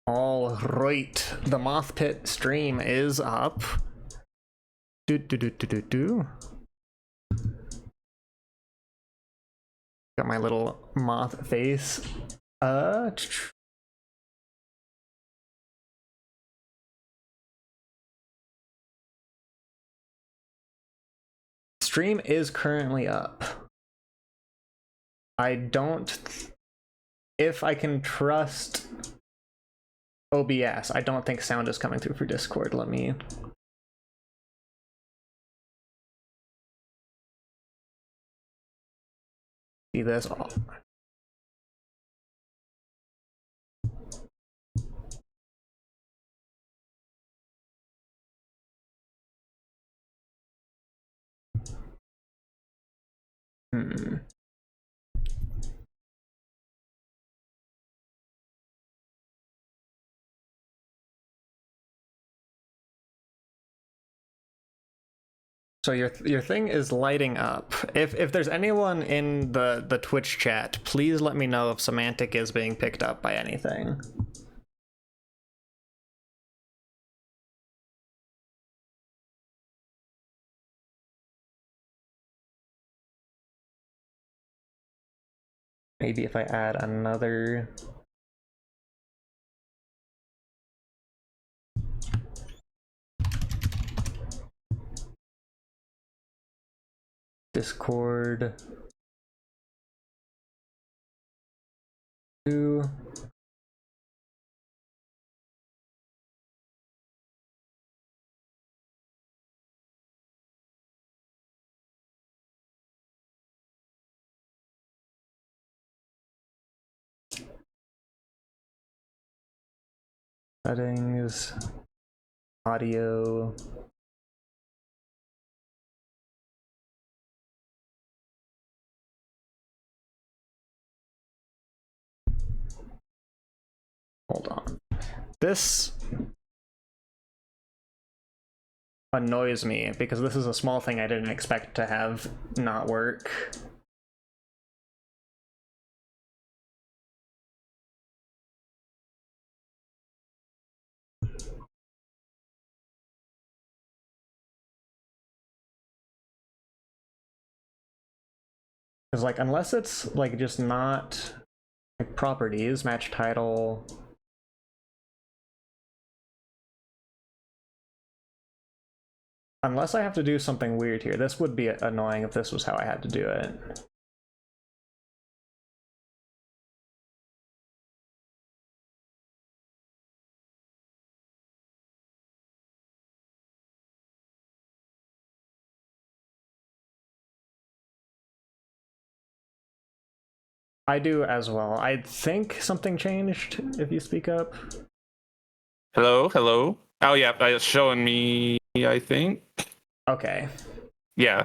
All right, the MOTHPIT stream is up. Got my little moth face. Stream is currently up. I don't, if I can trust OBS, I don't think sound is coming through for Discord. Let me see this. So your thing is lighting up. If there's anyone in the Twitch chat, please let me know if Semantic is being picked up by anything. Maybe if I add another. Discord 2. Settings, audio. Hold on. This annoys me because this is a small thing I didn't expect to have not work. Because like, unless it's like just not like properties, match title. Unless I have to do something weird here, this would be annoying if this was how I had to do it. I do as well. I think something changed if you speak up. Hello, hello. Oh yeah, it's showing me, I think. Okay. Yeah.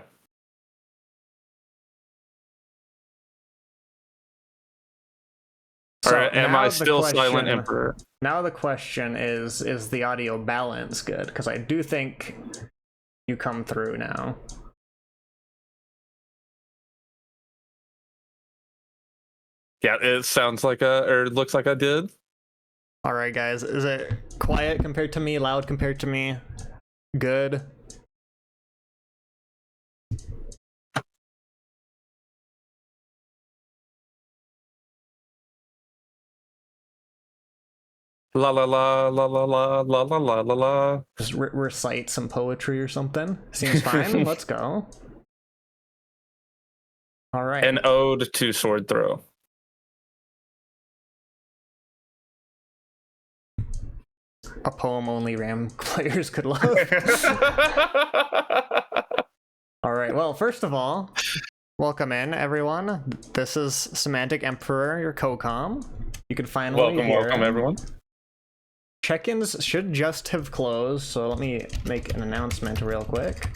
So or am I still question, Silent Emperor? Now the question is the audio balance good? Because I do think you come through now. Yeah, it sounds like or it looks like I did. All right, guys. Is it quiet compared to me? Loud compared to me? Good? La la la la la la la la la la la. Just recite some poetry or something? Seems fine. Let's go. All right. An ode to sword throw. A poem only RAM players could love. All right, well, first of all, welcome in, everyone. This is Semantic Emperor, your co-com. You can finally welcome, everyone. Check-ins should just have closed, so let me make an announcement real quick.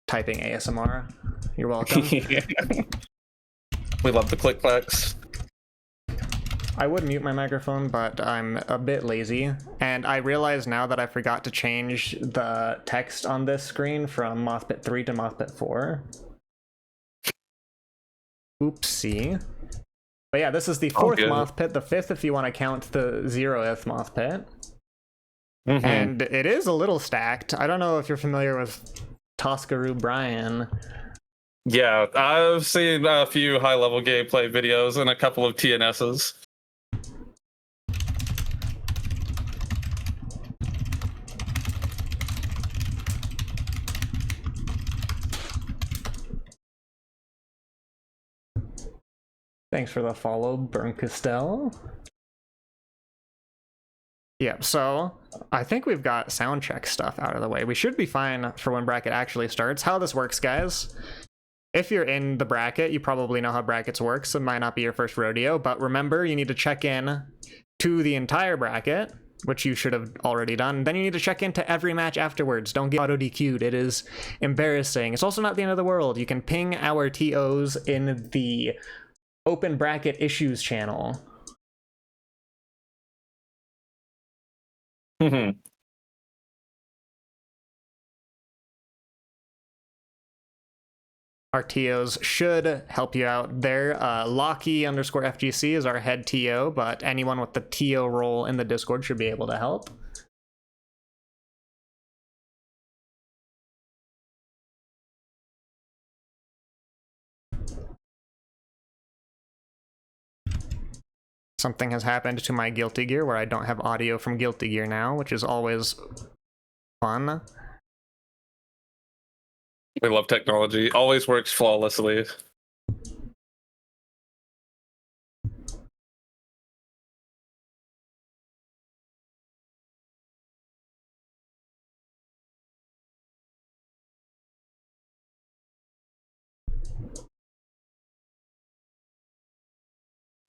Typing ASMR. You're welcome. We love the click clacks. I would mute my microphone, but I'm a bit lazy. And I realize now that I forgot to change the text on this screen from MOTHPIT 3 to MOTHPIT 4. Oopsie. But yeah, this is the 4th MOTHPIT, the 5th if you want to count the 0th MOTHPIT. And it is a little stacked. I don't know if you're familiar with Toskaroo Brian. Yeah, I've seen a few high-level gameplay videos and a couple of TNSs. Thanks for the follow, Burn Castell. Yep, so I think we've got sound check stuff out of the way. We should be fine for when bracket actually starts. How this works, guys, if you're in the bracket, you probably know how brackets work, so it might not be your first rodeo, but remember, you need to check in to the entire bracket, which you should have already done. Then you need to check into every match afterwards. Don't get auto-DQ'd. It is embarrassing. It's also not the end of the world. You can ping our TOs in the open bracket issues channel. Our TOs should help you out there. Locky_FGC is our head TO, but anyone with the TO role in the Discord should be able to help. Something has happened to my Guilty Gear where I don't have audio from Guilty Gear now, which is always fun. We love technology. Always works flawlessly.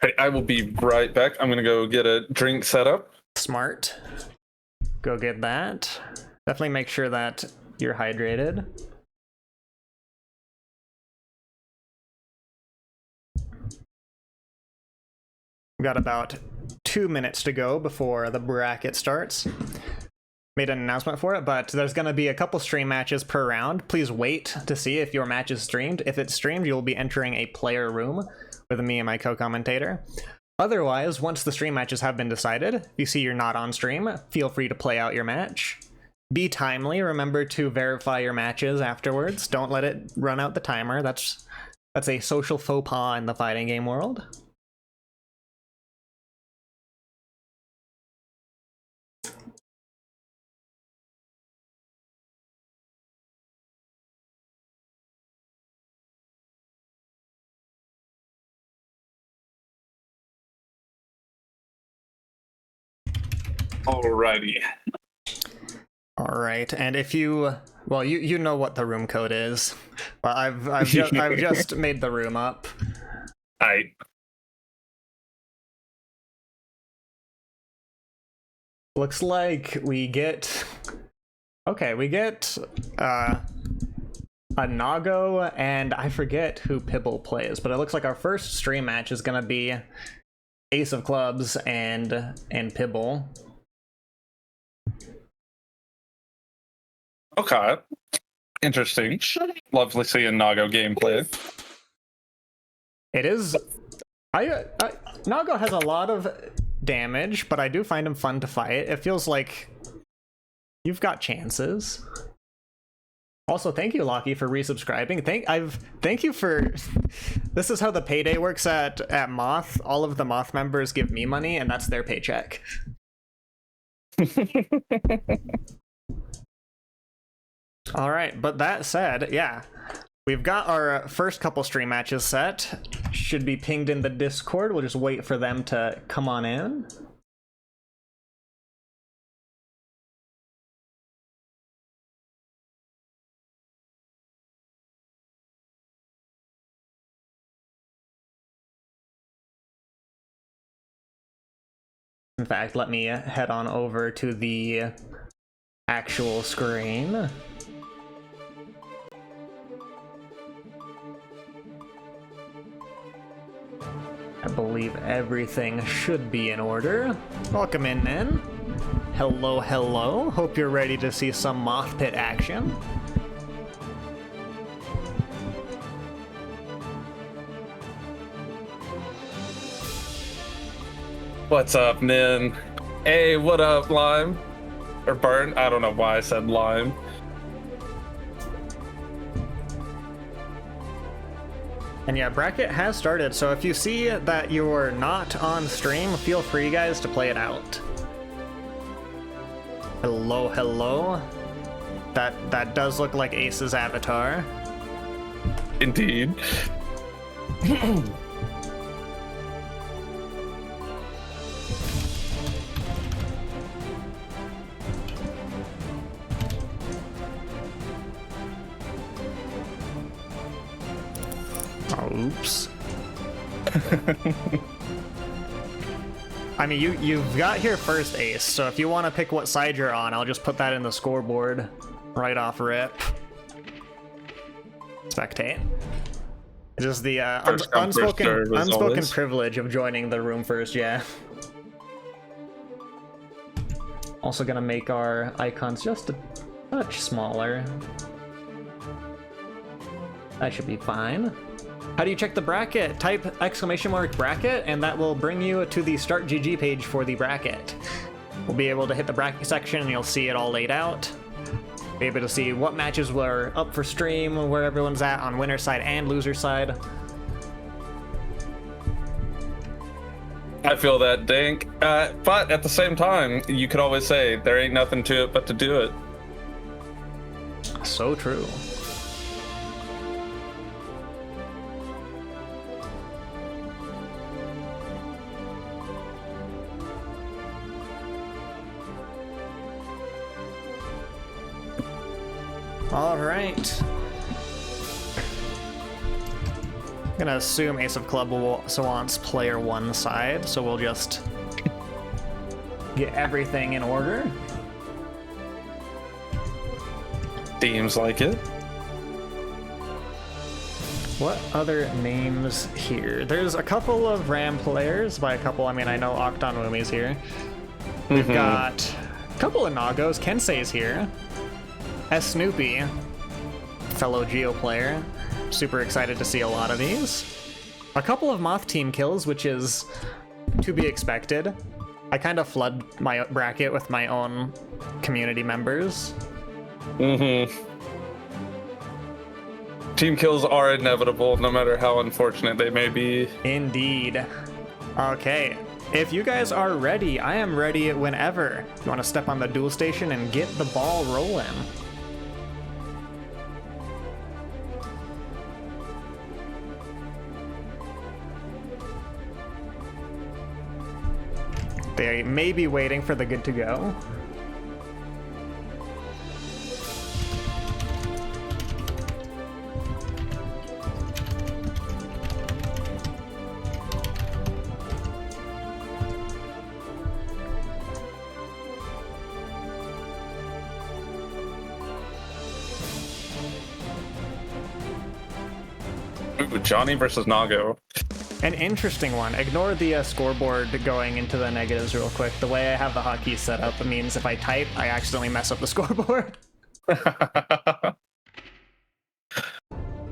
Hey, I will be right back. I'm gonna go get a drink set up. Smart. Go get that. Definitely make sure that you're hydrated. We've got about 2 minutes to go before the bracket starts. Made an announcement for it, but there's going to be a couple stream matches per round. Please wait to see if your match is streamed. If it's streamed, you'll be entering a player room with me and my co-commentator. Otherwise, once the stream matches have been decided, if you see you're not on stream, feel free to play out your match. Be timely. Remember to verify your matches afterwards. Don't let it run out the timer. That's a social faux pas in the fighting game world. Alrighty. All right, and if you, well, you know what the room code is, but I've just made the room up. Looks like we get, okay, we get a Nago, and I forget who Pibble plays, but it looks like our first stream match is gonna be Ace of Clubs and Pibble. Okay. Interesting. Lovely seeing Nago gameplay. It is. Nago has a lot of damage, but I do find him fun to fight. It feels like you've got chances. Also, thank you, Locky, for resubscribing. Thank you for. This is how the payday works at Moth. All of the Moth members give me money, and that's their paycheck. All right, but that said, yeah, we've got our first couple stream matches set. Should be pinged in the Discord. We'll just wait for them to come on in. In fact, let me head on over to the actual screen. believe everything should be in order. Welcome in, Nen. Hello, hello. Hope you're ready to see some MOTHPIT action. What's up, Nin? Hey, what up, Lime? Or Burn? I don't know why I said Lime. And yeah, bracket has started, so if you see that you're not on stream, feel free, guys, to play it out. Hello, hello. That does look like Ace's avatar. Indeed. Oh, oops. I mean, you've got here first, Ace, so if you want to pick what side you're on, I'll just put that in the scoreboard right off rip. Spectate. It's just the unspoken privilege of joining the room first, yeah. Also gonna make our icons just a touch smaller. That should be fine. How do you check the bracket? Type !bracket and that will bring you to the Start GG page for the bracket. We'll be able to hit the bracket section and you'll see it all laid out. Be able to see what matches were up for stream, where everyone's at on winner side and loser side. I feel that, Dink. But at the same time, you could always say there ain't nothing to it but to do it. So true. All right. I'm gonna assume Ace of Club also wants player one side, so we'll just get everything in order. Seems like it. What other names here? There's a couple of Ram players. By a couple, I mean I know Octon Wumi's here. We've got a couple of Nagos. Kensei's here. As Snoopy, fellow Geo player. Super excited to see a lot of these. A couple of Moth team kills, which is to be expected. I kind of flood my bracket with my own community members. Team kills are inevitable, no matter how unfortunate they may be. Indeed. Okay, if you guys are ready, I am ready whenever. You want to step on the duel station and get the ball rolling. They may be waiting for the good to go. Ooh, Johnny versus Nago. An interesting one. Ignore the scoreboard going into the negatives real quick. The way I have the hotkey set up, it means if I type, I accidentally mess up the scoreboard.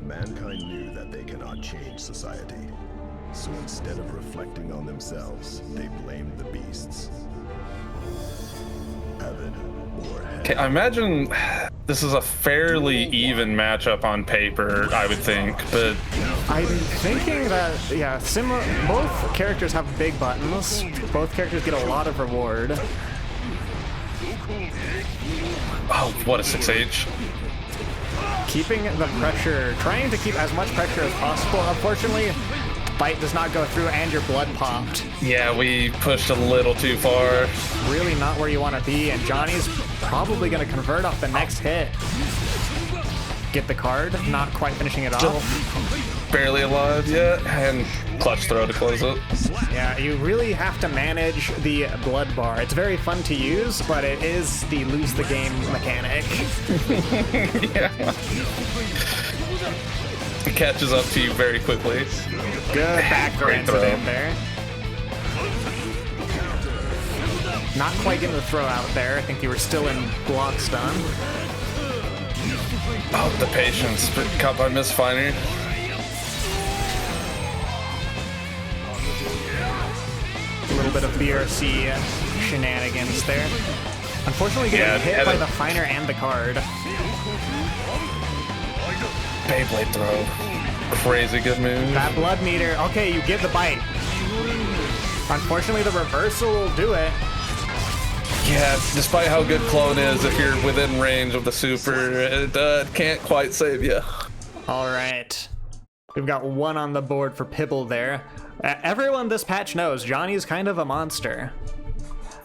Mankind knew that they cannot change society. So instead of reflecting on themselves, they blamed the beasts. Heaven or hell. Okay, I imagine this is a fairly even matchup on paper, I would think, but I'm thinking that, yeah, both characters have big buttons. Both characters get a lot of reward. oh, what a 6H. Keeping the pressure, trying to keep as much pressure as possible. Unfortunately, bite does not go through and your blood popped. Yeah, we pushed a little too far. Really not where you want to be, and Johnny's probably going to convert off the next hit. Get the card, not quite finishing it off. Barely alive yet, and clutch throw to close it. Yeah, you really have to manage the blood bar. It's very fun to use, but it is the lose the game mechanic. Yeah. It catches up to you very quickly. Good backdoor Great incident throw. there. Not quite getting the throw out there. I think you were still in block stun. Oh, the patience. Caught by Misfiner. A little bit of BRC shenanigans there. Unfortunately, getting hit by the Finer and the card. Beyblade throw. Crazy good move. That blood meter. Okay, you get the bite. Unfortunately, the reversal will do it. Yeah, despite how good Clone is, if you're within range of the super, it can't quite save you. All right. We've got one on the board for Pibble there. Everyone this patch knows Johnny's kind of a monster.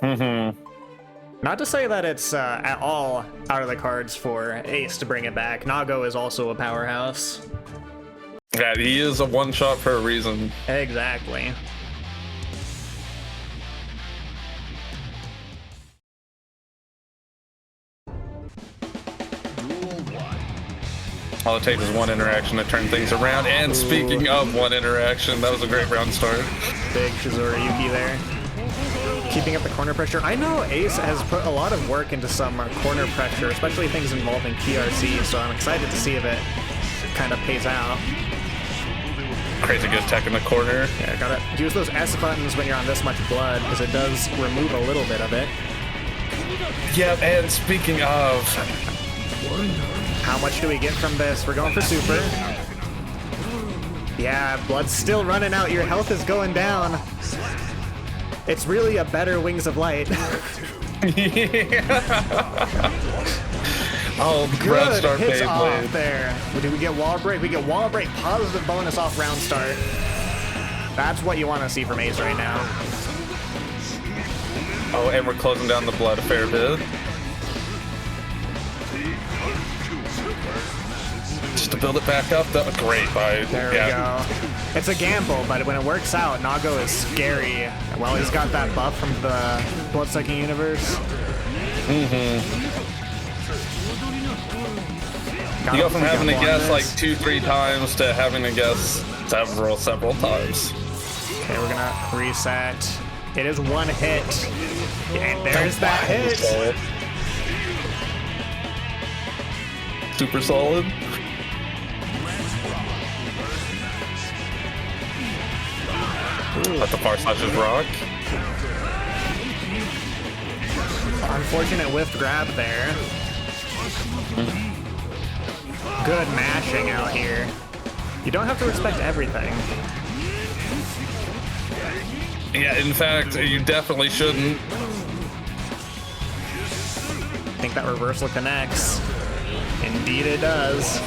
Not to say that it's at all out of the cards for Ace to bring it back. Nago is also a powerhouse. Yeah, he is a one-shot for a reason. Exactly. All it takes is one interaction to turn things around. And speaking of one interaction, that was a great round start. Big Shizuru Yuki there. Keeping up the corner pressure. I know Ace has put a lot of work into some corner pressure, especially things involving PRC, so I'm excited to see if it kind of pays out. Crazy good tech in the corner. Yeah, gotta use those S buttons when you're on this much blood, because it does remove a little bit of it. Yeah, and speaking of... How much do we get from this? We're going for super. Yeah, blood's still running out. Your health is going down. It's really a better Wings of Light. Oh, Good start hits off Beyblade. there. Do we get wall break? We get wall break, positive bonus off round start. That's what you want to see from Ace right now. Oh, and we're closing down the blood a fair bit. Just to build it back up. That was great by... There we go. It's a gamble, but when it works out, Nago is scary. Well, he's got that buff from the Bloodsucking Universe. You go from having to guess like 2-3 times to having to guess several times. Okay, we're gonna reset. It is one hit. And there's that hit. Super solid. Let the far slashes rock. Unfortunate whiff grab there. Good mashing out here. You don't have to respect everything. Yeah, in fact, you definitely shouldn't. I think that reversal connects. Indeed it does.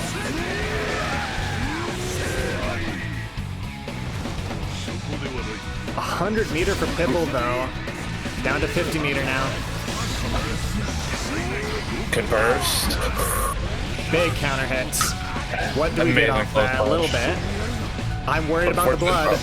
A 100-meter for Pibble though. Down to 50-meter now. Good burst. Big counter hits. What do we Amazing get off close that? A little bit. I'm worried about the blood.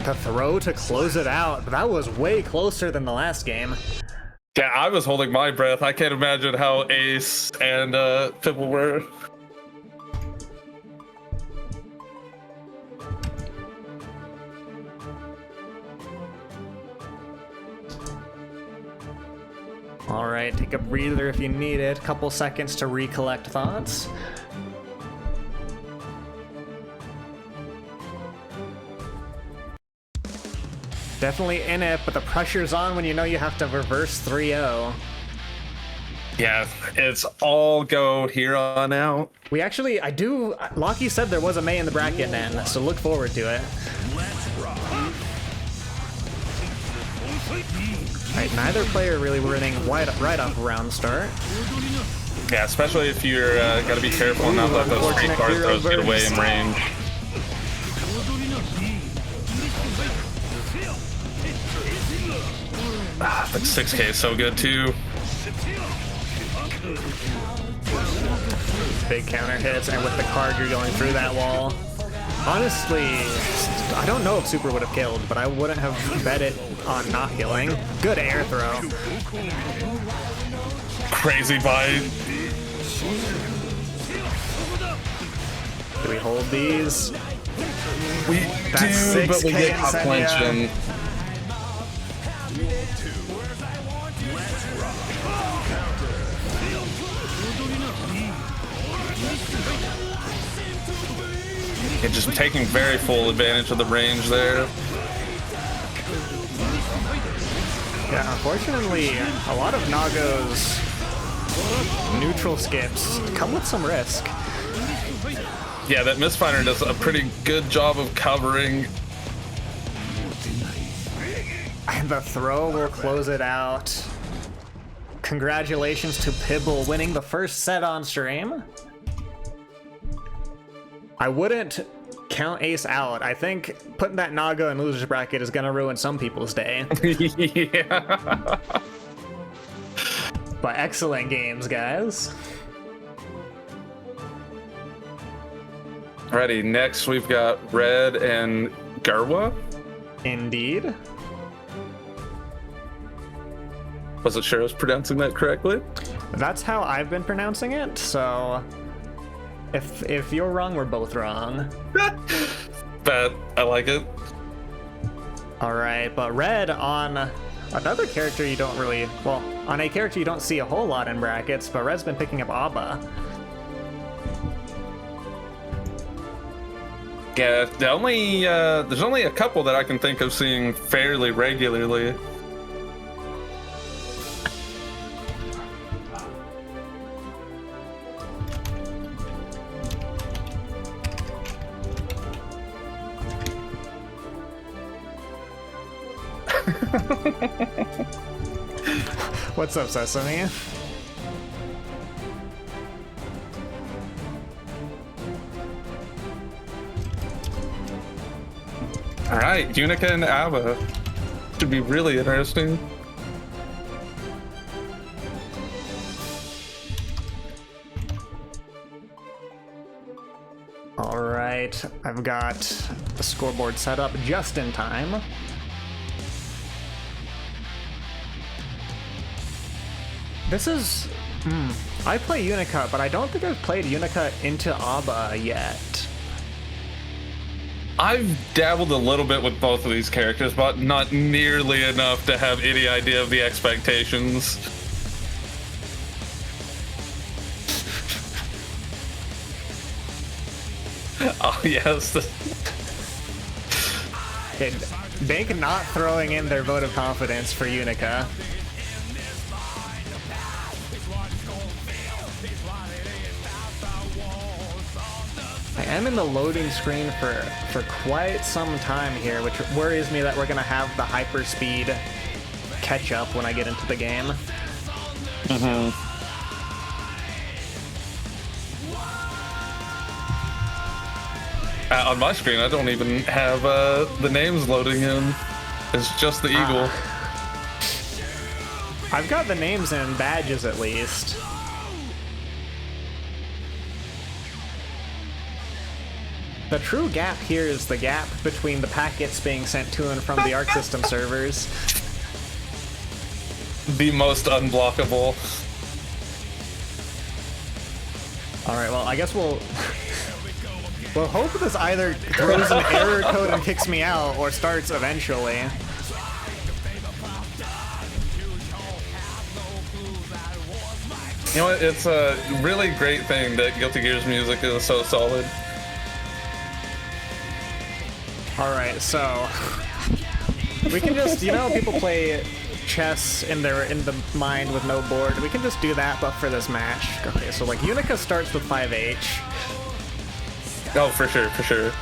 The throw to close it out. That was way closer than the last game. Yeah, I was holding my breath. I can't imagine how Ace and Pibble were. All right, take a breather if you need it. Couple seconds to recollect thoughts. Definitely in it, but the pressure's on when you know you have to reverse 3-0. Yeah, it's all go here on out. We actually, Lockie said there was a May in the bracket then, so look forward to it. Alright, neither player really running right off a round start. Yeah, especially if you're gotta be careful and not let those free card throws get away in range. But 6K is so good too. Big counter hits, and with the card you're going through that wall. Honestly, I don't know if Super would have killed, but I wouldn't have bet it on not killing. Good air throw. Crazy bite. Do we hold these? We That's do, but we 6K get in top Senya. clinching. And just taking very full advantage of the range there. Yeah, unfortunately, a lot of Nago's neutral skips come with some risk. Yeah, that Mistfinder does a pretty good job of covering. And the throw will close it out. Congratulations to Pibble winning the first set on stream. I wouldn't count Ace out. I think putting that Nago in loser's bracket is gonna ruin some people's day. Yeah. But excellent games, guys. Alrighty, next we've got Red and Garwa. Indeed. Wasn't sure I was pronouncing that correctly. That's how I've been pronouncing it, so if you're wrong, we're both wrong. But I like it. Alright, but Red on another character you don't really, well, on a character you don't see a whole lot in brackets, but Red's been picking up Abba. Yeah, there's only a couple that I can think of seeing fairly regularly. What's up, Sesame? All right, Unica and Ava should be really interesting. All right, I've got the scoreboard set up just in time. This is, I play Unica, but I don't think I've played Unica into Abba yet. I've dabbled a little bit with both of these characters, but not nearly enough to have any idea of the expectations. Oh, yes. Okay, Bank not throwing in their vote of confidence for Unica. I am in the loading screen for quite some time here, which worries me that we're gonna have the hyperspeed catch up when I get into the game. On my screen, I don't even have the names loading in. It's just the eagle. I've got the names and badges at least. The true gap here is the gap between the packets being sent to and from the Arc System servers. The most unblockable. Alright, well, I guess we'll hope this either throws an error code and kicks me out, or starts eventually. You know what? It's a really great thing that Guilty Gear's music is so solid. Alright, so we can just, you know, people play chess in the mind with no board. We can just do that, but for this match. Okay, so like Unica starts with 5H. Oh, for sure, for sure.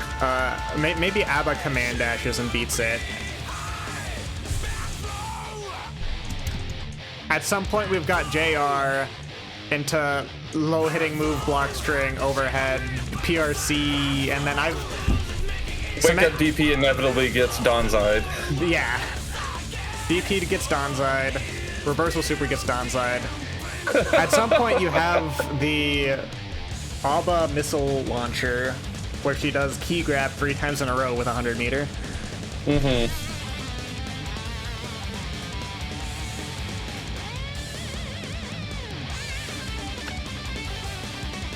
Maybe Abba command dashes and beats it. At some point, we've got JR into low hitting move, block string, overhead, PRC, and then Wake Up DP inevitably gets Donzide. Yeah. DP gets Donzide. Reversal Super gets Donzide. At some point, you have the Abba missile launcher. where she does key grab 3 times in a row with a 100 meter.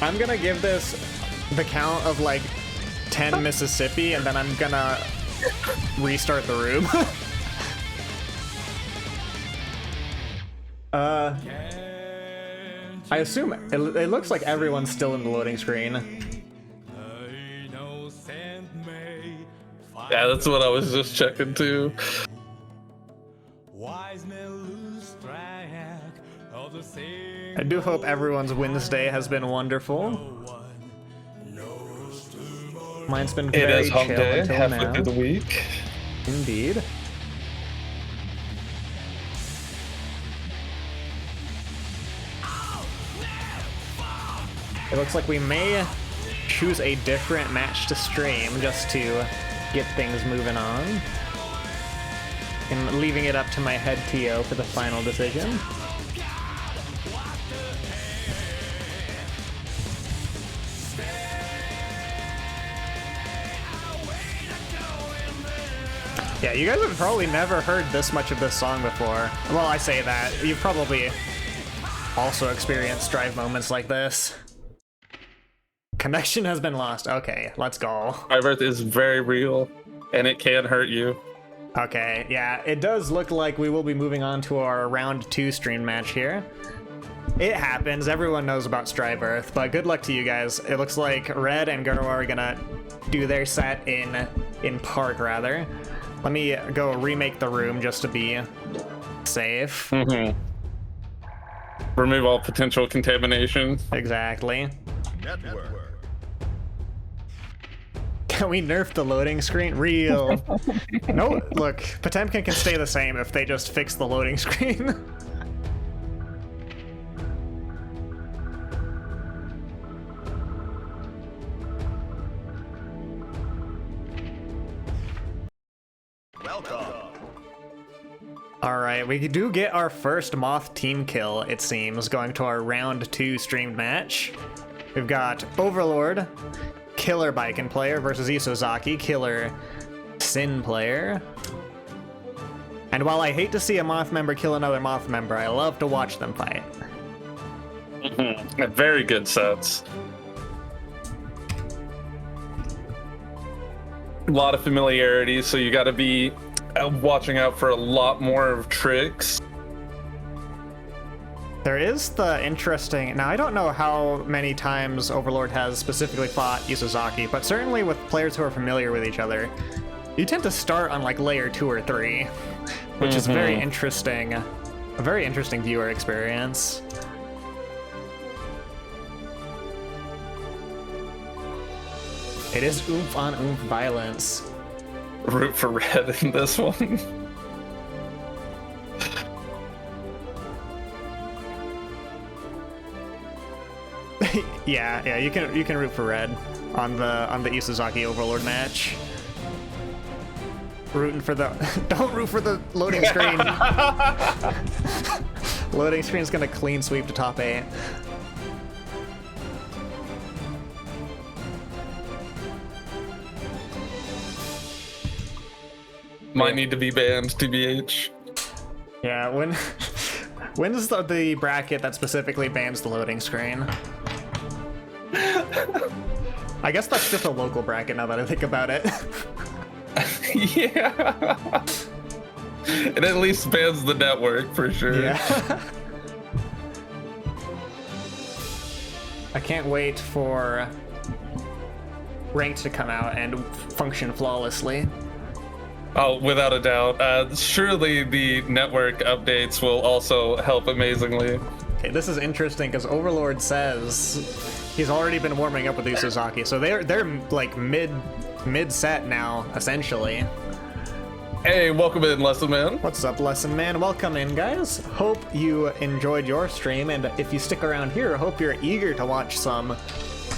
I'm gonna give this the count of like 10 Mississippi, and then I'm gonna restart the room. I assume it looks like everyone's still in the loading screen. Yeah, that's what I was just checking too. I do hope everyone's Wednesday has been wonderful. Mine's been very It is hump chill day, until halfway now. through the week. Indeed. It looks like we may choose a different match to stream just to get things moving on. And leaving it up to my head TO for the final decision. Yeah, you guys have probably never heard this much of this song before. Well, I say that. You've probably also experienced drive moments like this. Connection has been lost. Okay, let's go. Drive is very real, and it can hurt you. Okay, yeah, it does look like we will be moving on to our round 2 stream match here. It happens, everyone knows about Strive Earth, but good luck to you guys. It looks like Red and Garwa are gonna do their set in Park, rather. Let me go remake the room just to be safe. Remove all potential contamination. Exactly. Network. Can we nerf the loading screen? Real. No, look, Potemkin can stay the same if they just fix the loading screen. Welcome. Alright, we do get our first Moth team kill, it seems, going to our round 2 streamed match. We've got Overlord, Killer Baiken player versus Isozaki, Killer Sin player. And while I hate to see a Moth member kill another Moth member, I love to watch them fight. Very good sets. A lot of familiarity, so you got to be watching out for a lot more of tricks. There is the interesting... Now, I don't know how many times Overlord has specifically fought Isozaki, but certainly with players who are familiar with each other, you tend to start on like layer 2 or 3, which is very interesting. A very interesting viewer experience. It is oomph on oomph violence. Root for Red in this one. yeah, you can root for Red on the Isozaki Overlord match. Rooting for the don't root for the loading screen. Loading screen's gonna clean sweep to top 8. Might need to be banned, TBH. Yeah, when's the bracket that specifically bans the loading screen? I guess that's just a local bracket now that I think about it. Yeah. It at least bans the network for sure. Yeah. I can't wait for Ranked to come out and function flawlessly. Oh, without a doubt. Surely the network updates will also help amazingly. Okay, this is interesting because Overlord says he's already been warming up with Isozaki, so they're like mid set now, essentially. Hey, welcome in, Lesson Man. What's up, Lesson Man? Welcome in, guys. Hope you enjoyed your stream, and if you stick around here, hope you're eager to watch some,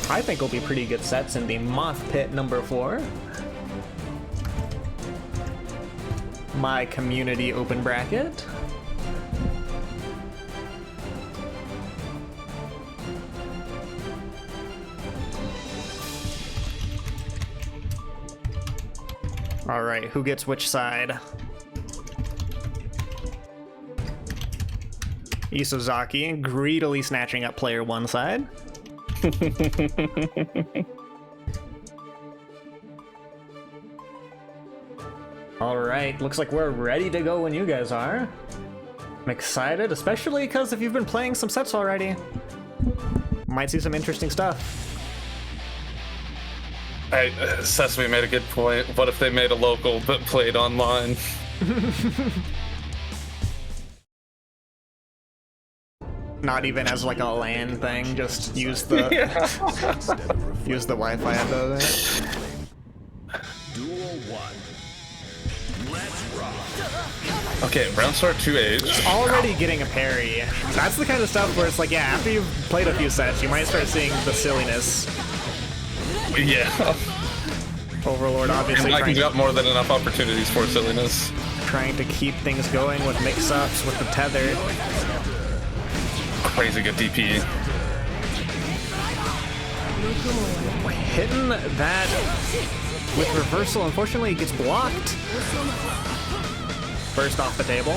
I think will be pretty good sets in the MOTHPIT number 4. My community open bracket. All right, who gets which side? Isozaki greedily snatching up player one side. All right, looks like we're ready to go when you guys are. I'm excited, especially because if you've been playing some sets already, might see some interesting stuff. Sesame made a good point. What if they made a local but played online? Not even as like a LAN thing, just use the use the Wi-Fi above it. Duel 1. Let's rock. Okay, round start 2H. Already getting a parry. That's the kind of stuff where it's like, yeah, after you've played a few sets, you might start seeing the silliness. Yeah. Overlord obviously And Vikings trying, got more than enough opportunities for silliness. trying to keep things going with mix-ups, with the tether. Crazy good DP. Hitting that with reversal, unfortunately it gets blocked. First off the table.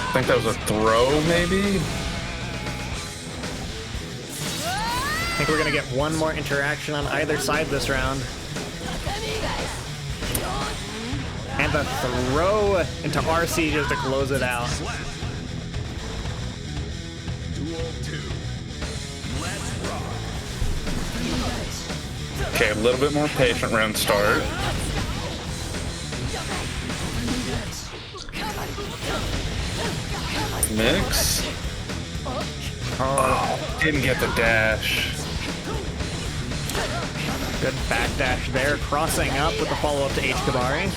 I think that was a throw, maybe? I think we're gonna get one more interaction on either side this round. And the throw into RC just to close it out. Duel 2. Let's rock. Okay, a little bit more patient round start. Mix. Oh, didn't get the dash. Good backdash there, crossing up with the follow-up to H. Kabari.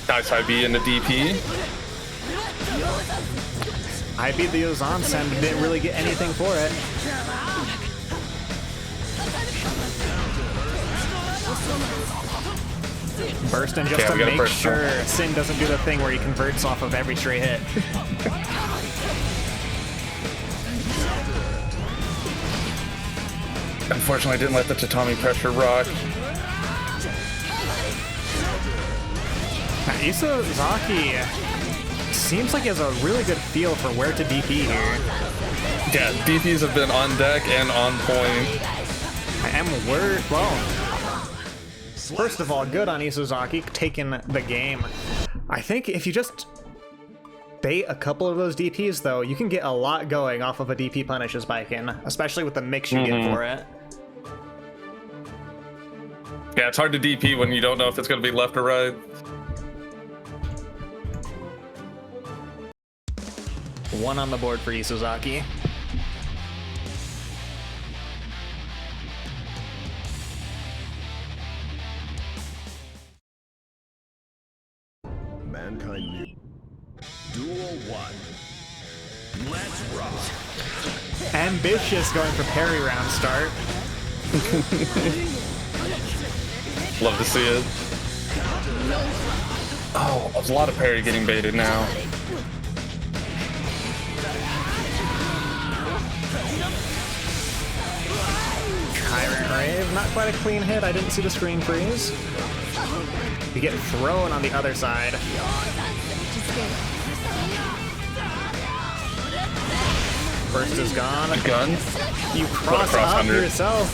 Nice IB into DP. I beat the Ozan Send, didn't really get anything for it. Bursting just to make sure Sin doesn't do the thing where he converts off of every stray hit. Unfortunately, I didn't let the tatami pressure rock. Isozaki seems like he has a really good feel for where to DP here. Yeah, DPs have been on deck and on point. And well, first of all, good on Isozaki taking the game. I think if you just bait a couple of those DPs, though, you can get a lot going off of a DP punish as Baiken, especially with the mix you get for it. Yeah, it's hard to DP when you don't know if it's going to be left or right. One on the board for Isozaki. Mankind new. Duel 1. Let's rock. Ambitious going for parry round start. Love to see it. Oh, there's a lot of parry getting baited now. Tyrant Rave, not quite a clean hit. I didn't see the screen freeze. You get thrown on the other side. First is gone. Gun. You cross up under. yourself.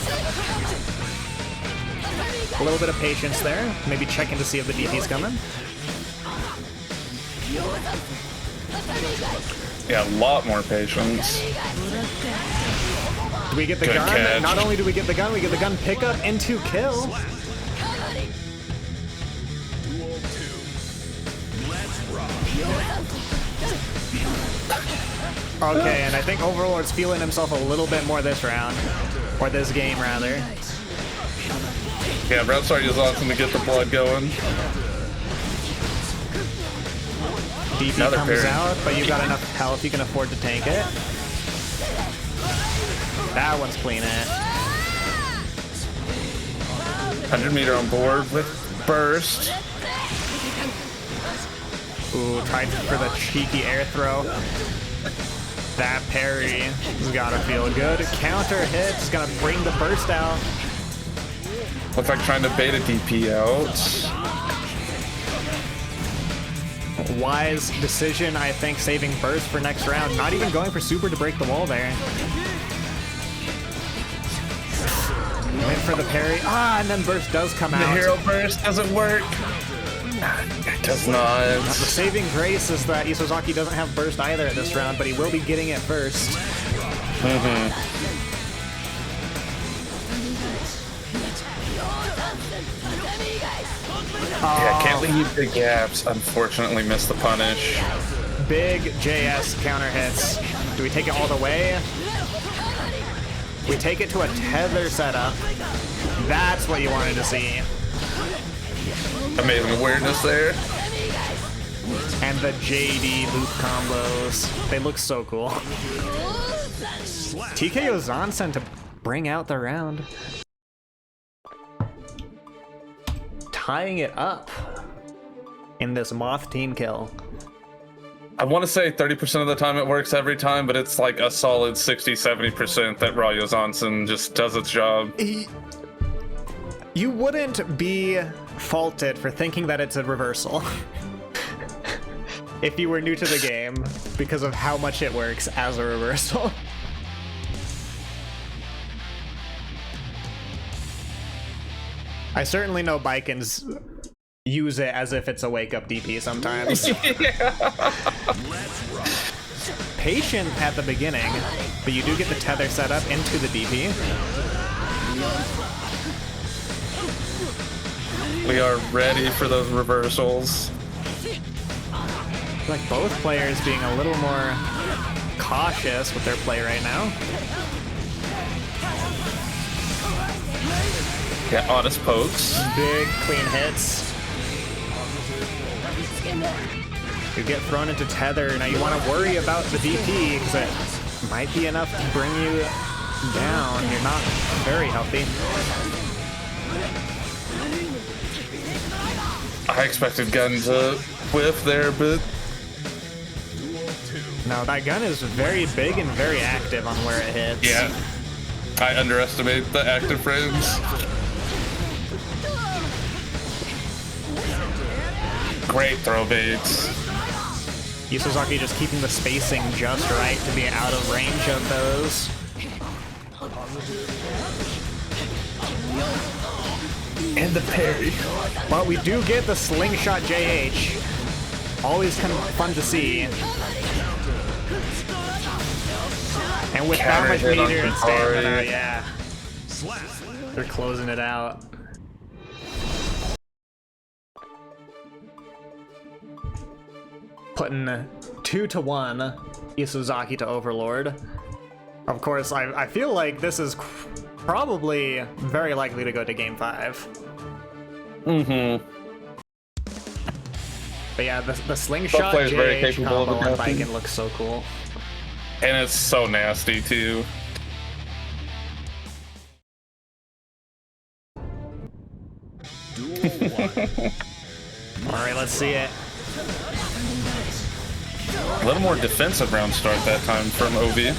A little bit of patience there. Maybe checking to see if the DP's coming. Yeah, a lot more patience. Do we get the Good gun? catch. Not only do we get the gun pickup into kill. Duel 2. Let's rock. Okay, and I think Overlord's feeling himself a little bit more this round. Or this game, rather. Yeah, round start is awesome to get the blood going. DP Another comes parry. out, but you've got enough health you can afford to tank it. That one's clean it. 100 meter on board with burst. Ooh, tried for the cheeky air throw. That parry has gotta feel good. Counter hit's gonna bring the burst out. Looks like trying to bait a DP out. Wise decision, I think, saving burst for next round. Not even going for super to break the wall there. Went for the parry. Ah, and then burst does come out. The hero burst doesn't work. It does not. The saving grace is that Isozaki doesn't have burst either at this round, but he will be getting it first. Yeah, can't leave the gaps. Unfortunately, missed the punish. Big JS counter hits. Do we take it all the way? We take it to a tether setup. That's what you wanted to see. Amazing awareness there. And the JD loop combos. They look so cool. TKO Zansen to bring out the round. Tying it up in this Moth team kill. I want to say 30% of the time it works every time, but it's like a solid 60-70% that Ryo Zansen just does its job. You wouldn't be faulted for thinking that it's a reversal if you were new to the game because of how much it works as a reversal. I certainly know Bikens use it as if it's a wake-up DP sometimes. Patient at the beginning, but you do get the tether set up into the DP. We are ready for those reversals. Like both players being a little more cautious with their play right now. Yeah, honest pokes. Big clean hits. You get thrown into tether. Now you want to worry about the DP because it might be enough to bring you down. You're not very healthy. I expected Gun to whiff there, but No, that gun is very big and very active on where it hits. yeah, I underestimate the active frames. Great throw baits. Isozaki just keeping the spacing just right to be out of range of those. And the parry. But we do get the slingshot JH. Always kind of fun to see. And with that much Counter hit on meter and stamina, Hikari. yeah. They're closing it out. Putting 2-1 Isozaki to Overlord. Of course, I feel like this is probably very likely to go to Game 5. But yeah, the slingshot players very JH capable of combo on adapting. Viking looks so cool. And it's so nasty too. Alright, let's see it. A little more defensive round start that time from Ovi.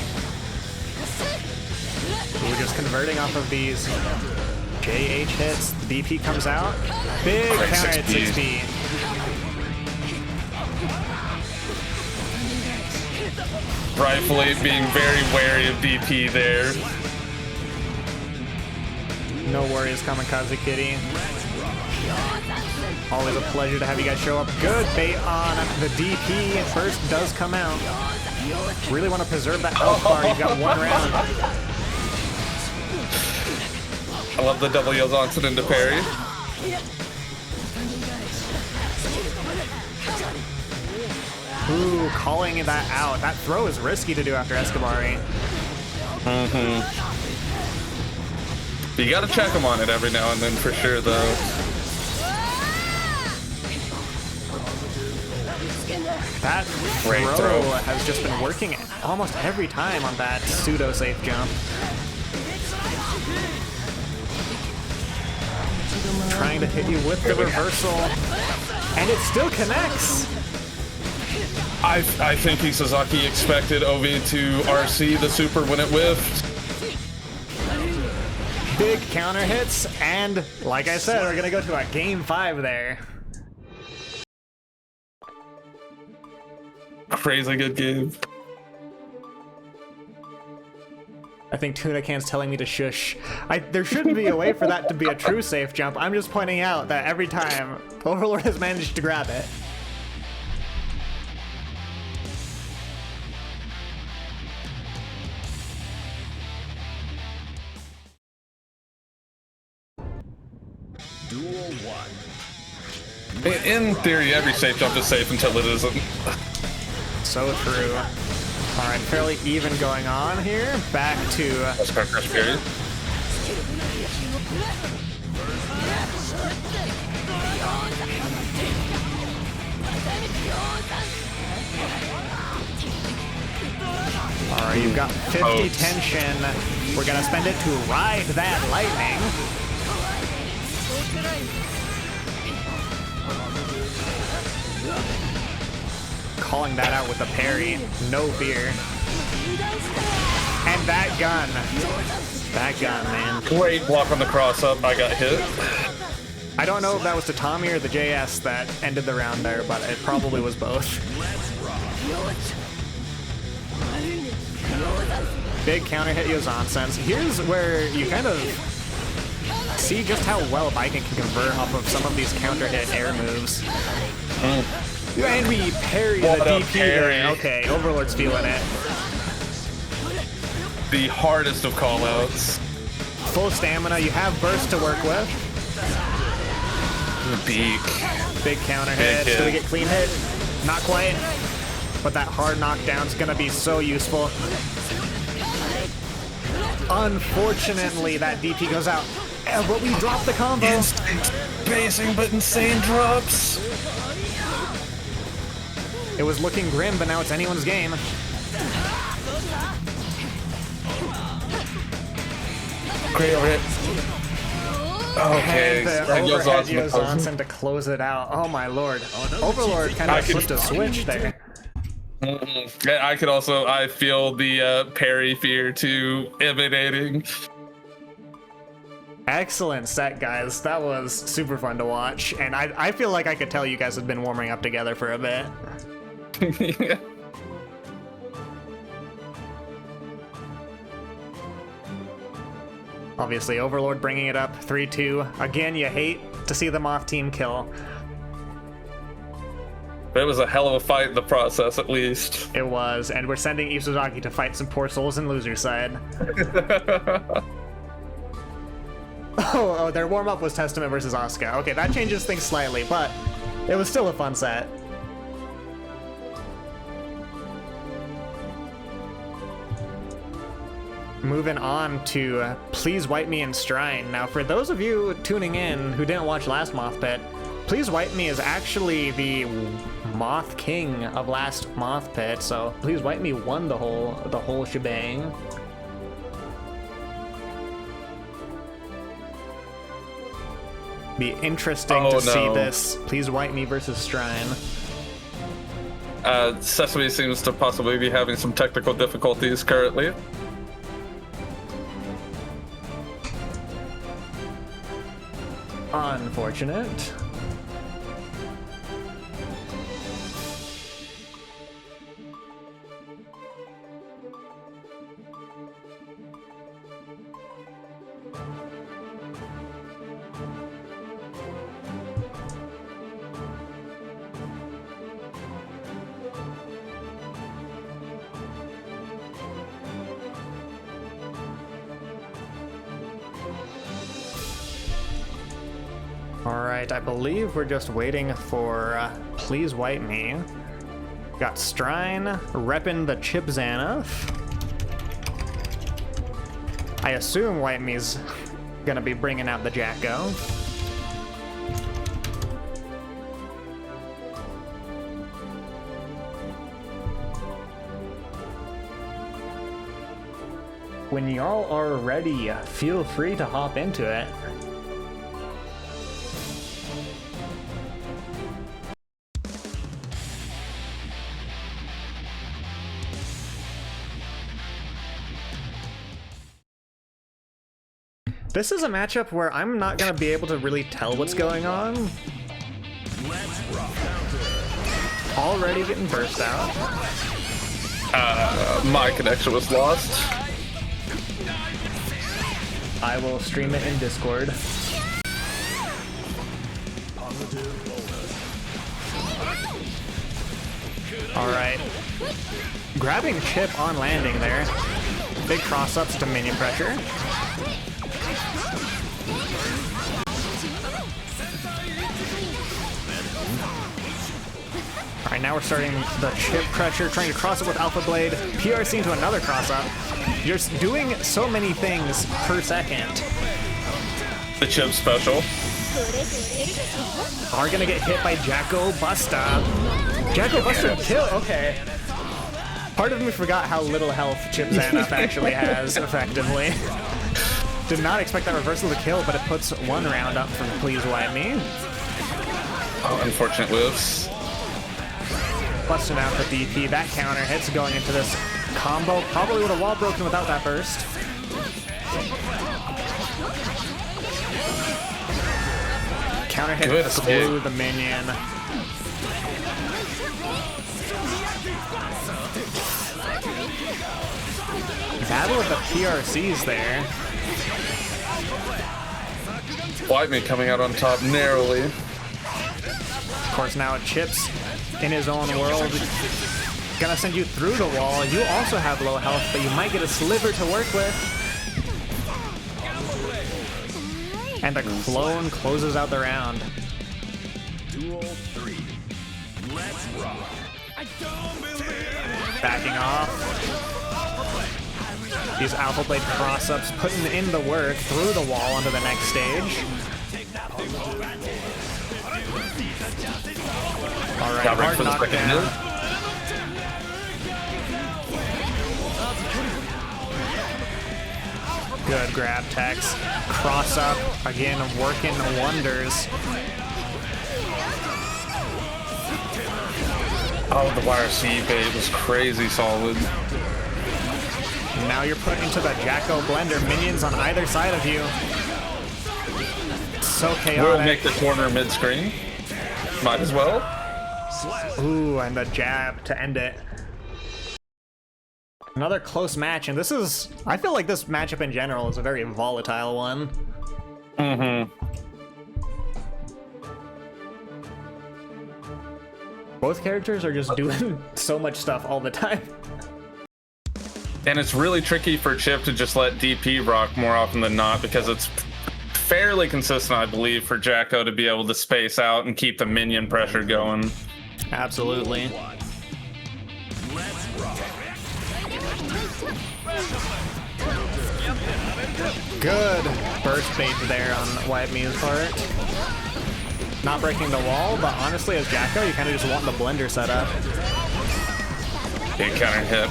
We're just converting off of these JH hits. The DP comes out. Big Great counter at 6P. 6P. Rightfully being very wary of DP there. No worries, Kamikaze Kitty. Always a pleasure to have you guys show up. Good bait on the DP. First does come out. Really want to preserve that health bar. You've got one round. I love the double Yozansen into parry. Ooh, calling that out. That throw is risky to do after Escabari. You gotta check him on it every now and then for sure though. That Great throw throw. has just been working almost every time on that pseudo-safe jump. Trying to hit you with the reversal. And it still connects! I think Isazaki expected OV to RC the super when it whiffed. Big counter hits, and like I said, we're gonna go to a game 5 there. Crazy good game. I think Tuna Can's telling me to shush. There shouldn't be a way for that to be a true safe jump. I'm just pointing out that every time Overlord has managed to grab it. Duel 1. In theory, every safe jump is safe until it isn't. So true. Alright, fairly even going on here. Back to... Let's start crush period. Alright, you've got 50 tension. We're gonna spend it to ride that lightning. Calling that out with a parry. No fear. And that gun. That gun, man. Great block on the cross up. I got hit. I don't know if that was the Tommy or the JS that ended the round there, but it probably was both. Big counter hit Yozansense. Here's where you kind of see just how well Viking can convert off of some of these counter hit air moves. And we parry the DP there. Okay, Overlord's feeling it. The hardest of callouts. Full stamina, you have burst to work with. Beak. Big counter hit. Do we get clean hit? Not quite. But that hard knockdown's gonna be so useful. Unfortunately, that DP goes out. But we drop the combo. Instinct basing, but insane drops. It was looking grim, but now it's anyone's game. Great hit. Okay. And the overhead Yozansen to close it out. Oh my lord. Overlord kind of flipped a switch there. I could also, I feel the parry fear too emanating. Excellent set, guys. That was super fun to watch. And I feel like I could tell you guys had been warming up together for a bit. Yeah. Obviously, Overlord bringing it up 3-2. Again, you hate to see the Moth team kill. But it was a hell of a fight in the process, at least. It was, and we're sending Isozaki to fight some poor souls in loser side. Oh, their warm-up was Testament versus Asuka. Okay, that changes things slightly, but it was still a fun set. Moving on to Please Wipe Me and Strine. Now, for those of you tuning in who didn't watch last MOTHPIT, Please Wipe Me is actually the Moth King of last MOTHPIT, so Please Wipe Me won the whole shebang. Be interesting to see this Please Wipe Me versus Strine. Sesame seems to possibly be having some technical difficulties currently. Unfortunate. Alright, I believe we're just waiting for Please Wipe Me. Got Strine repping the Chip Xanath. I assume Wipe Me's gonna be bringing out the Jacko. When y'all are ready, feel free to hop into it. This is a matchup where I'm not gonna be able to really tell what's going on. Already getting burst out. My connection was lost. I will stream it in Discord. Alright. Grabbing Chip on landing there. Big cross-ups to minion pressure. Alright, now we're starting the Chip pressure, trying to cross it with Alpha Blade. PRC into another cross-up. You're doing so many things per second. The Chip special. Are gonna get hit by Jacko Busta. Jacko Busta kill, okay. Part of me forgot how little health Chip Xanath actually has, effectively. Did not expect that reversal to kill, but it puts one round up from Please Why Me. Oh, unfortunate whiffs. Busting out the DP. That counter hits going into this combo. Probably would have wall broken without that burst. Counter hit Good through the minion. Battle of the PRCs there. Whiteman coming out on top narrowly. Of course, now it Chips in his own world. Gonna send you through the wall. You also have low health, but you might get a sliver to work with. And the clone closes out the round. Duel 3. Let's rock. Backing off. These Alpha Blade cross-ups putting in the work through the wall onto the next stage. Alright, hard knockdown. Good grab text. Cross up, again, working wonders. Oh, the YRC bait was crazy solid. Now you're put into the Jacko Blender, minions on either side of you. So chaotic. We'll make the corner mid-screen. Might as well. Ooh, and the jab to end it. Another close match, and this is... I feel like this matchup in general is a very volatile one. Mm-hmm. Both characters are just doing so much stuff all the time. And it's really tricky for Chip to just let DP rock more often than not, because it's fairly consistent, I believe, for Jacko to be able to space out and keep the minion pressure going. Absolutely. Good burst bait there on White Mew's part. Not breaking the wall, but honestly, as Jacko, you kind of just want the blender set up. Big counter hit.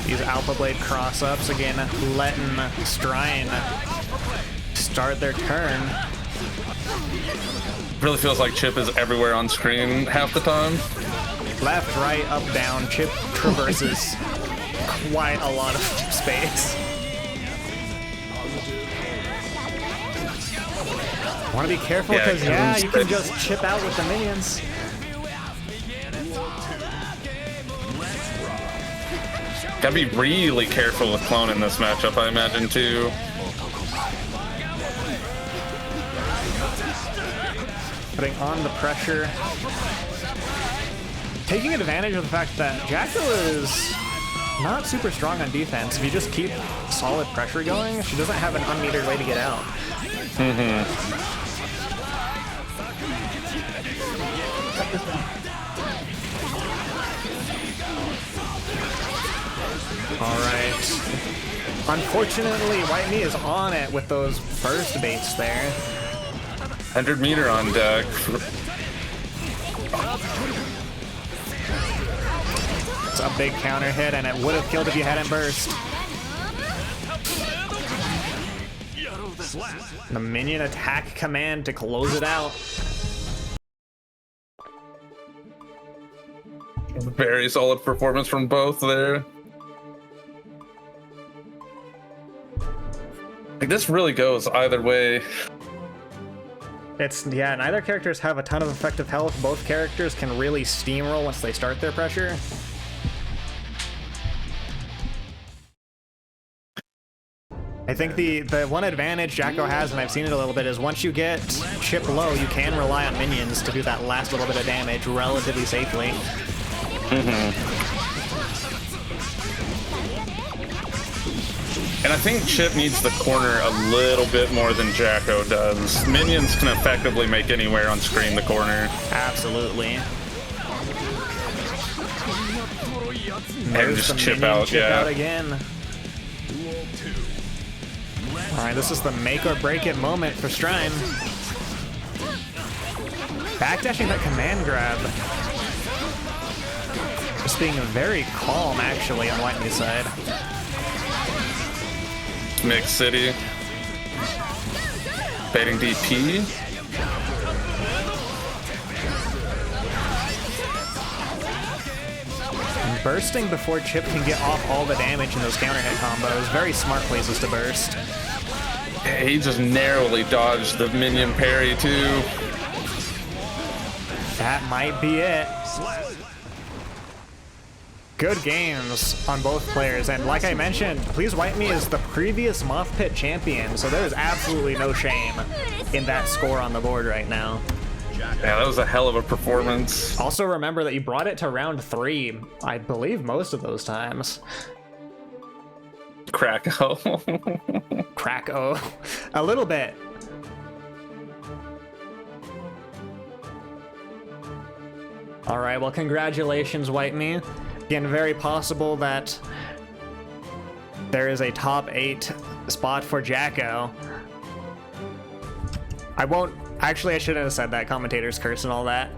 These Alpha Blade cross-ups, again, letting Strine start their turn. Really feels like Chip is everywhere on screen half the time. Left, right, up, down. Chip traverses quite a lot of space. Want to be careful because, yeah, you can just chip out with the minions. Gotta be really careful with clone in this matchup, I imagine, too. Putting on the pressure. Taking advantage of the fact that Jacko is not super strong on defense. If you just keep solid pressure going, she doesn't have an unmetered way to get out. Alright. Unfortunately, White Me is on it with those burst baits there. 100 meter on deck. It's a big counter hit, and it would have killed if you hadn't burst. The minion attack command to close it out. Very solid performance from both there. Like, this really goes either way. It's, yeah, neither characters have a ton of effective health. Both characters can really steamroll once they start their pressure. I think the one advantage Jacko has, and I've seen it a little bit, is once you get Chip low, you can rely on minions to do that last little bit of damage relatively safely. And I think Chip needs the corner a little bit more than Jacko does. Minions can effectively make anywhere on screen the corner. Absolutely. And just chip out, yeah. Again. Alright, this is the make or break it moment for Strime. Backdashing that command grab. Just being very calm, actually, on Whitney's side. Mix City. Baiting DP. Bursting before Chip can get off all the damage in those counter hit combos. Very smart places to burst. Yeah, he just narrowly dodged the minion parry too. That might be it. Good games on both players, and like I mentioned, Please Wipe Me is the previous MOTHPIT champion, so there is absolutely no shame in that score on the board right now. Yeah, that was a hell of a performance. Also remember that you brought it to round 3, I believe most of those times. Crack-o. Crack-o. A little bit. Alright, well congratulations, Wipe Me. Again, very possible that there is a top 8 spot for Jacko. I won't... Actually, I shouldn't have said that. Commentator's curse and all that.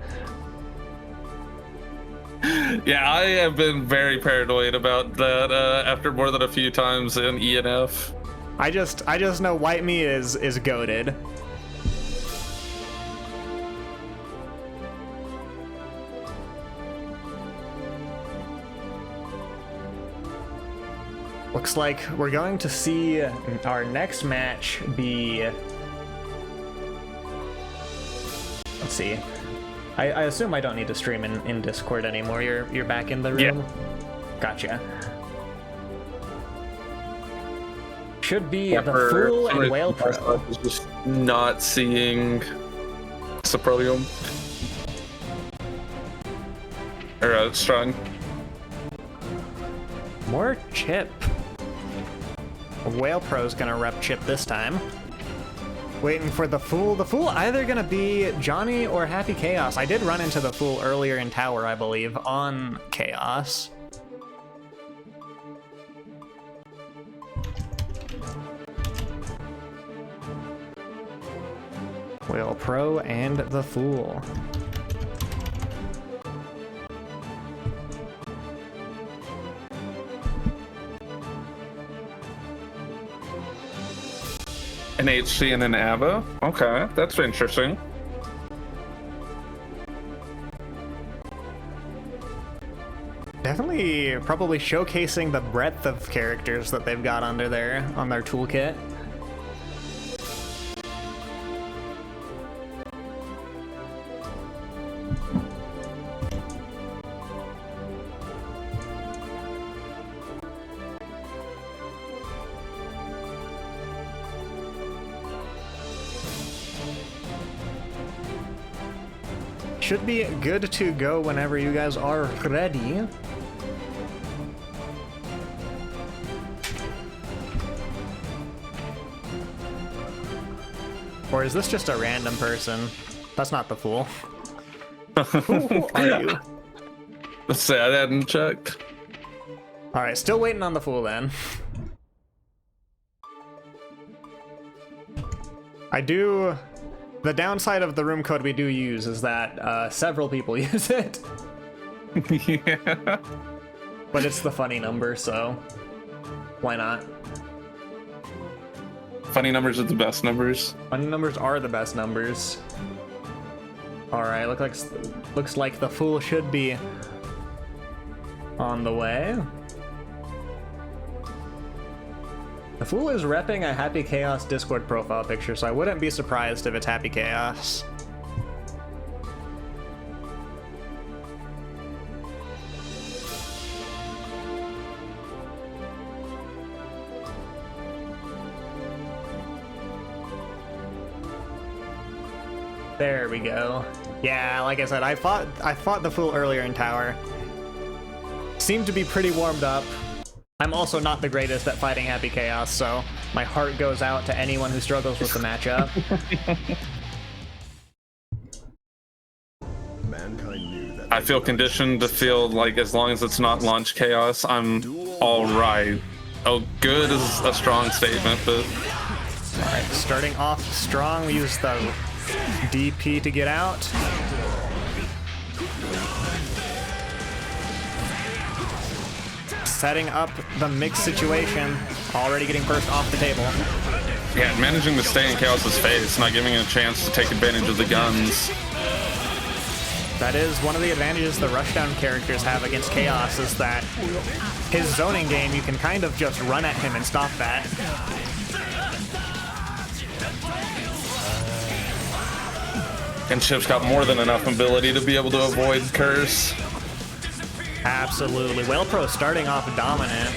Yeah, I have been very paranoid about that after more than a few times in ENF. I just know Wipe Me is goated. Looks like we're going to see our next match be... Let's see. I assume I don't need to stream in Discord anymore. You're back in the room? Yeah. Gotcha. Should be the Fool and Whale Pro. Just not seeing Saprolium. Or Strong. More Chip. Whale Pro's gonna rep Chip this time. Waiting for the Fool. The Fool either gonna be Johnny or Happy Chaos. I did run into the Fool earlier in Tower, I believe, on Chaos. Whale Pro and the Fool. An HC and an ABBA? Okay, that's interesting. Definitely probably showcasing the breadth of characters that they've got under there on their toolkit. Should be good to go whenever you guys are ready. Or is this just a random person? That's not the Fool. Who are you? Let's say I hadn't checked. Alright, still waiting on the Fool then. The downside of the room code we do use is that several people use it. Yeah. But it's the funny number, so why not? Funny numbers are the best numbers. Funny numbers are the best numbers. Alright, looks like the Fool should be on the way. The Fool is repping a Happy Chaos Discord profile picture, so I wouldn't be surprised if it's Happy Chaos. There we go. Yeah, like I said, I fought the Fool earlier in tower. Seemed to be pretty warmed up. I'm also not the greatest at fighting Happy Chaos, so my heart goes out to anyone who struggles with the matchup. Mankind knew that I feel conditioned to feel like as long as it's not launch chaos, I'm all right. Oh, good is a strong statement, but All right, starting off strong, we use the DP to get out. Setting up the mixed situation, already getting first off the table. yeah, managing to stay in Chaos's face, not giving him a chance to take advantage of the guns. That is one of the advantages the rushdown characters have against Chaos, is that his zoning game, you can kind of just run at him and stop that. And Chip's got more than enough ability to be able to avoid Curse. Absolutely. Whale Pro starting off dominant.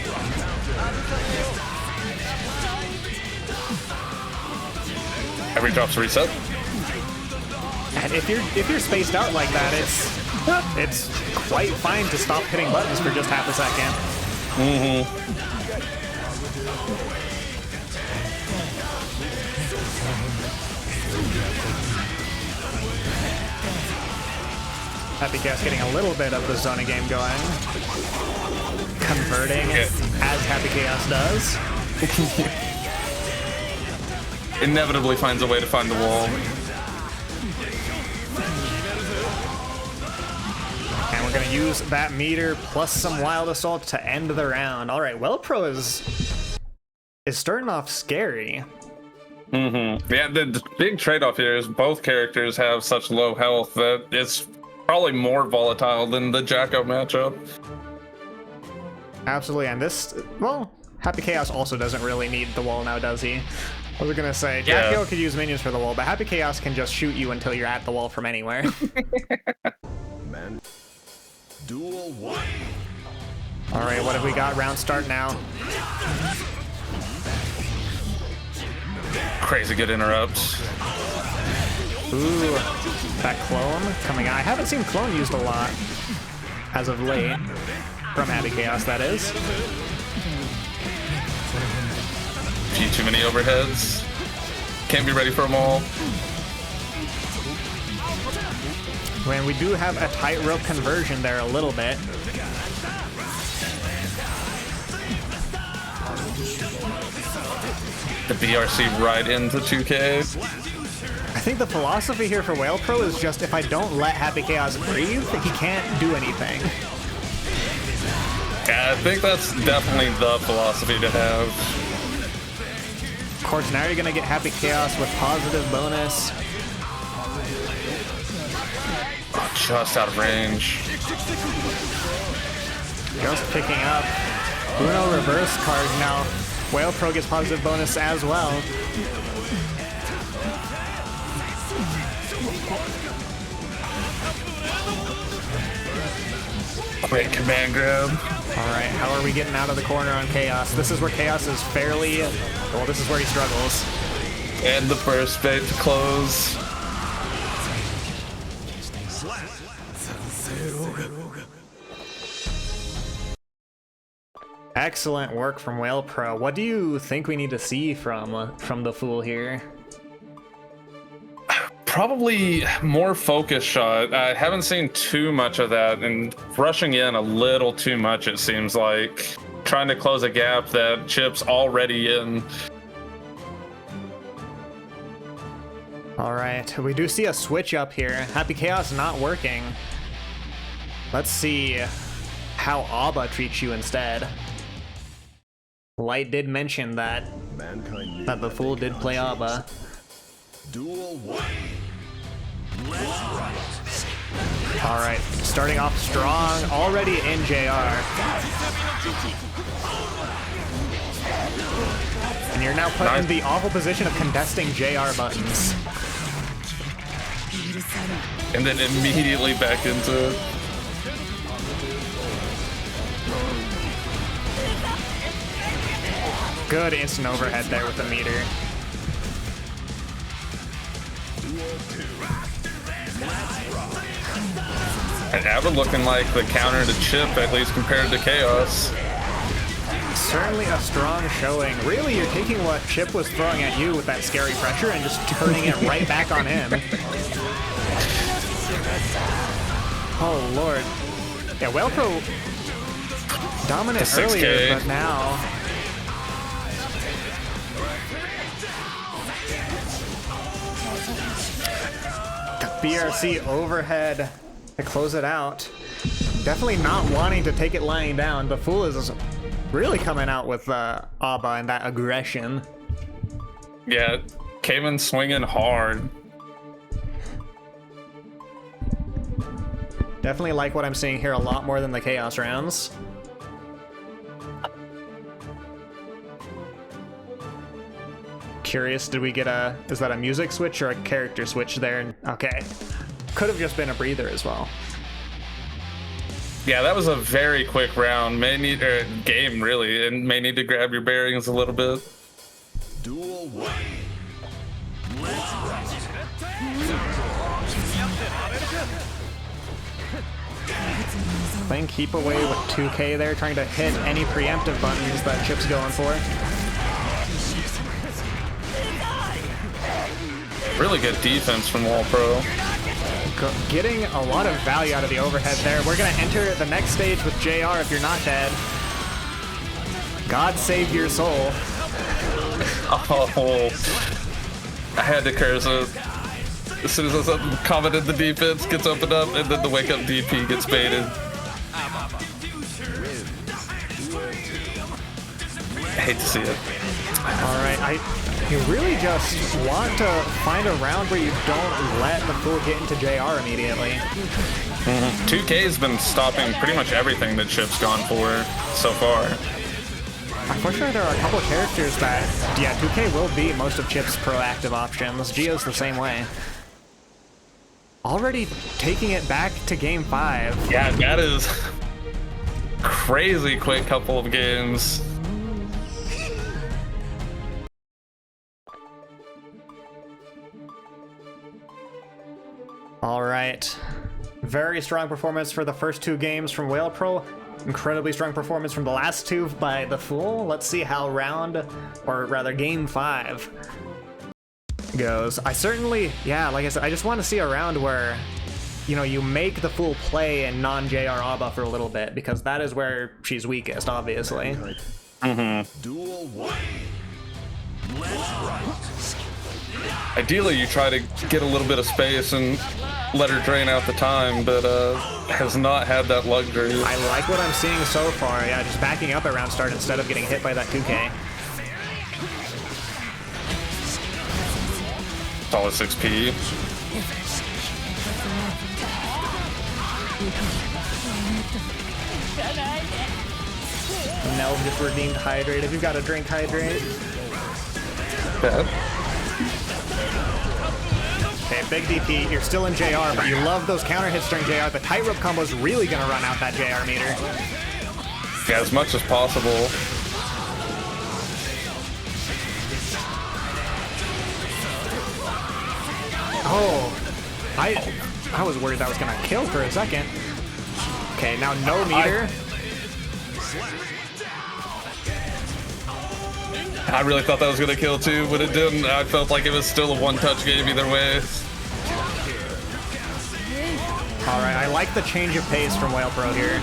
Every drop's a reset. And if you're spaced out like that, it's quite fine to stop hitting buttons for just half a second. Happy Chaos getting a little bit of the zoning game going. Converting as Happy Chaos does. Inevitably finds a way to find the wall. And we're going to use that meter plus some Wild Assault to end the round. All right, Well Pro is starting off scary. Yeah, the big trade-off here is both characters have such low health that it's probably more volatile than the Jacko matchup. Absolutely, and this, well, Happy Chaos also doesn't really need the wall now, does he? I was gonna say, Jacko could use minions for the wall, but Happy Chaos can just shoot you until you're at the wall from anywhere. man. Duel 1. All right, what have we got? Round start now. Crazy good interrupt. Ooh, that clone coming out. I haven't seen clone used a lot as of late. From Happy Chaos, that is. Few too many overheads. Can't be ready for them all. When we do have a tightrope conversion there a little bit. The BRC right into 2K. I think the philosophy here for Whale Pro is just if I don't let Happy Chaos breathe, he can't do anything. Yeah, I think that's definitely the philosophy to have. Of course, now you're gonna get Happy Chaos with positive bonus. Oh, just out of range. Just picking up. Bruno reverse card now. Whale Pro gets positive bonus as well. Great command grab. All right, how are we getting out of the corner on Chaos? This is where Chaos is fairly, well, this is where he struggles. And the first bait to close. Excellent work from Whale Pro. What do you think we need to see from the Fool here? Probably more focus shot. I haven't seen too much of that, and rushing in a little too much, it seems like. Trying to close a gap that Chip's already in. All right, we do see a switch up here. Happy Chaos not working. Let's see how Abba treats you instead. Light did mention that the Fool did play Abba. Duel 1. Let's rock. All right, starting off strong, already in JR. And you're now put in the awful position of contesting JR buttons. And then immediately back into it. Good instant overhead there with the meter. And Abbott looking like the counter to Chip, at least compared to Chaos. Certainly a strong showing. Really, you're taking what Chip was throwing at you with that scary pressure and just turning it right back on him. Oh, Lord. Yeah, Whale Pro dominant earlier, but now... The BRC overhead to close it out. Definitely not wanting to take it lying down. The Fool is really coming out with Abba and that aggression. Yeah, came in swinging hard. Definitely like what I'm seeing here a lot more than the Chaos rounds. Curious, did we get is that a music switch or a character switch there? Okay. Could have just been a breather as well. Yeah, that was a very quick round. Game, really, and may need to grab your bearings a little bit. Duel 1. Let's rock. Playing keep away with 2K there, trying to hit any preemptive buttons that Chip's going for. Really good defense from Wall Pro. Getting a lot of value out of the overhead there. We're going to enter the next stage with JR if you're not dead. God save your soul. Oh, I had to curse it. As soon as I commented, the defense gets opened up, and then the wake up DP gets baited. I hate to see it. All right, you really just want to find a round where you don't let the Fool get into JR immediately. 2K's been stopping pretty much everything that Chip's gone for so far. Unfortunately, there are a couple of characters that, yeah, 2K will beat most of Chip's proactive options. Gio's the same way. Already taking it back to game 5. Yeah, that is crazy quick couple of games. All right. Very strong performance for the first 2 games from Whale Pro. Incredibly strong performance from the last 2 by the Fool. Let's see how game 5 goes. I certainly, yeah, like I said, I just want to see a round where, you know, you make the Fool play in non-JR Abba for a little bit, because that is where she's weakest, obviously. Duel 1. Let's rock. Ideally, you try to get a little bit of space and let her drain out the time, but has not had that luxury. I like what I'm seeing so far. Yeah, just backing up at round start instead of getting hit by that 2K. Solid 6P. Nell just redeemed Hydrate. If you've got a drink, hydrate. Bad. Okay, big DP. You're still in JR, but you love those counter hits during JR. The tightrope combo is really going to run out that JR meter. Yeah, as much as possible. Oh, I was worried that was going to kill for a second. Okay, now no meter. I really thought that was going to kill too, but it didn't. I felt like it was still a one-touch game either way. All right, I like the change of pace from Whale Pro here.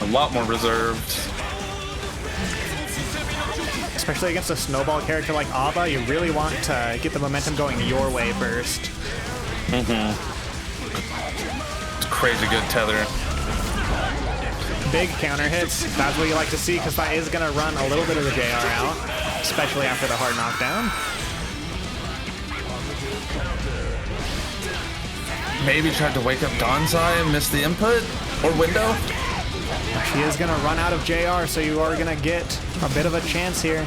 A lot more reserved. Especially against a snowball character like Abba, you really want to get the momentum going your way first. It's crazy good tether. Big counter hits. That's what you like to see, because that is going to run a little bit of the JR out, especially after the hard knockdown. maybe tried to wake up Donzai and missed the input or window. She is gonna run out of JR, so you are gonna get a bit of a chance here.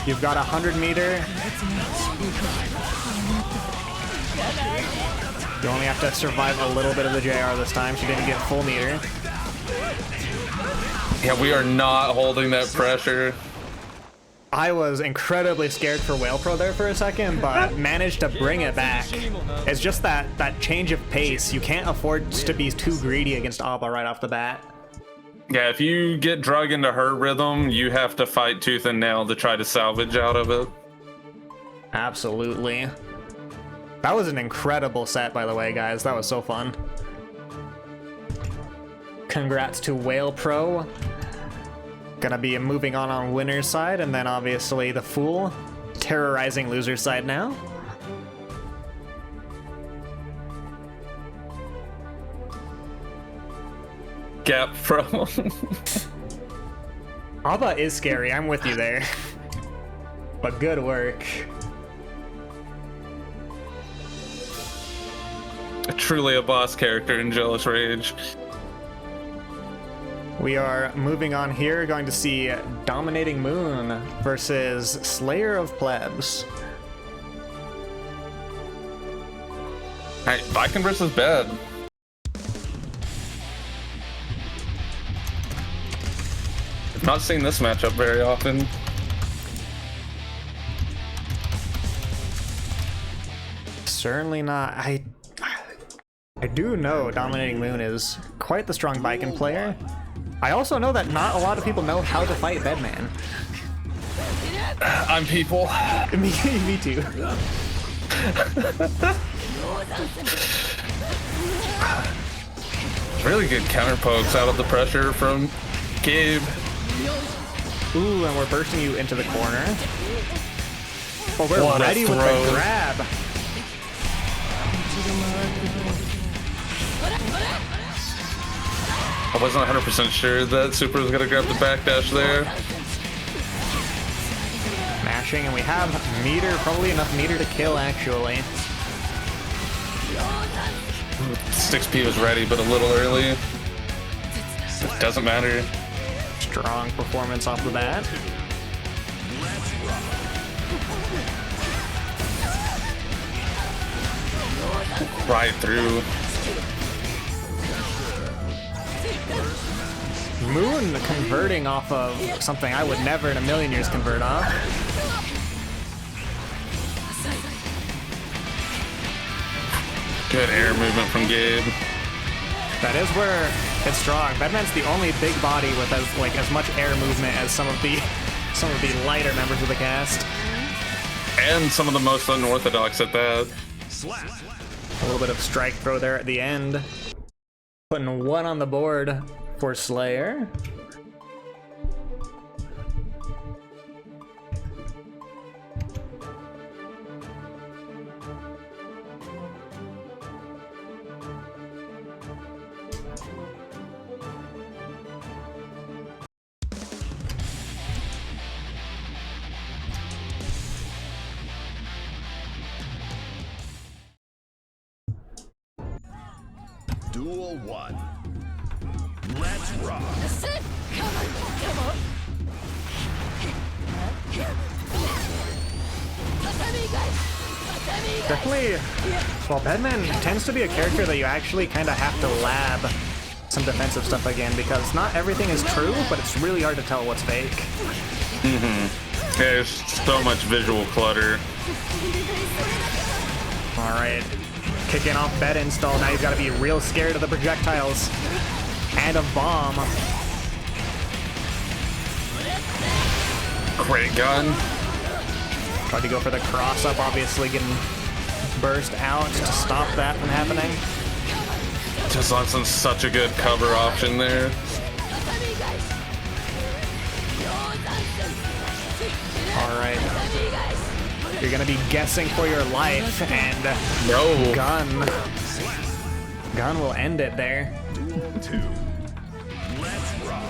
You've got 100 meter. You only have to survive a little bit of the JR this time. She didn't get full meter. Yeah, we are not holding that pressure. I was incredibly scared for Whale Pro there for a second, but managed to bring it back. It's just that change of pace. You can't afford to be too greedy against Abba right off the bat. Yeah, if you get drug into her rhythm, you have to fight tooth and nail to try to salvage out of it. Absolutely. That was an incredible set, by the way, guys. That was so fun. Congrats to Whale Pro. Gonna be moving on winner's side, and then obviously the Fool terrorizing loser's side now. Gap Pro. Abba is scary. I'm with you there. But good work. Truly a boss character in Jealous Rage. We are moving on here, going to see Dominating Moon versus Slayer of Plebs. Hey, Viking versus Bed. I've not seen this matchup very often. Certainly not. I do know Dominating Moon is quite the strong Viking player. I also know that not a lot of people know how to fight Bedman. I'm people. Me too. Really good counter pokes out of the pressure from Gabe. Ooh, and we're bursting you into the corner. Oh, we're What a ready with the throw. grab. I wasn't 100% sure that Super was going to grab the backdash there. Mashing, and we have meter, probably enough meter to kill, actually. 6P was ready, but a little early. It doesn't matter. Strong performance off the bat. Right through. Moon converting off of something I would never in a million years convert off. Good air movement from Gabe. That is where it's strong. Bedman's the only big body with as much air movement as some of the lighter members of the cast. And some of the most unorthodox at that. A little bit of strike throw there at the end. Putting one on the board for Slayer. Duel 1. Let's rock. Come on. Definitely, well, Bedman tends to be a character that you actually kind of have to lab some defensive stuff again, because not everything is true, but it's really hard to tell what's fake. Yeah, there's so much visual clutter. All right, kicking off bed install. Now you've got to be real scared of the projectiles and a bomb. Great gun. Tried to go for the cross up, obviously getting burst out to stop that from happening. Just on such a good cover option there. All right, you're gonna be guessing for your life, and No. Gun will end it there. Duel 2. Let's rock.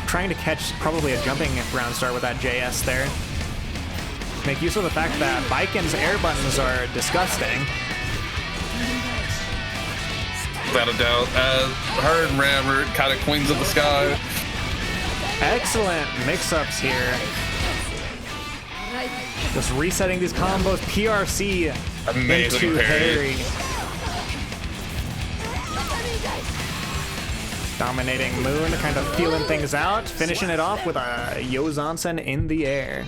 Trying to catch probably a jumping round start with that JS there. make use of the fact that Baiken's air buttons are disgusting. Without a doubt. Her and Ram are kind of queens of the sky. Excellent mix-ups here. Just resetting these combos. PRC Amazing into parry. parry. Dominating Moon, kind of feeling things out. Finishing it off with a Yozansen in the air.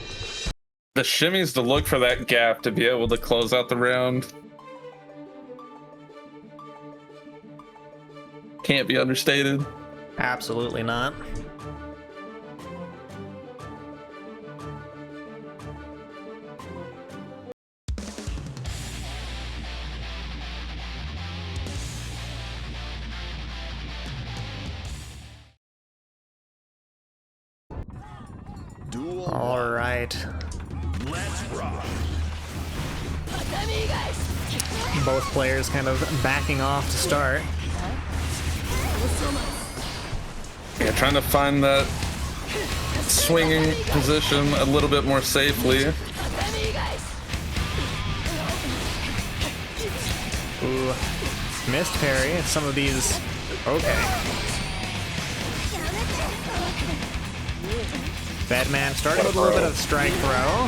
The shimmies to look for that gap to be able to close out the round. Can't be understated. Absolutely not. Duel All right. Let's rock. Both players kind of backing off to start. Yeah, trying to find that swinging position a little bit more safely. Ooh, missed parry. Some of these. Okay. Batman started with a little bit of strike throw.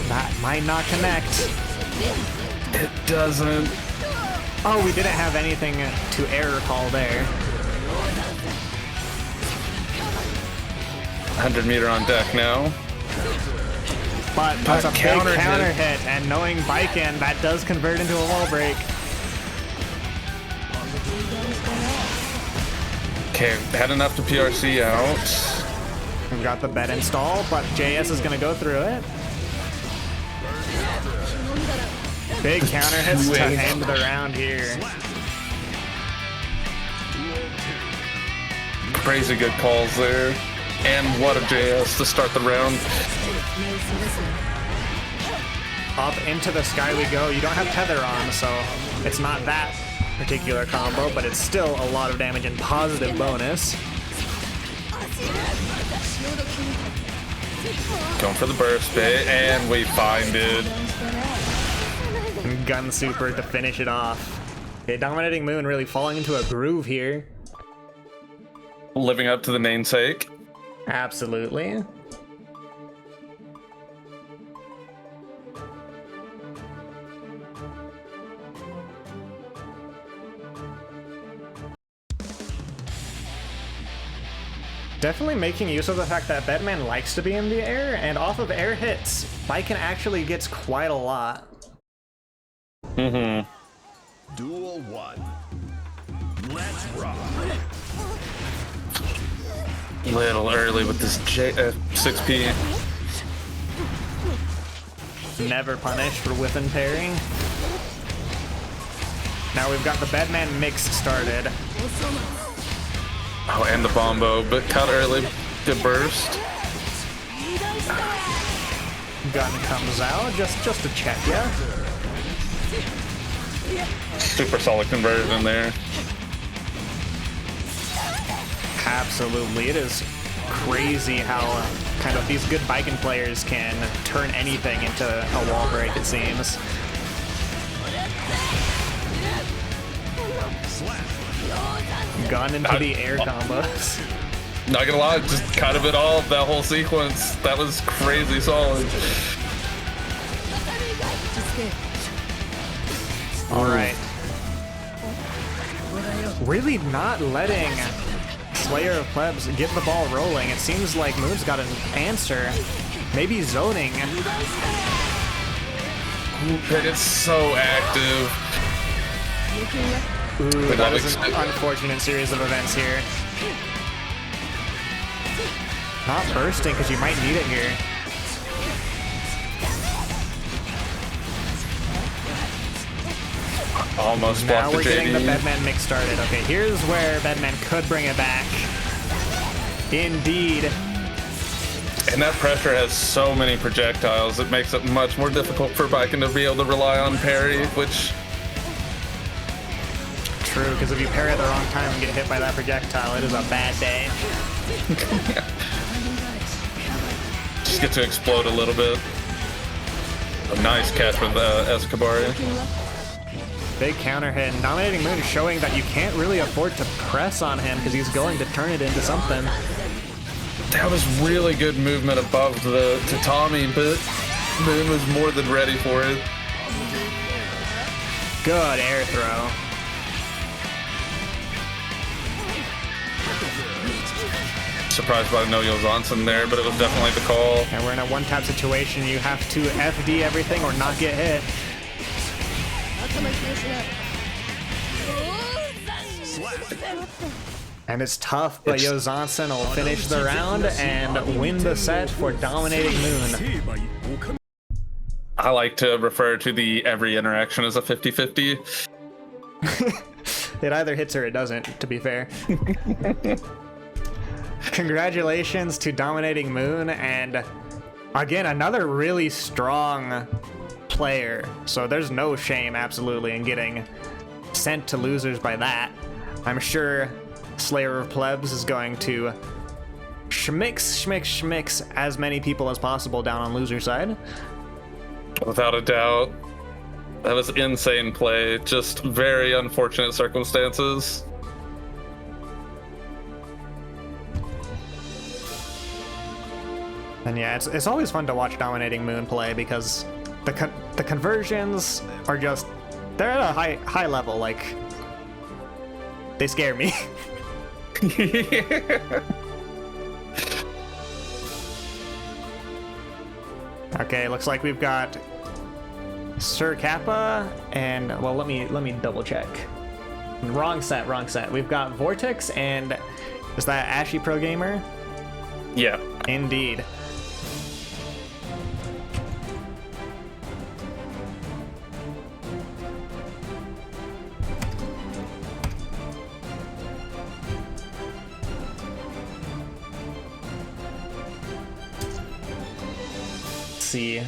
That might not connect. It doesn't. Oh, we didn't have anything to error call there. 100-meter on deck now. But that's a big counter counter hit. hit, and knowing Baiken, that does convert into a wall break. Okay, had enough to PRC out. We've got the bed installed, but JS is going to go through it. Big counter hits to end the round here. Crazy good calls there. And what a JS to start the round. Up into the sky we go. You don't have tether on, so it's not that particular combo, but it's still a lot of damage and positive bonus. Going for the burst bait, and we find it. Gun super to finish it off. Okay, Dominating Moon really falling into a groove here. Living up to the namesake. Absolutely. Definitely making use of the fact that Batman likes to be in the air, and off of air hits, Baiken actually gets quite a lot. Mm-hmm. Duel 1. Let's rock. Little early with this 6P. Never punished for whip and parry. Now we've got the Batman mix started. Oh, and the Bombo, but cut early. Good burst. Gun comes out just to check ya. Super solid conversion there. Absolutely, it is crazy how kind of these good Baiken players can turn anything into a wall break, it seems. Gun into the air combos. Not gonna lie, just kind of it all, that whole sequence. That was crazy solid. Alright. Really not letting Slayer of Plebs get the ball rolling. It seems like Moon's got an answer. Maybe zoning. But it's so active. Ooh, that is an unfortunate series of events here. Not bursting, because you might need it here. Almost Now blocked the we're getting the JD. Batman mix started. Okay, here's where Batman could bring it back. Indeed. And that pressure has so many projectiles, it makes it much more difficult for Baiken to be able to rely on parry, which... True, because if you parry at the wrong time and get hit by that projectile, it is a bad day. just get to explode a little bit. A nice catch with Escobar. Big counter hit, and Dominating Moon showing that you can't really afford to press on him because he's going to turn it into something. That was really good movement above the Tatami, but Moon was more than ready for it. Good air throw. Surprised by no Johansson there, but it was definitely the call. And we're in a one-tap situation. You have to FD everything or not get hit. And it's tough, but Johansson will finish the round and win the set for Dominating Moon. I like to refer to the every interaction as a 50-50. It either hits or it doesn't, to be fair. Congratulations to Dominating Moon, and again, another really strong player. So there's no shame, absolutely, in getting sent to losers by that. I'm sure Slayer of Plebs is going to schmix as many people as possible down on loser side. Without a doubt. That was insane play. Just very unfortunate circumstances. And yeah, it's always fun to watch Dominating Moon play because the conversions are just, they're at a high level. Like, they scare me. Okay, looks like we've got Sir Kappa and, well, let me double check. Wrong set. We've got Vortex and is that Ashy Pro Gamer? Yeah. Indeed. See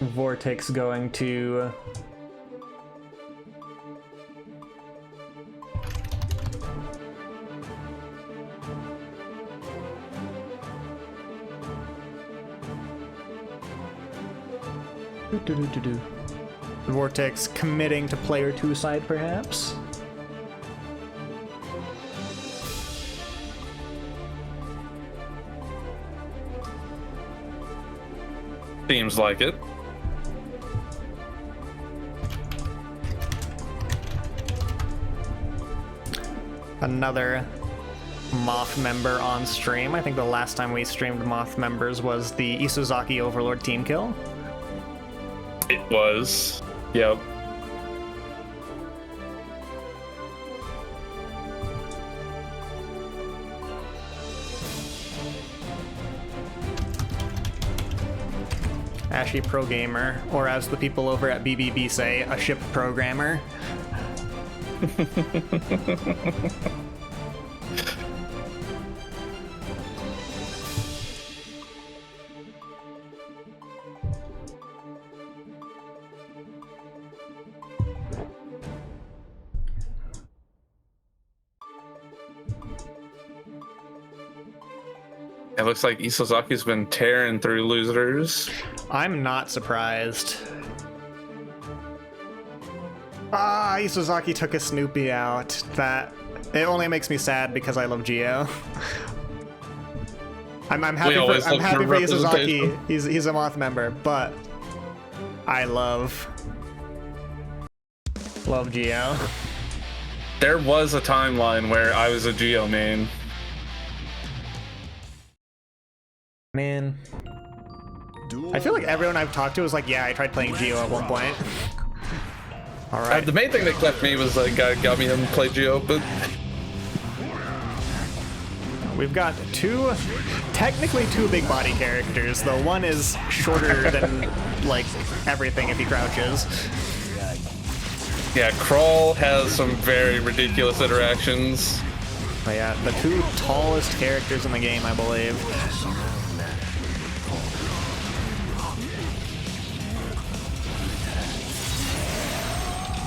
Vortex going to Vortex committing to player 2 side, perhaps. Seems like it. Another Moth member on stream. I think the last time we streamed Moth members was the Isozaki Overlord team kill. It was. Yep. Ashy Pro Gamer, or as the people over at BBB say, a ship programmer. It looks like Isozaki's been tearing through losers. I'm not surprised. Ah, Isozaki took a Snoopy out. That it only makes me sad because I love Geo. I'm happy for Isozaki. He's a Moth member, but I love Geo. There was a timeline where I was a Geo main. Man, I feel like everyone I've talked to was like, yeah, I tried playing Geo at one point. All right. The main thing that kept me was like, got me to play Geo, but we've got technically two big body characters, though one is shorter than like everything if he crouches. yeah, Crawl has some very ridiculous interactions. But yeah, the two tallest characters in the game, I believe.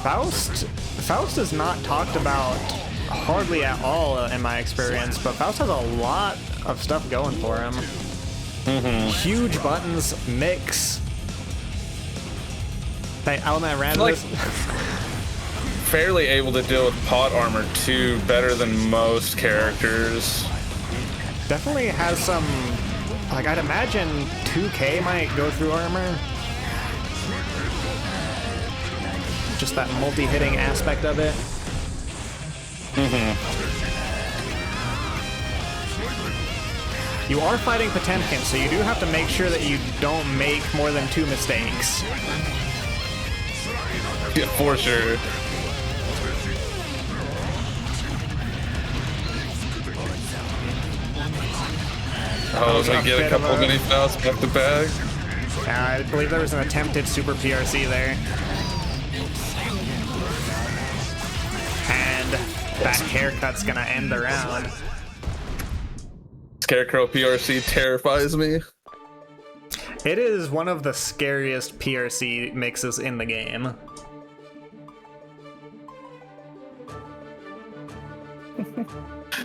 Faust is not talked about hardly at all in my experience, but Faust has a lot of stuff going for him. Huge buttons, mix. That element randomness. Fairly able to deal with pot armor too, better than most characters. Definitely has some, like, I'd imagine 2K might go through armor. Just that multi-hitting aspect of it. You are fighting Potemkin, so you do have to make sure that you don't make more than 2 mistakes. Yeah, for sure. Oh, we get a couple of mini fouls back to back. I believe there was an attempted super PRC there. And that haircut's gonna end the round. Scarecrow PRC terrifies me. It is one of the scariest PRC mixes in the game.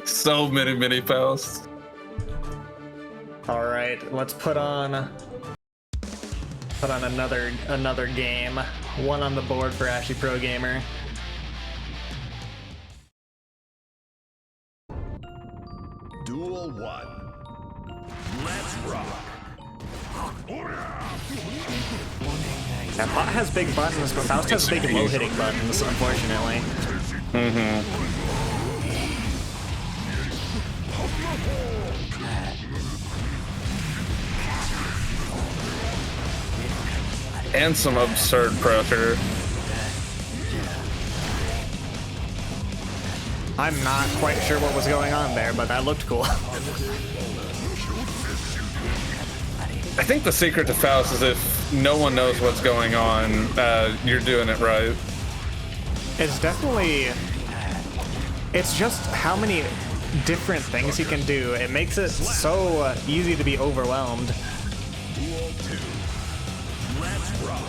So many mini fouls. All right, let's put on another game. One on the board for Ashley Pro Gamer. Duel 1. Let's rock. That bot has big buttons, but Faust has big low-hitting buttons, unfortunately. And some absurd pressure. I'm not quite sure what was going on there, but that looked cool. I think the secret to Faust is if no one knows what's going on, you're doing it right. It's definitely... It's just how many different things he can do. It makes it so easy to be overwhelmed. Duel 2. Let's rock.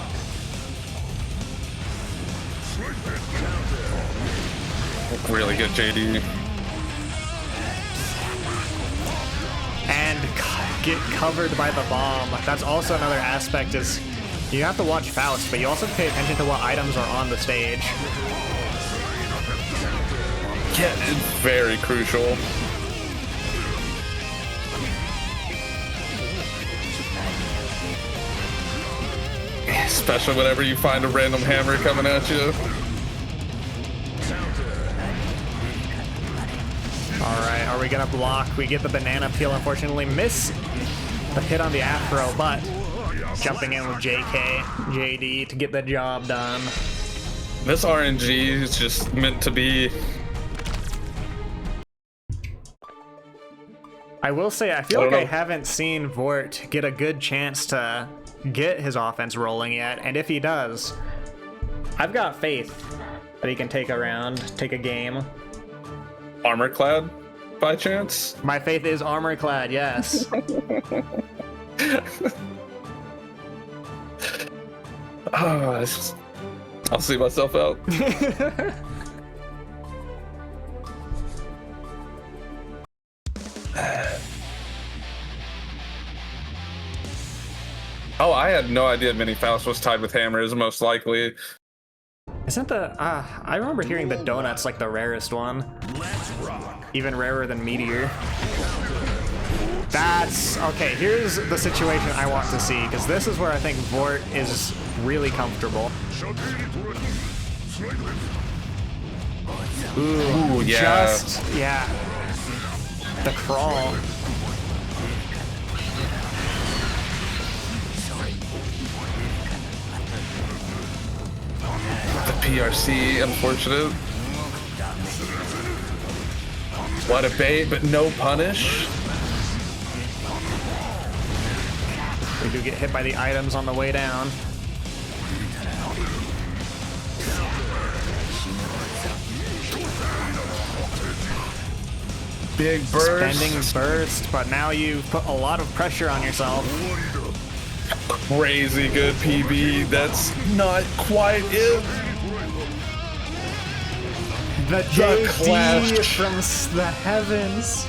Really good, JD. And get covered by the bomb. That's also another aspect is you have to watch Faust, but you also pay attention to what items are on the stage. Yeah, it's very crucial. Especially whenever you find a random hammer coming at you. Alright, are we gonna block? We get the banana peel, unfortunately. Miss the hit on the afro, but jumping in with JD to get the job done. This RNG is just meant to be. I will say, I feel like I haven't seen Vort get a good chance to get his offense rolling yet, and if he does, I've got faith that he can take a round, take a game. Armor clad, by chance? My faith is armor clad, yes. I'll see myself out. Oh, I had no idea Mini Faust was tied with hammers, most likely. Isn't the, I remember hearing the donut's like the rarest one. Let's rock. Even rarer than Meteor. That's, okay, here's the situation I want to see, because this is where I think Vort is really comfortable. Ooh, yeah. Just, yeah. The crawl. The PRC, unfortunate. What a bait, but no punish. We do get hit by the items on the way down. Big burst. Spending burst, but now you've put a lot of pressure on yourself. Crazy good PB. That's not quite it. The JD from the heavens.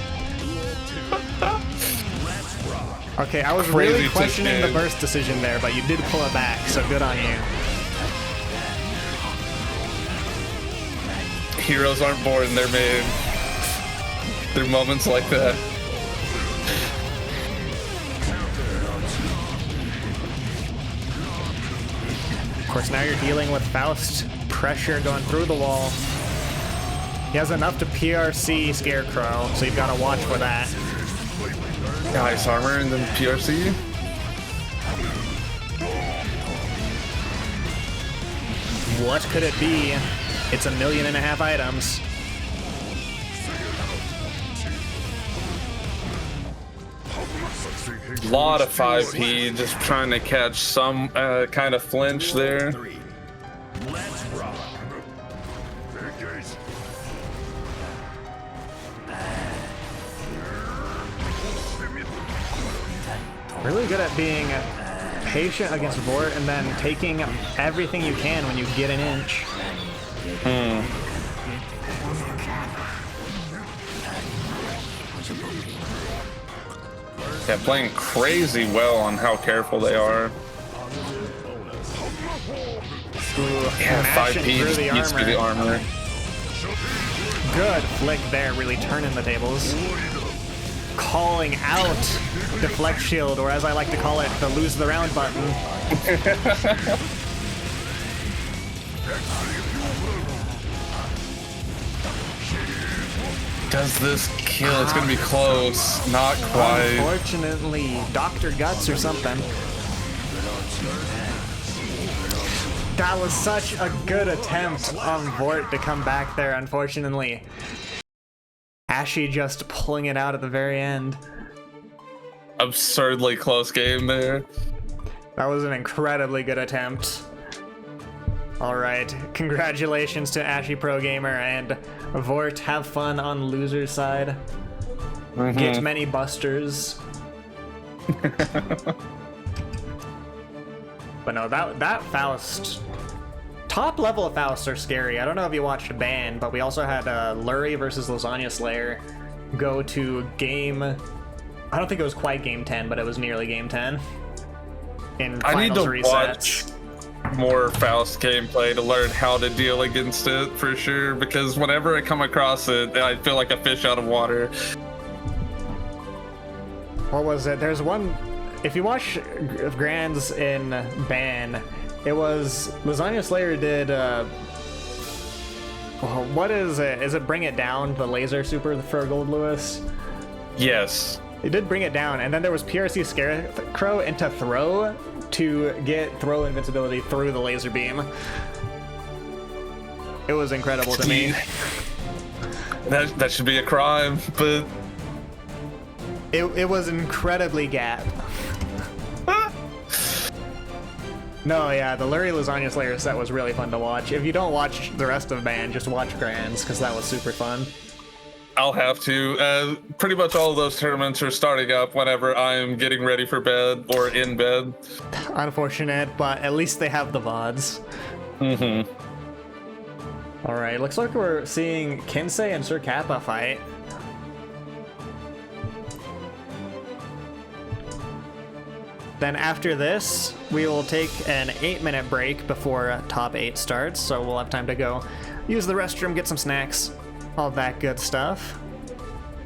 Let's rock. Okay, I was Crazy really questioning the game. burst decision there, but you did pull it back, so good on you. Heroes aren't born, they're made. There are moments like that. Of course, now you're dealing with Faust pressure going through the wall. He has enough to PRC Scarecrow, so you've got to watch for that. Ice armor and then PRC. What could it be? It's 1.5 million items. Lot of 5P, just trying to catch some kind of flinch there. Let's rock. Engage. Really good at being patient against Vort and then taking everything you can when you get an inch. Yeah, playing crazy well on how careful they are. Yeah, Mashing 5P through just the eats through the armor. Good flick there, really turning the tables. Calling out deflect shield, or as I like to call it, the lose the round button. Does this kill? It's gonna be close. Not quite. Unfortunately, Dr. Guts or something. That was such a good attempt on Vort to come back there, unfortunately. Ashy just pulling it out at the very end. Absurdly close game there. That was an incredibly good attempt. Alright, congratulations to Ashy Pro Gamer and Vort. Have fun on loser's side. Get many busters. But no, that Faust... Top level of Faust are scary. I don't know if you watched Ban, but we also had Lurie versus Lasagna Slayer go to game... I don't think it was quite game 10, but it was nearly game 10. In I need finals to resets. watch more Faust gameplay to learn how to deal against it for sure, because whenever I come across it, I feel like a fish out of water. What was it? There's one... If you watch Grands in Ban, it was... Lasagna Slayer did... what is it? Is it Bring It Down, the laser super for Gold Lewis? Yes. He did bring it down, and then there was PRC Scarecrow into throw to get throw invincibility through the laser beam. It was incredible to me. That should be a crime, but It was incredibly gap. No, yeah, the Lurie Lasagna Slayer set was really fun to watch. If you don't watch the rest of Band, just watch Grands, because that was super fun. I'll have to. Pretty much all of those tournaments are starting up whenever I'm getting ready for bed or in bed. Unfortunate, but at least they have the VODs. Alright, looks like we're seeing Kinsei and Sir Kappa fight. Then after this, we will take an 8-minute break before top 8 starts, so we'll have time to go use the restroom, get some snacks, all that good stuff.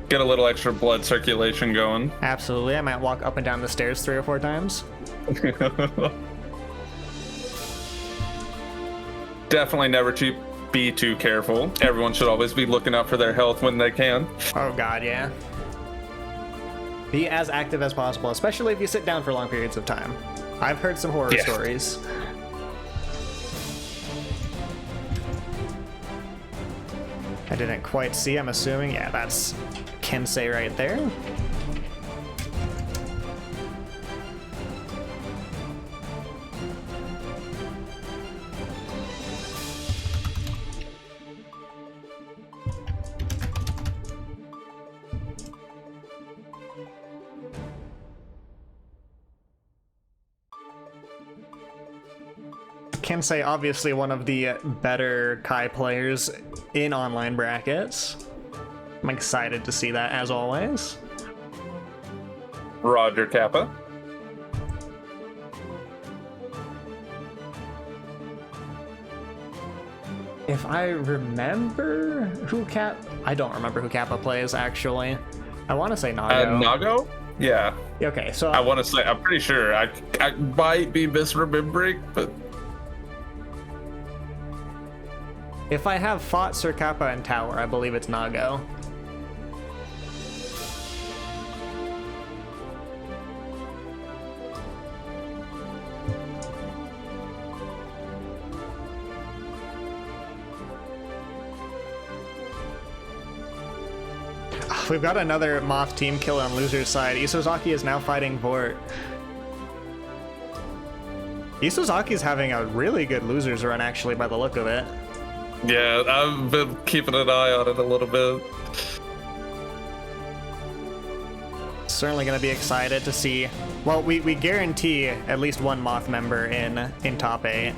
Get a little extra blood circulation going. Absolutely, I might walk up and down the stairs 3 or 4 times. Definitely never be too careful. Everyone should always be looking out for their health when they can. Oh god, yeah. Be as active as possible, especially if you sit down for long periods of time. I've heard some horror stories. I didn't quite see, I'm assuming. Yeah, that's Kinsei right there. Kinsei, obviously one of the better Kai players in online brackets. I'm excited to see that, as always. Roger, Kappa. If I remember who I don't remember who Kappa plays, actually. I want to say Nago. Nago? Yeah. Okay, so... I want to say, I'm pretty sure. I might be misremembering, but... If I have fought Sir Kappa and Tower, I believe it's Nago. We've got another Moth team kill on loser's side. Isozaki is now fighting Vort. Isozaki's having a really good losers run, actually, by the look of it. Yeah, I've been keeping an eye on it a little bit. Certainly going to be excited to see. Well, we guarantee at least one Moth member in top 8,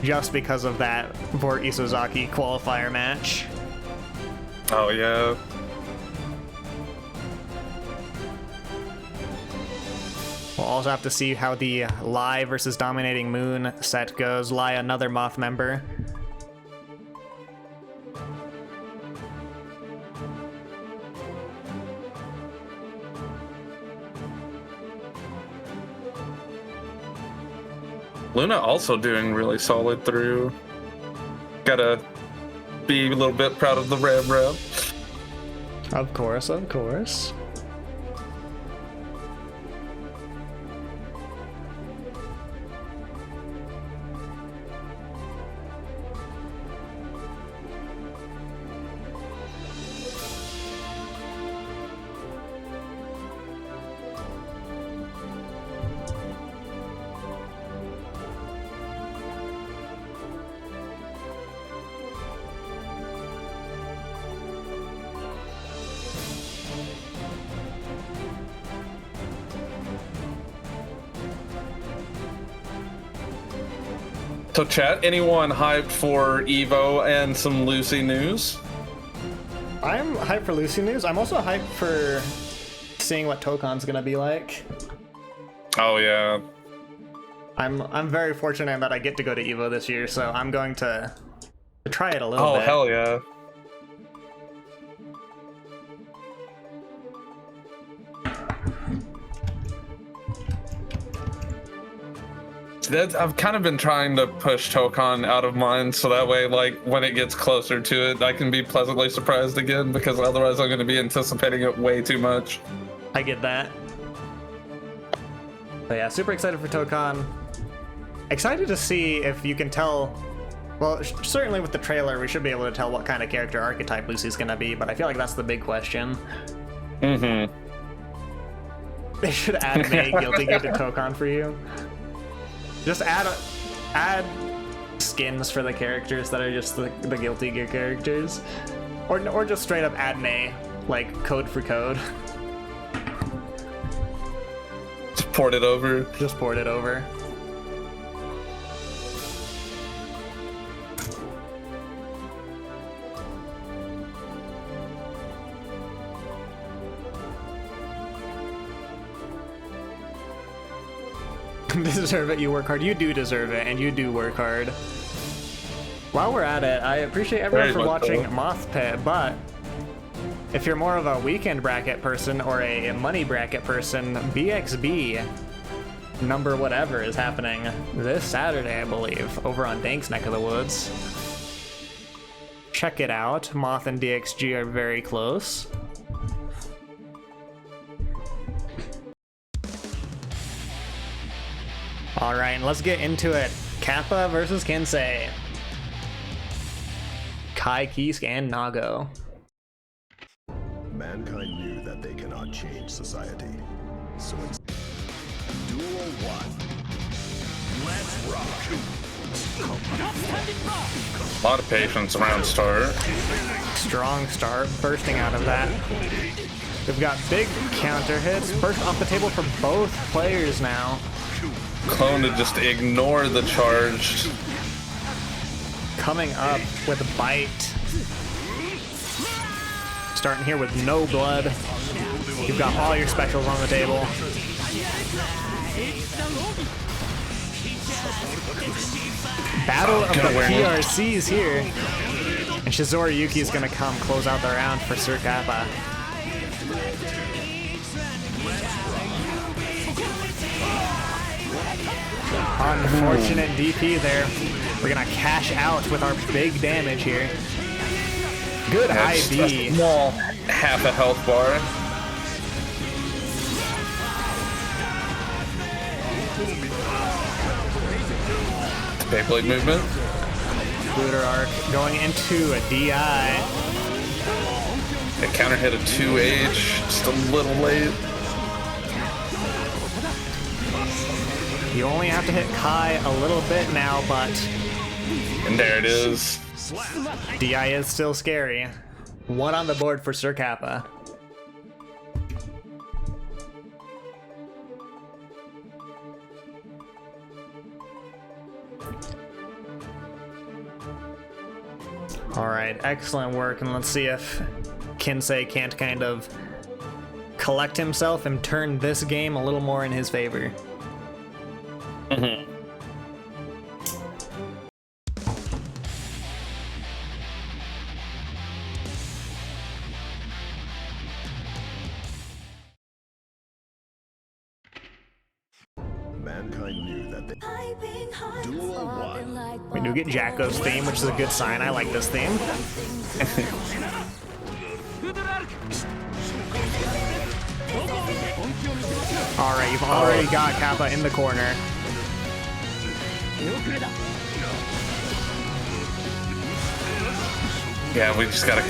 just because of that Vort Isozaki qualifier match. Oh, yeah. We'll also have to see how the Lai versus Dominating Moon set goes. Lai, another Moth member. Luna also doing really solid through. Gotta be a little bit proud of the Ram Ram. Of course, of course. So chat, anyone hyped for Evo and some Lucy news? I'm hyped for Lucy news. I'm also hyped for seeing what Tokon's gonna be like. Oh yeah. I'm very fortunate that I get to go to Evo this year, so I'm going to try it a little bit. Oh hell yeah. I've kind of been trying to push Tokon out of mine, so that way, like, when it gets closer to it, I can be pleasantly surprised again, because otherwise I'm going to be anticipating it way too much. I get that. But yeah, super excited for Tokon. Excited to see if you can tell... Well, certainly with the trailer, we should be able to tell what kind of character archetype Lucy's going to be, but I feel like that's the big question. Mm-hmm. They should add May Guilty Gear to Tokon for you. Just add skins for the characters that are just the Guilty Gear characters, or just straight up add May, like code for code. Just port it over. Just port it over. Deserve it, you work hard. You do deserve it, and you do work hard. While we're at it, I appreciate everyone for watching MOTHPIT, but if you're more of a weekend bracket person or a money bracket person, BXB number whatever is happening this Saturday, I believe, over on Dank's neck of the woods. Check it out. Moth and DXG are very close. All right, let's get into it. Kappa versus Kensei. Kai, Kisk, and Nago. Mankind knew that they cannot change society. So it's Duel 1. Let's rock. A lot of patience around start. Strong start, bursting out of that. We've got big counter hits, burst off the table for both players now. Clone to just ignore the charge. Coming up with a bite. Starting here with no blood. You've got all your specials on the table. Battle of the PRCs here. And Shizuru Yuki is going to come close out the round for Sir Kappa. Unfortunate DP there. We're going to cash out with our big damage here. Good IB. A small half a health bar. Beyblade movement. Booter arc going into a DI. It counter hit a 2H, just a little late. You only have to hit Kai a little bit now, but... And there it is. DI is still scary. One on the board for Sir Kappa. Alright, excellent work, and let's see if Kinsei can't kind of collect himself and turn this game a little more in his favor. Mankind knew that they Duel 1. We do get Jacko's theme, which is a good sign. I like this theme. Alright, you've already got Kappa in the corner. Yeah, we just gotta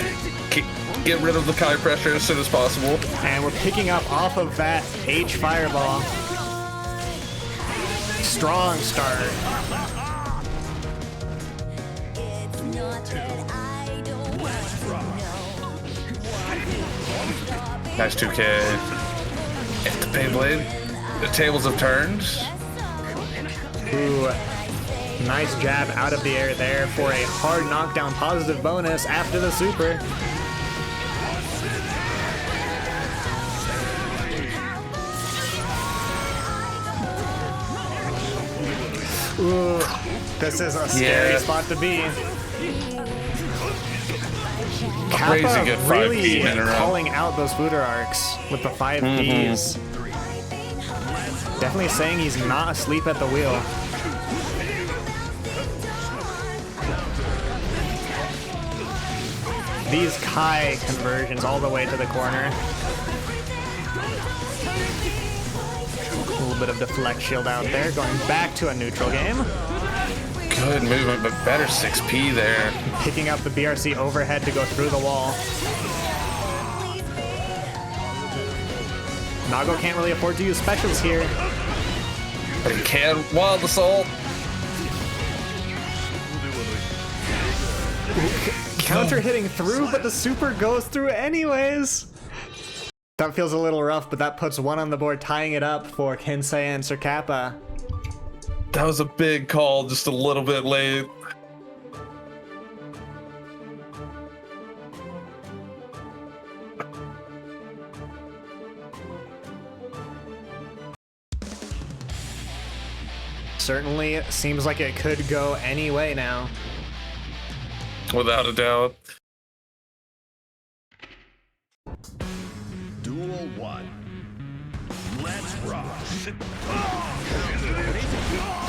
get rid of the Kai pressure as soon as possible. And we're picking up off of that H fireball. Strong start. Nice 2K. Hit the Beyblade. The tables have turned. Ooh, nice jab out of the air there for a hard knockdown positive bonus after the super. Ooh, this is a scary spot to be. Crazy Kappa good 5P really in a row. calling out those booter arcs with the 5Ps. Definitely saying he's not asleep at the wheel. These Kai conversions all the way to the corner. A little bit of deflect shield out there, going back to a neutral game. Good movement, but better 6P there. Picking up the BRC overhead to go through the wall. Nago can't really afford to use specials here. But he can Wild Assault. Counter hitting through, but the super goes through anyways. That feels a little rough, but that puts one on the board, tying it up for Kinsei and Sir Kappa. That was a big call, just a little bit late. Certainly seems like it could go any way now. Without a doubt. Duel 1. Let's rock.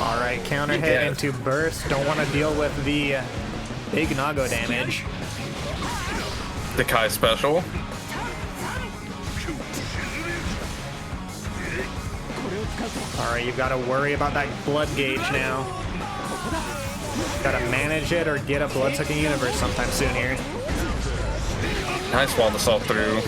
All right, counter hit into burst. Don't want to deal with the big Nago damage. The Kai special. All right, you've got to worry about that blood gauge now. Got to manage it or get a blood-sucking universe sometime soon here. Nice Wild Assault through.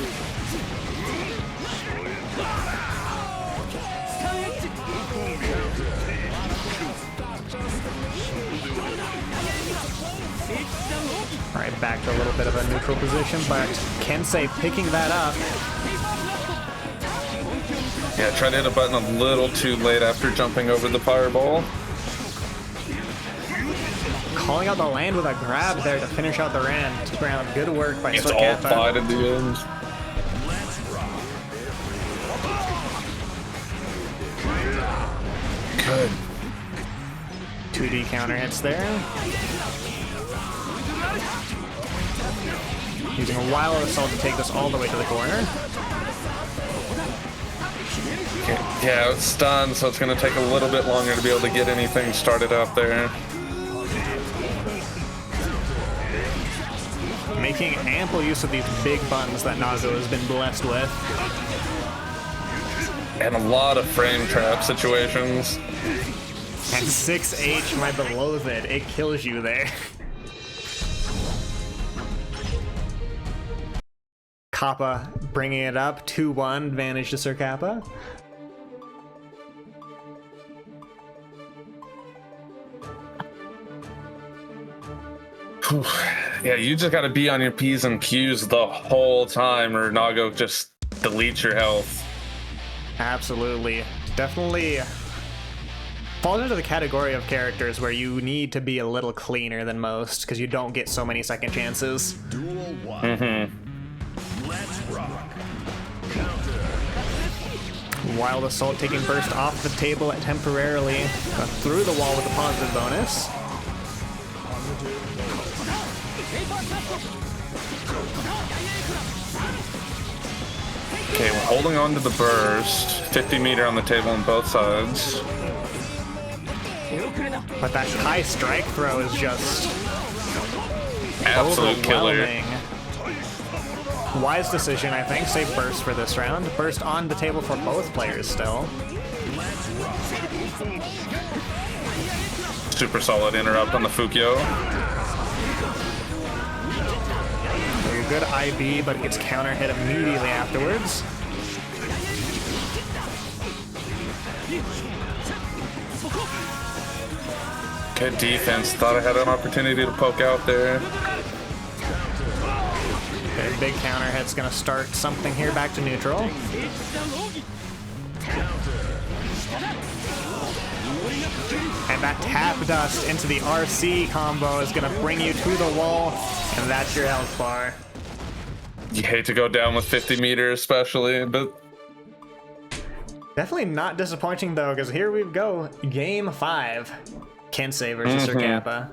All right, back to a little bit of a neutral position, but Kinsei picking that up. Yeah, tried to hit a button a little too late after jumping over the fireball. Calling out the land with a grab there to finish out the round. Good work by It's Sir all Kappa. fight at the end. Good. 2D counter hits there. Using a wild assault to take this all the way to the corner. Yeah, it's stunned, so it's going to take a little bit longer to be able to get anything started up there. Making ample use of these big buttons that Nago has been blessed with. And a lot of frame trap situations. And 6H, my beloved, it kills you there. Kappa bringing it up, 2-1, advantage to Sir Kappa. Yeah, you just got to be on your P's and Q's the whole time, or Nago just deletes your health. Absolutely. Definitely falls into the category of characters where you need to be a little cleaner than most, because you don't get so many second chances. Duel 1. Let's rock. Counter. Wild Assault taking burst off the table temporarily, but through the wall with a positive bonus. Okay, we're holding on to the burst. 50 meter on the table on both sides. But that high strike throw is just Absolute killer. overwhelming. Wise decision, I think. Save burst for this round. Burst on the table for both players still. Super solid interrupt on the Fukyo. Good IB, but it gets counter hit immediately afterwards. Good defense. Thought I had an opportunity to poke out there. Okay, big counter hit's gonna start something here back to neutral. And that tap dust into the RC combo is gonna bring you to the wall, and that's your health bar. You hate to go down with 50 meters especially, but Definitely not disappointing though, because here we go. Game 5. Kensei versus Sir Kappa.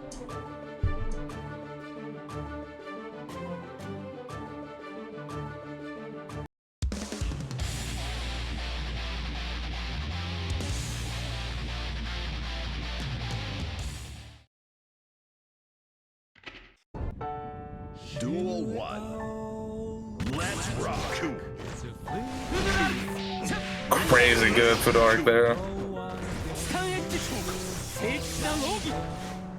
Duel 1. Let's rock. crazy good Fedoric there.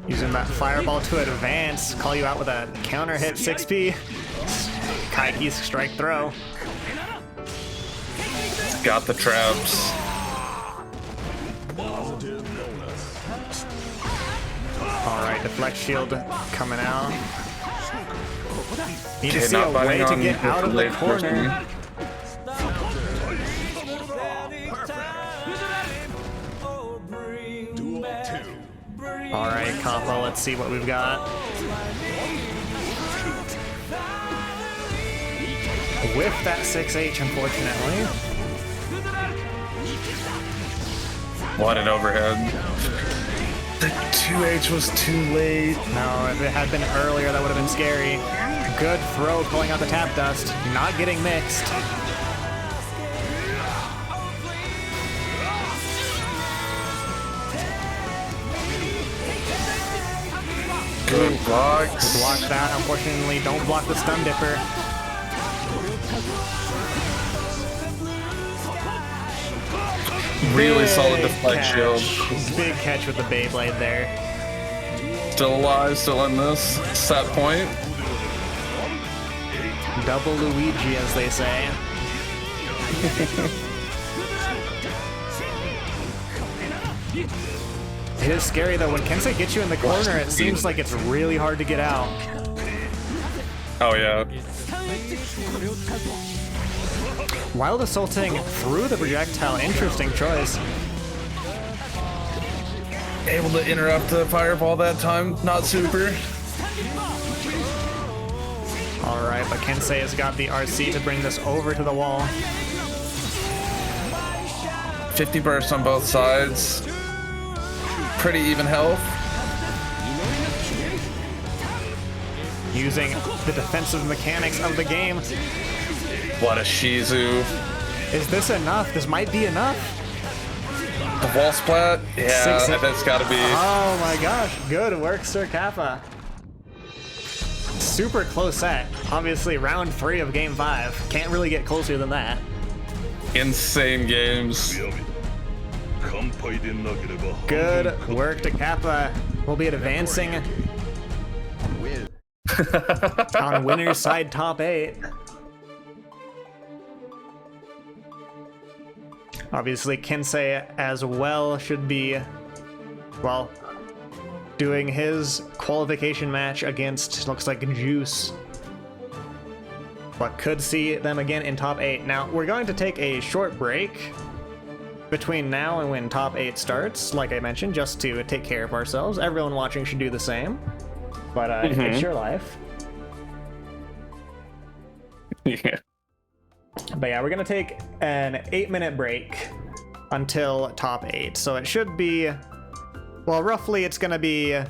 Using that fireball to advance, call you out with a counter hit 6P. Kaiki's strike throw. Got the traps. Alright, deflect shield coming out. Need to Okay, see not a way biting to on get out of the late corner. Duel 2. Alright, Kappa, let's see what we've got. With that 6H, unfortunately. What an overhead. The 2H was too late. No, if it had been earlier, that would have been scary. Good throw, pulling out the tap dust. Not getting mixed. Good blocks. Block that. Unfortunately, don't block the stun dipper. Really Big solid deflect catch. shield. Big catch with the Beyblade there. Still alive, still in this set point. Double Luigi, as they say. It is scary though, when Kensei gets you in the corner, it seems like it's really hard to get out. Oh yeah. Wild assaulting through the projectile, interesting choice. Able to interrupt the fireball that time, not super. Alright, but Kensei has got the RC to bring this over to the wall. 50 bursts on both sides. pretty even health. Using the defensive mechanics of the game. What a Shizu. Is this enough? This might be enough. The wall splat? Yeah, that's gotta be. Oh my gosh, good work, Sir Kappa. Super close set. Obviously, round 3 of game 5. Can't really get closer than that. Insane games. Good work to Kappa. We'll be advancing on winner's side top 8. Obviously, Kinsei as well should be, well, doing his qualification match against, looks like, Juice. But could see them again in top 8. Now, we're going to take a short break between now and when top 8 starts, like I mentioned, just to take care of ourselves. Everyone watching should do the same. But it's your life. Yeah. But yeah, we're gonna take an 8-minute break until top 8. So it should be, well, roughly it's gonna be,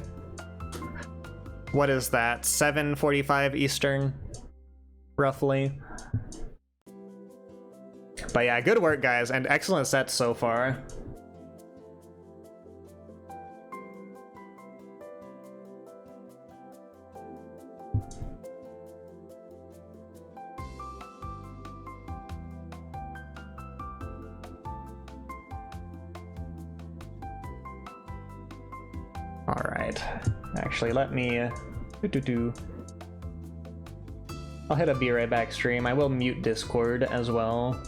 what is that, 7:45 Eastern, roughly. But yeah, good work, guys, and excellent sets so far. All right, actually, let me I'll hit a be right back stream. I will mute Discord as well.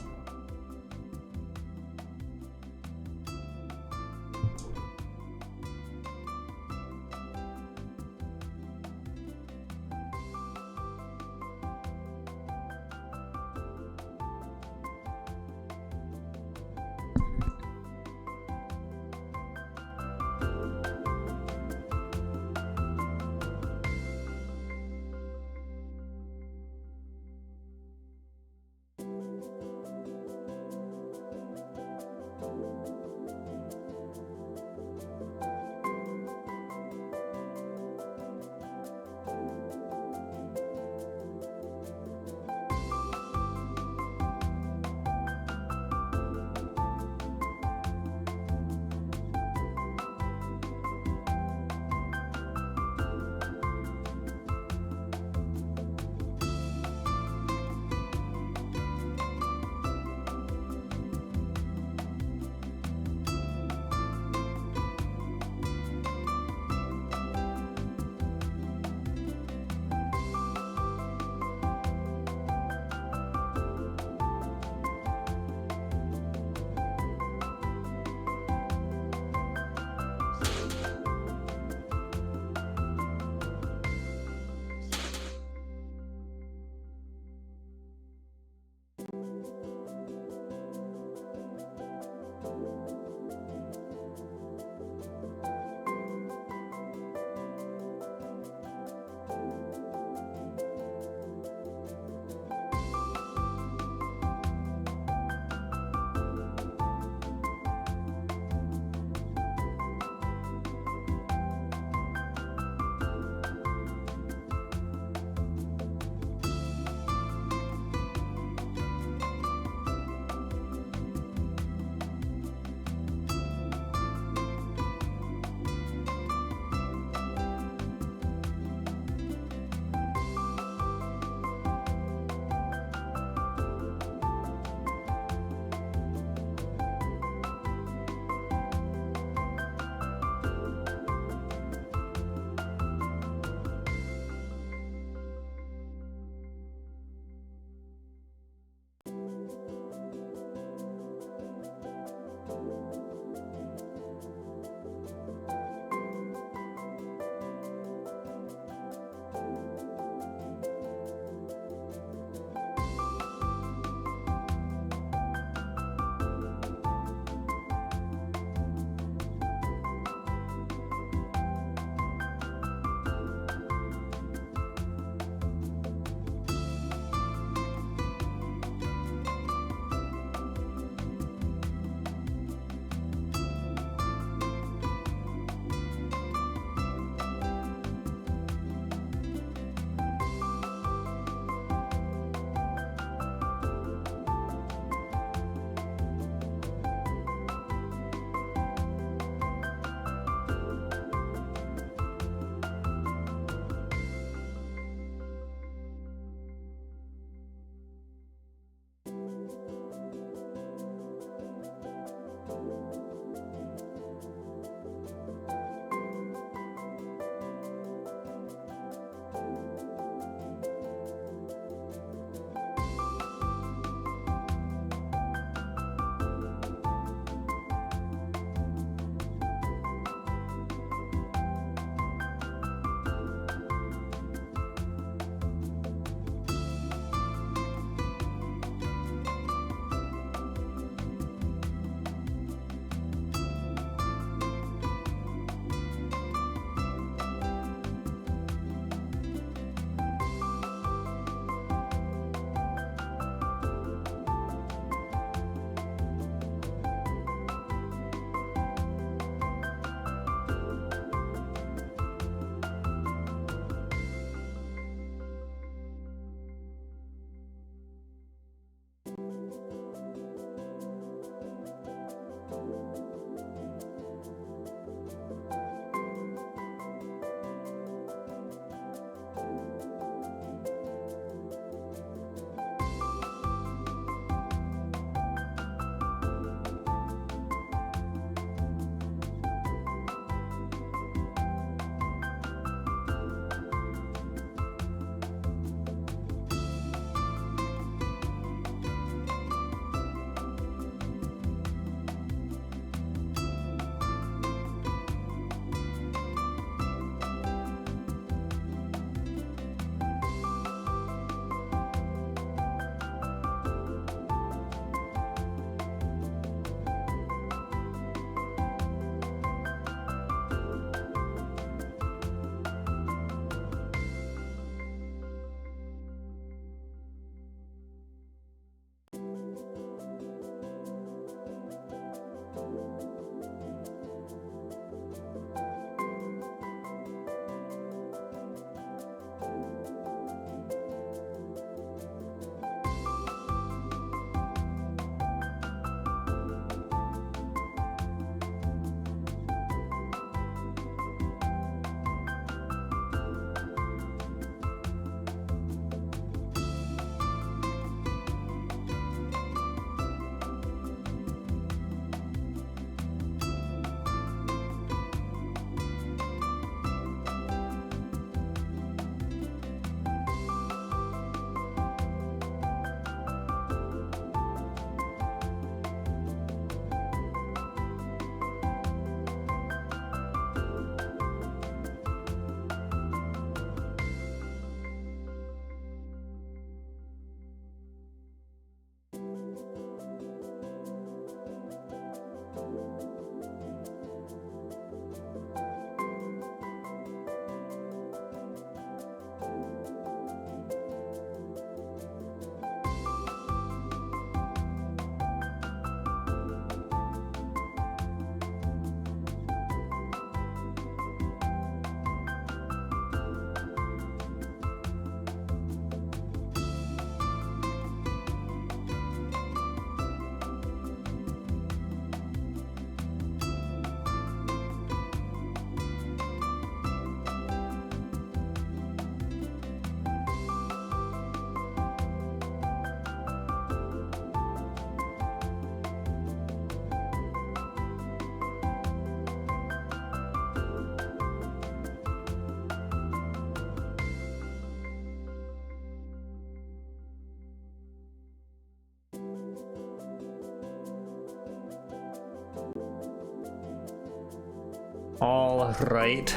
All right.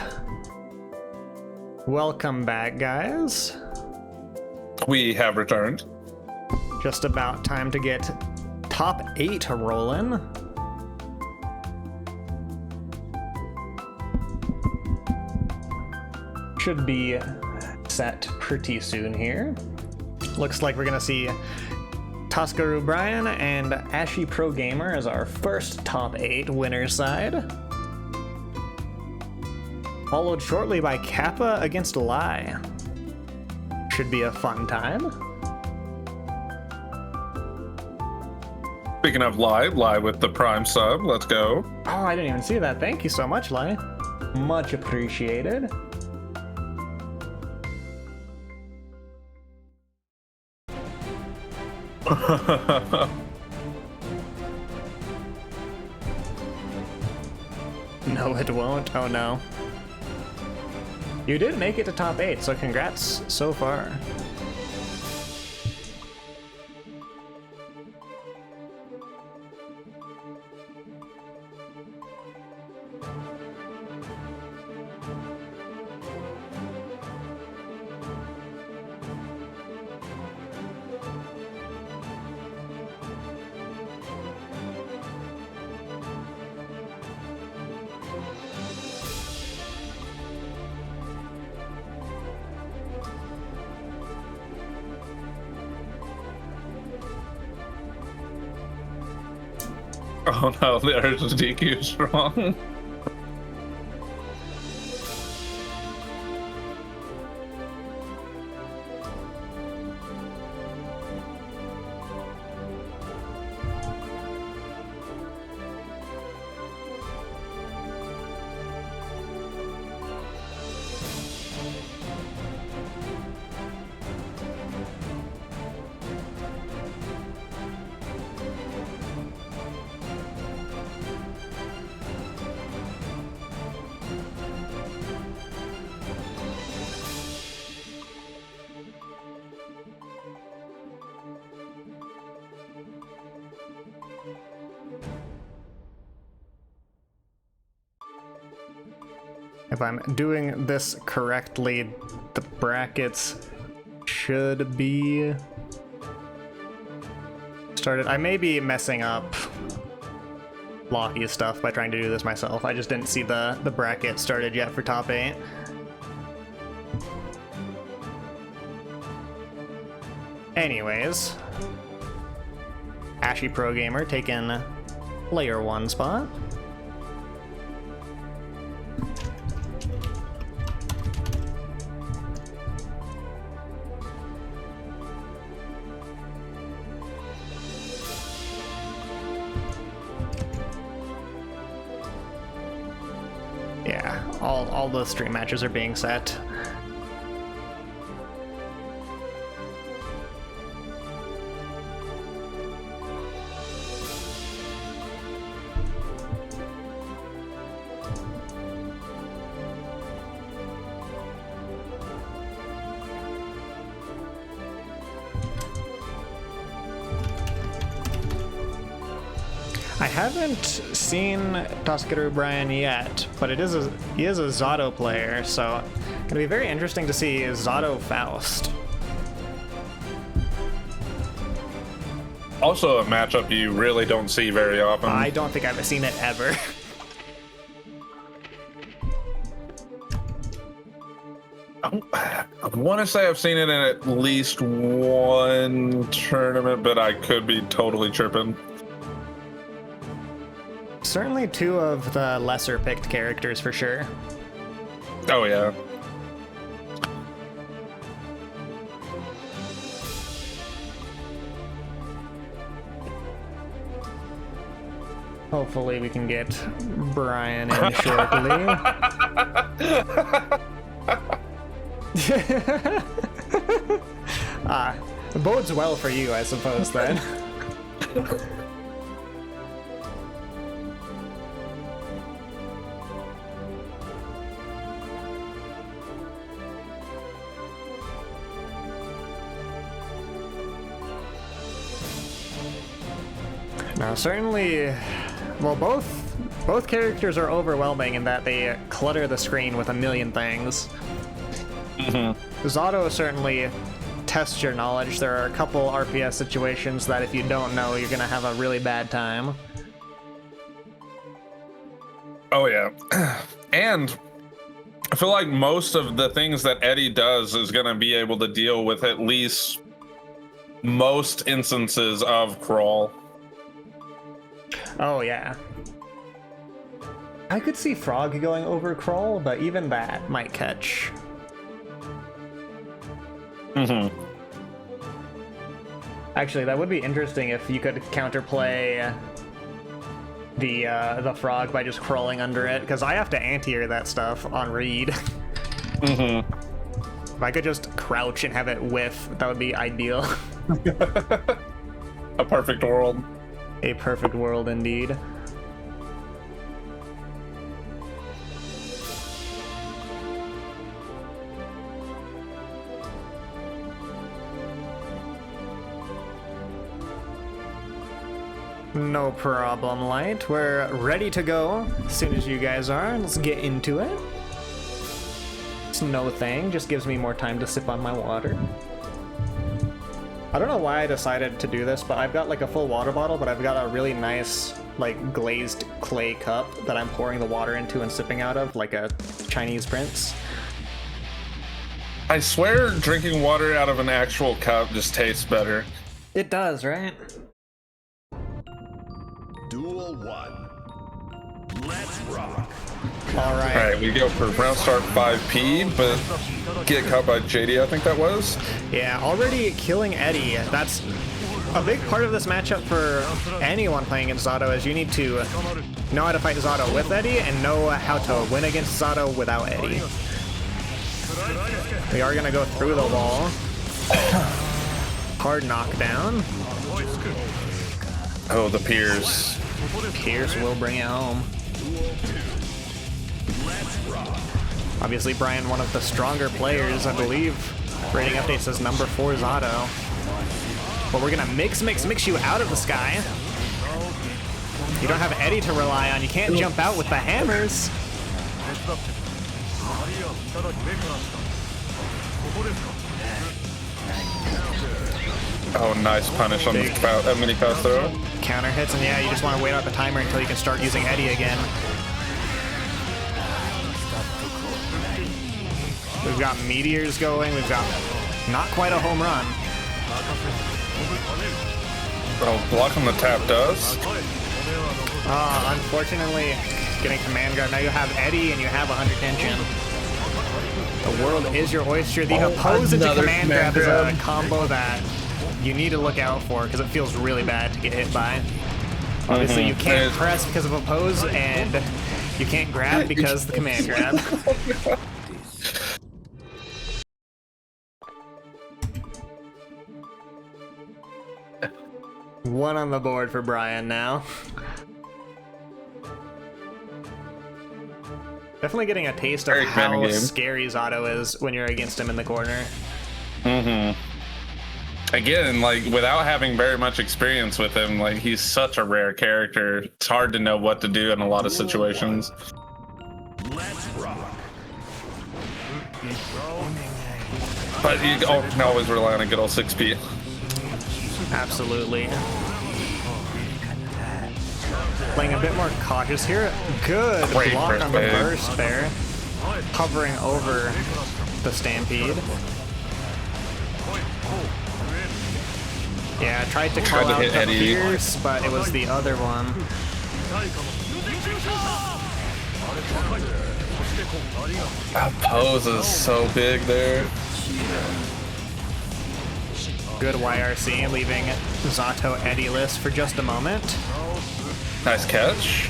Welcome back, guys. We have returned. Just about time to get top 8 rolling. Should be set pretty soon here. Looks like we're gonna see Toscaru Brian and Ashy Pro Gamer as our first top 8 winner's side. Followed shortly by Kappa against Lai. Should be a fun time. Speaking of Lai with the Prime sub, let's go. Oh, I didn't even see that. Thank you so much, Lai. Much appreciated. No, it won't. Oh no. You did make it to top 8, so congrats so far. Oh no, there's DQ strong. If I'm doing this correctly, the brackets should be started. I may be messing up Locky's stuff by trying to do this myself. I just didn't see the bracket started yet for top 8. Anyways, Ashy Pro Gamer taking layer 1 spot. Yeah, all the stream matches are being set. I haven't seen Toscaru Brian yet, but he is a Zato player, so it's gonna be very interesting to see Zato Faust. Also a matchup you really don't see very often. I don't think I've seen it ever. I want to say I've seen it in at least one tournament, but I could be totally tripping. Certainly 2 of the lesser picked characters for sure. Oh yeah. Hopefully we can get Brian in shortly. Bodes well for you, I suppose, then. Now, certainly, well, both Both characters are overwhelming in that they clutter the screen with a million things. Zato certainly tests your knowledge. There are a couple RPS situations that if you don't know, you're gonna have a really bad time. Oh yeah. And I feel like most of the things that Eddie does is gonna be able to deal with at least most instances of crawl. Oh yeah. I could see Frog going over crawl, but even that might catch. Actually, that would be interesting if you could counterplay the Frog by just crawling under it, because I have to anti-air that stuff on read. If I could just crouch and have it whiff, that would be ideal. A perfect world. A perfect world indeed. No problem, Light. We're ready to go as soon as you guys are. Let's get into it. It's no thing, just gives me more time to sip on my water. I don't know why I decided to do this, but I've got like a full water bottle, but I've got a really nice like glazed clay cup that I'm pouring the water into and sipping out of like a Chinese prince. I swear drinking water out of an actual cup just tastes better. It does, right? Duel 1. Let's rock. All right. All right, we go for round start 5P, but get caught by JD, I think that was. Yeah, already killing Eddie. That's a big part of this matchup for anyone playing against Zato, is you need to know how to fight Zato with Eddie and know how to win against Zato without Eddie. We are gonna go through the wall. Hard knockdown. Oh, the Piers. Pierce will bring it home. Obviously, Brian, one of the stronger players, I believe. Rating update says number 4 Zato. But we're gonna mix you out of the sky. You don't have Eddie to rely on. You can't jump out with the hammers. Oh, nice punish on the mini pass throw. Counter hits, and yeah, you just want to wait out the timer until you can start using Eddie again. We've got meteors going. We've got not quite a home run. Oh, blocking the tap does. Unfortunately, getting command grab. Now you have Eddie and you have 100 tension. The world is your oyster. The oppose into command grab is a combo that you need to look out for because it feels really bad to get hit by. Obviously, you can't press because of oppose, and you can't grab because of the command grab. One on the board for Brian now. Definitely getting a taste of how scary Zato is when you're against him in the corner. Again, like, without having very much experience with him, like, he's such a rare character. It's hard to know what to do in a lot of situations. Let's rock. But you can always rely on a good old 6P. Absolutely. Playing a bit more cautious here. Good block on the burst there. Hovering over the Stampede. Yeah, I tried to call out the Pierce, but it was the other one. That pose is so big there. Good YRC, leaving Zato Eddie-less for just a moment. Nice catch.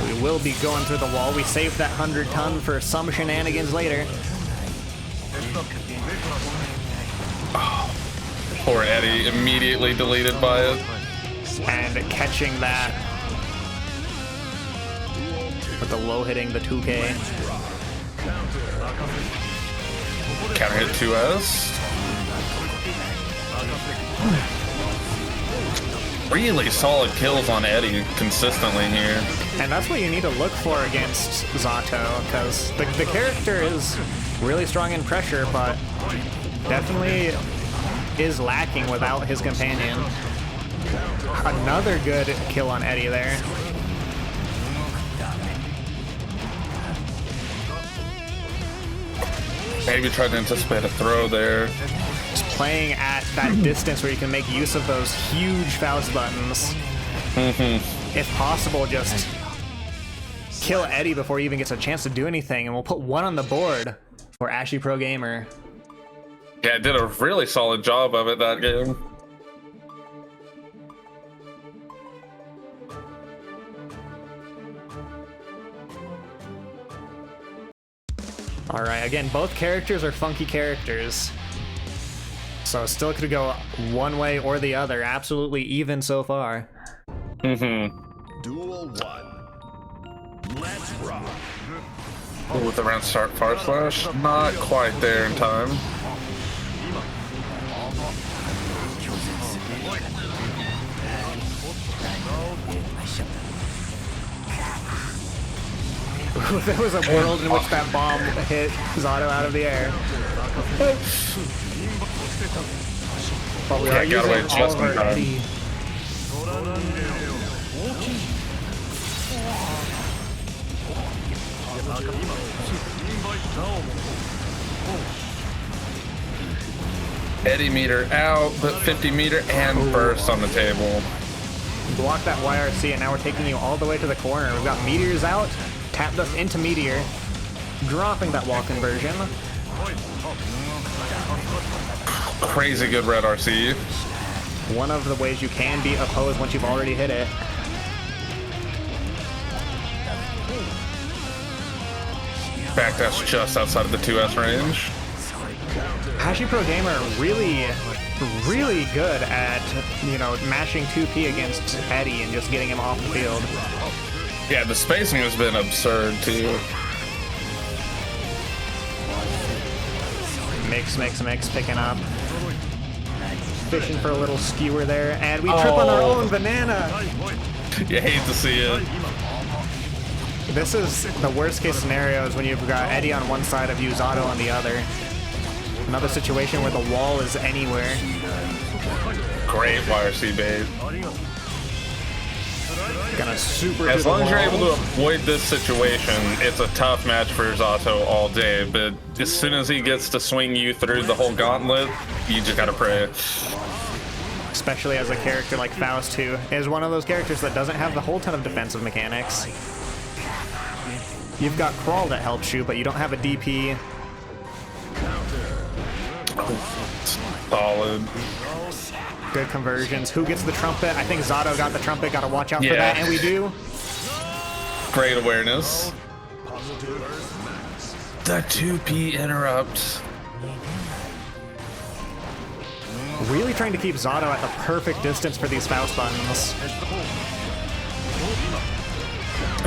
We will be going through the wall. We saved that 100-ton for some shenanigans later. Oh, poor Eddie, immediately deleted by it. And catching that with the low hitting the 2K. Counter hit 2S. Really solid kills on Eddie consistently here. And that's what you need to look for against Zato, because the character is really strong in pressure, but definitely is lacking without his companion. Another good kill on Eddie there. Maybe try to anticipate a throw there. Just playing at that distance where you can make use of those huge Faust buttons. If possible, just kill Eddie before he even gets a chance to do anything, and we'll put one on the board for Ashy Pro Gamer. Yeah, did a really solid job of it that game. Alright, again, both characters are funky characters. So still could go one way or the other. Absolutely even so far. Duel 1. Let's rock. Ooh, with the round start far slash, not quite there in time. There was a world in which that bomb hit Zato out of the air. But we are Yeah, got away using all just of in our time. Eddie. Eddie meter out, but 50 meter and burst on the table. Block that YRC, and now we're taking you all the way to the corner. We've got Meteors out, tap dust into Meteor, dropping that wall conversion. Crazy good red RC. One of the ways you can beat opposed once you've already hit it. Backdash just outside of the 2S range. Ashy Pro Gamer really good at, you know, mashing 2P against Eddie and just getting him off the field. Yeah, the spacing has been absurd too. Mix, picking up. Fishing for a little skewer there, and we trip on our own banana! You hate to see it. This is the worst case scenario is when you've got Eddie on one side of you, Zato on the other. Another situation where the wall is anywhere. Great YRC bait. Gonna super As do the long as you're wall. able to avoid this situation, it's a tough match for Zato all day. But as soon as he gets to swing you through the whole gauntlet, you just gotta pray. Especially as a character like Faust, who is one of those characters that doesn't have the whole ton of defensive mechanics. You've got Crawl that helps you, but you don't have a DP. Solid. Good conversions. Who gets the trumpet? I think Zato got the trumpet. Gotta watch out for Yeah. that, and we do. Great awareness. The 2P interrupt. Really trying to keep Zato at the perfect distance for these Faust buttons.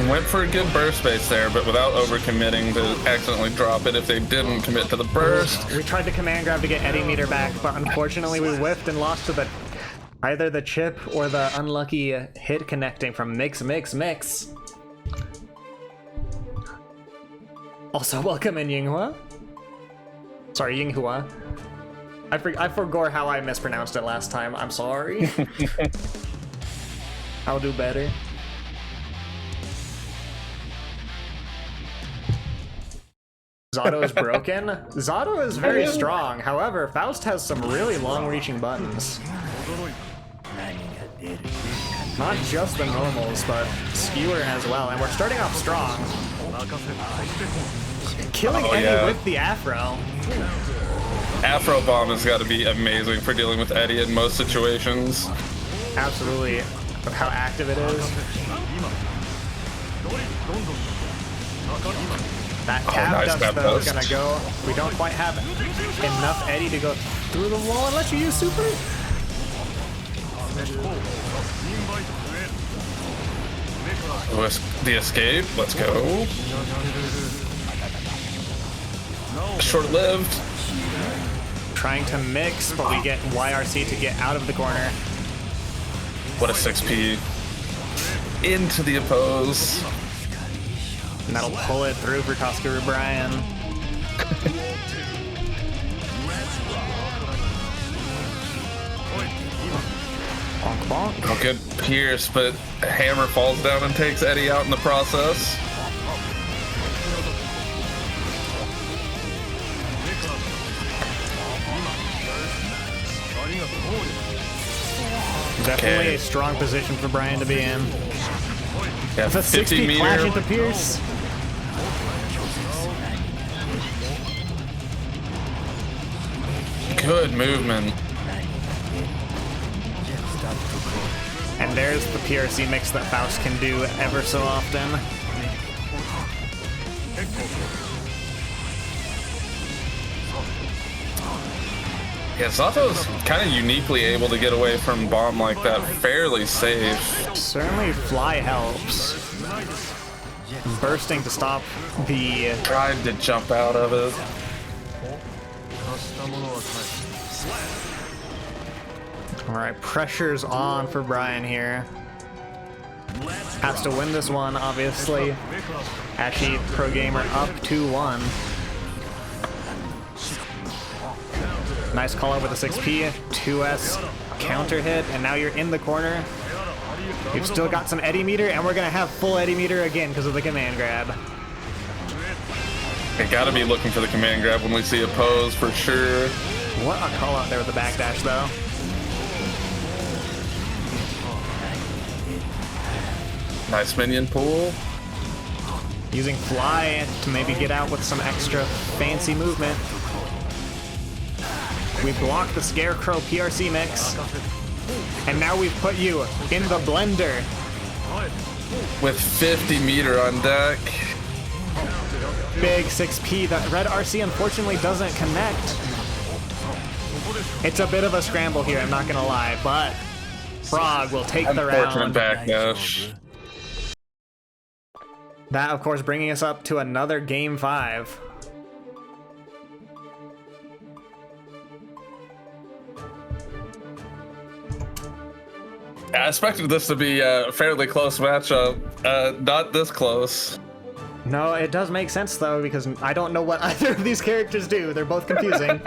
Went for a good burst base there, but without overcommitting to accidentally drop it if they didn't commit to the burst. We tried to command grab to get Eddie meter back, but unfortunately we whiffed and lost to the either the chip or the unlucky hit connecting from Mix. Also, welcome in Yinghua. Sorry, Yinghua. I forgot how I mispronounced it last time. I'm sorry. I'll do better. Zato is broken. Zato is very strong. However, Faust has some really long-reaching buttons. Not just the normals, but skewer as well. And we're starting off strong. Killing Eddie yeah. with the Afro. Afro Bomb has got to be amazing for dealing with Eddie in most situations. Absolutely. Of how active it is. That tab nice dust tab though is dust. gonna go. We don't quite have enough Eddie to go through the wall unless you use super. With the escape, let's go. Short-lived. Trying to mix, but we get YRC to get out of the corner. What a 6P. Into the oppose. And that'll pull it through for Tosca Brian. Bonk, bonk. Oh, good Pierce, but Hammer falls down and takes Eddie out in the process. Definitely a strong position for Brian to be in. Yeah, With a 60 flash into Pierce. Good movement. And there's the PRC mix that Faust can do ever so often. Yeah, Zato's kind of uniquely able to get away from bomb like that fairly safe. Certainly fly helps. Bursting to stop the... Tried to jump out of it. Alright, pressure's on for Brian here. Has to win this one, obviously. Actually, Pro Gamer up 2-1. Nice call out with a 6P, 2S counter hit, and now you're in the corner. You've still got some Eddie meter, and we're gonna have full Eddie meter again because of the command grab. I gotta be looking for the command grab when we see a pose for sure. What a call out there with the backdash though. Nice minion pull. Using fly to maybe get out with some extra fancy movement. We blocked the Scarecrow PRC mix. And now we've put you in the blender. With 50 meter on deck. Big 6P. The red RC unfortunately doesn't connect. It's a bit of a scramble here, I'm not gonna lie, but Frog will take the round. Backdash. That, of course, bringing us up to another Game 5. I expected this to be a fairly close matchup. Not this close. No, it does make sense, though, because I don't know what either of these characters do. They're both confusing.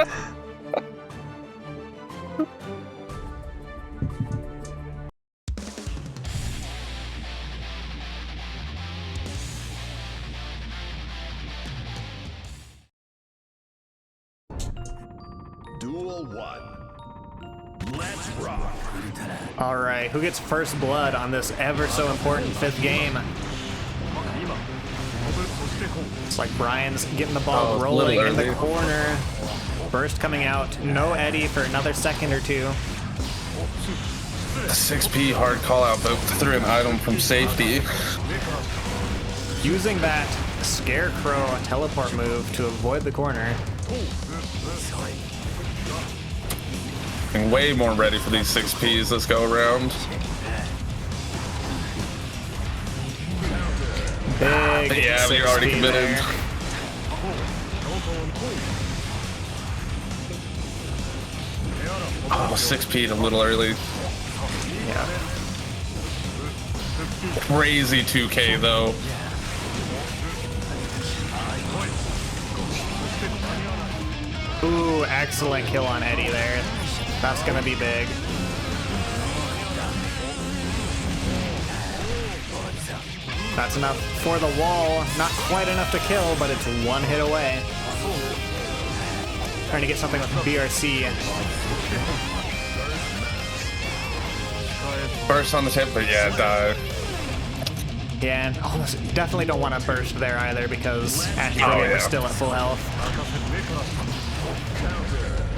Duel 1. Let's rock. All right, who gets first blood on this ever so important 5th game? It's like Brian's getting the ball rolling in the corner. Burst coming out. No Eddie for another second or two. 6P hard call out, but threw an item from safety. Using that Scarecrow teleport move to avoid the corner. And way more ready for these 6Ps this go around. Big Yeah, but you're already 6P committed. there. Oh, 6P'd a little early. Yeah. Crazy 2K though. Ooh, excellent kill on Eddie there. That's gonna be big. That's enough for the wall. Not quite enough to kill, but it's one hit away. Trying to get something with BRC. Burst on the tip, but yeah, die. Yeah, and almost definitely don't want to burst there either because Ashley is still at full health.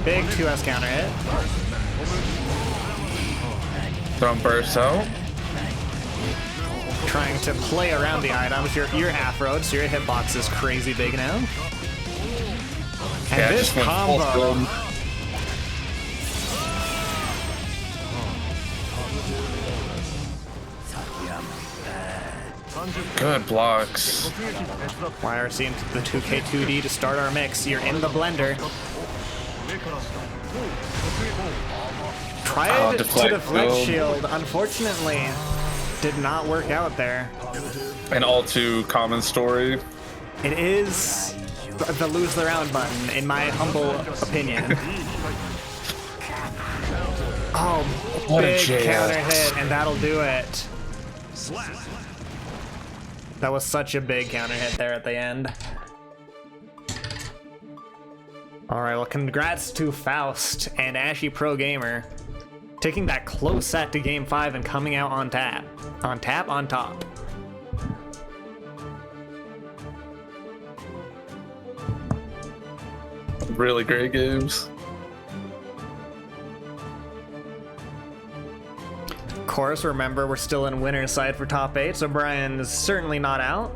Big 2S counter hit. Don't burst out. Trying to play around the items. You're half-road, so your hitbox is crazy big now. And Yeah, this just went full combo. build. Good blocks. YRC into the 2K2D to start our mix. You're in the blender. Tried to deflect deflect shield. shield, unfortunately did not work out there. An all too common story. It is the lose the round button, in my humble opinion. Oh, What a big JS. counter hit, and that'll do it. That was such a big counter hit there at the end. Alright, well, congrats to Faust and Ashy Pro Gamer taking that close set to Game 5 and coming out on tap. On top. Really great games. Of course, remember, we're still in winner's side for top 8, so Brian is certainly not out.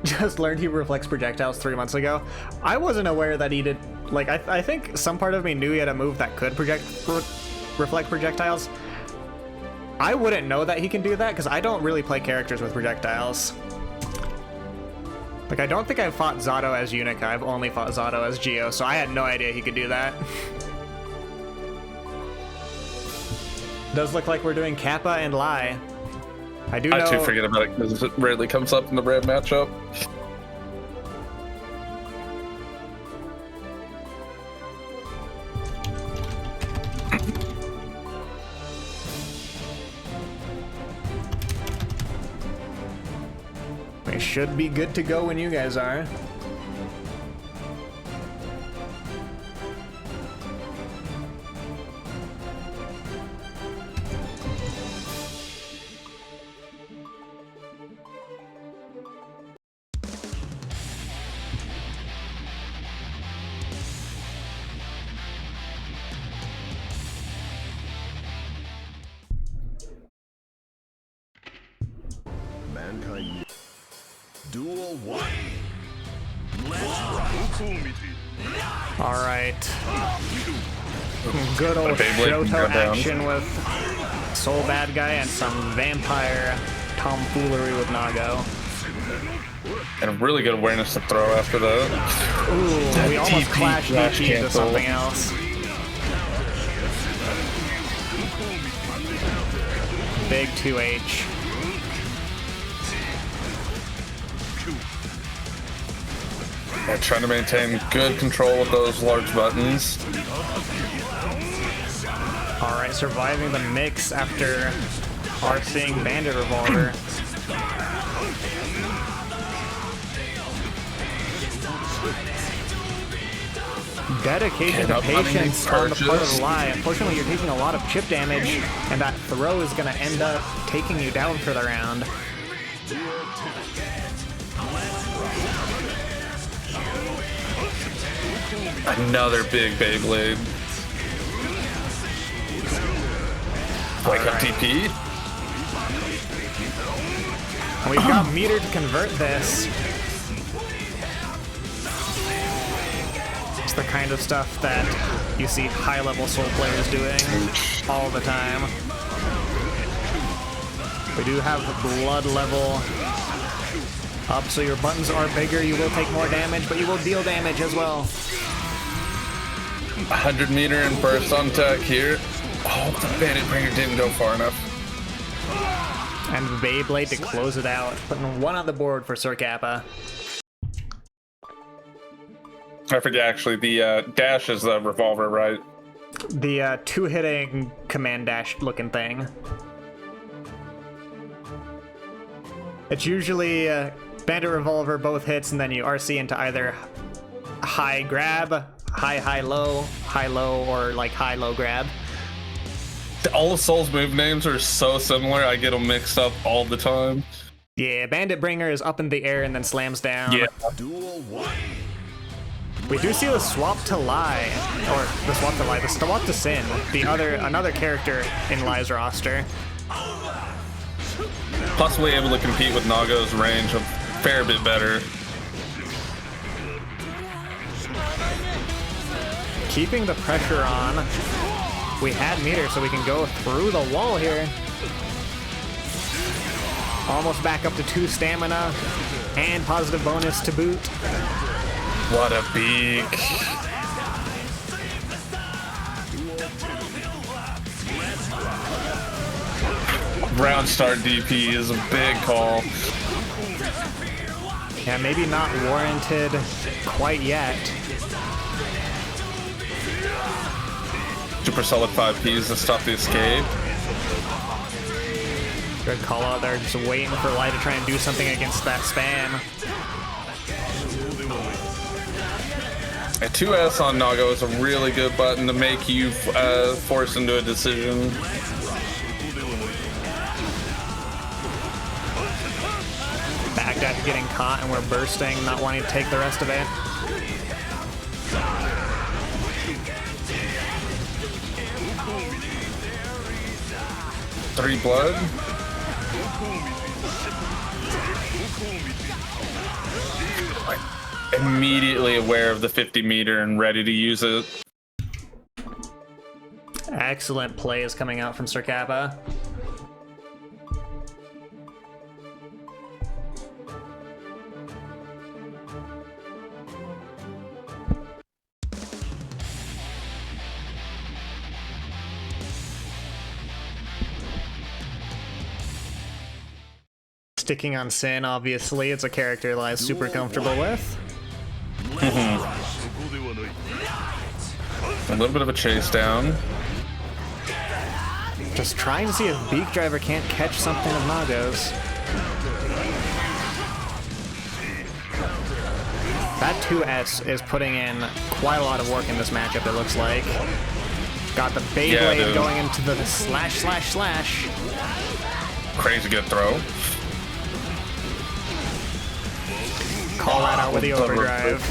Just learned he reflects projectiles 3 months ago. I wasn't aware that he did. Like, I think some part of me knew he had a move that could reflect projectiles. I wouldn't know that he can do that because I don't really play characters with projectiles. Like, I don't think I've fought Zato as Unica. I've only fought Zato as Geo, so I had no idea he could do that. Does look like we're doing Kappa and Lai. I do know. I too forget about it because it rarely comes up in the rare matchup. We should be good to go when you guys are. Mankind. Duel 1. Let's rock. All right. Good old Beyblade can go Shoto down. action with Soul Bad Guy and some vampire tomfoolery with Nago. And a really good awareness to throw after that. Ooh, we almost TP clashed flash DP into cancel. something else. Big 2H. Yeah, trying to maintain good control with those large buttons. All right, surviving the mix after RCing Bandit Revolver. Dedication to Cannot patience on the part of purchase. Lai. Unfortunately, you're taking a lot of chip damage, and that throw is going to end up taking you down for the round. Another big Beyblade. Wake up TP. We've got meter to convert this. It's the kind of stuff that you see high-level Soul players doing all the time. We do have the blood level up, so your buttons are bigger. You will take more damage, but you will deal damage as well. 100 meter and burst on tech here. Oh, the Bandit Bringer didn't go far enough. And Beyblade to close it out, putting one on the board for Sir Kappa. I forget, actually, the dash is the revolver, right? The two-hitting command dash looking thing. It's usually Bandit Revolver, both hits, and then you RC into either high grab, high low, or like high low grab. All of Soul's move names are so similar, I get them mixed up all the time. Yeah, Bandit Bringer is up in the air and then slams down. Yeah. Duel 1. We do see the swap to Lai, or the swap to Sin, another character in Lai's roster. Possibly able to compete with Nago's range a fair bit better. Keeping the pressure on. We had meter, so we can go through the wall here. Almost back up to 2 stamina and positive bonus to boot. What a big round start DP is a big call. Yeah, maybe not warranted quite yet. Super solid 5Ps to stop the escape. Good call out there, just waiting for Lai to try and do something against that spam. A 2S on Nago is a really good button to make you force into a decision. Baghdad getting caught and we're bursting, not wanting to take the rest of it. Three blood. Immediately aware of the 50 meter and ready to use it. Excellent plays coming out from Sir Kappa. Sticking on Sin, obviously, it's a character Lai's super comfortable with. A little bit of a chase down. Just trying to see if Beak Driver can't catch something of Nago's. That 2S is putting in quite a lot of work in this matchup, it looks like. Got the Beyblade going into the slash. Crazy good throw. Call that out with the overdrive.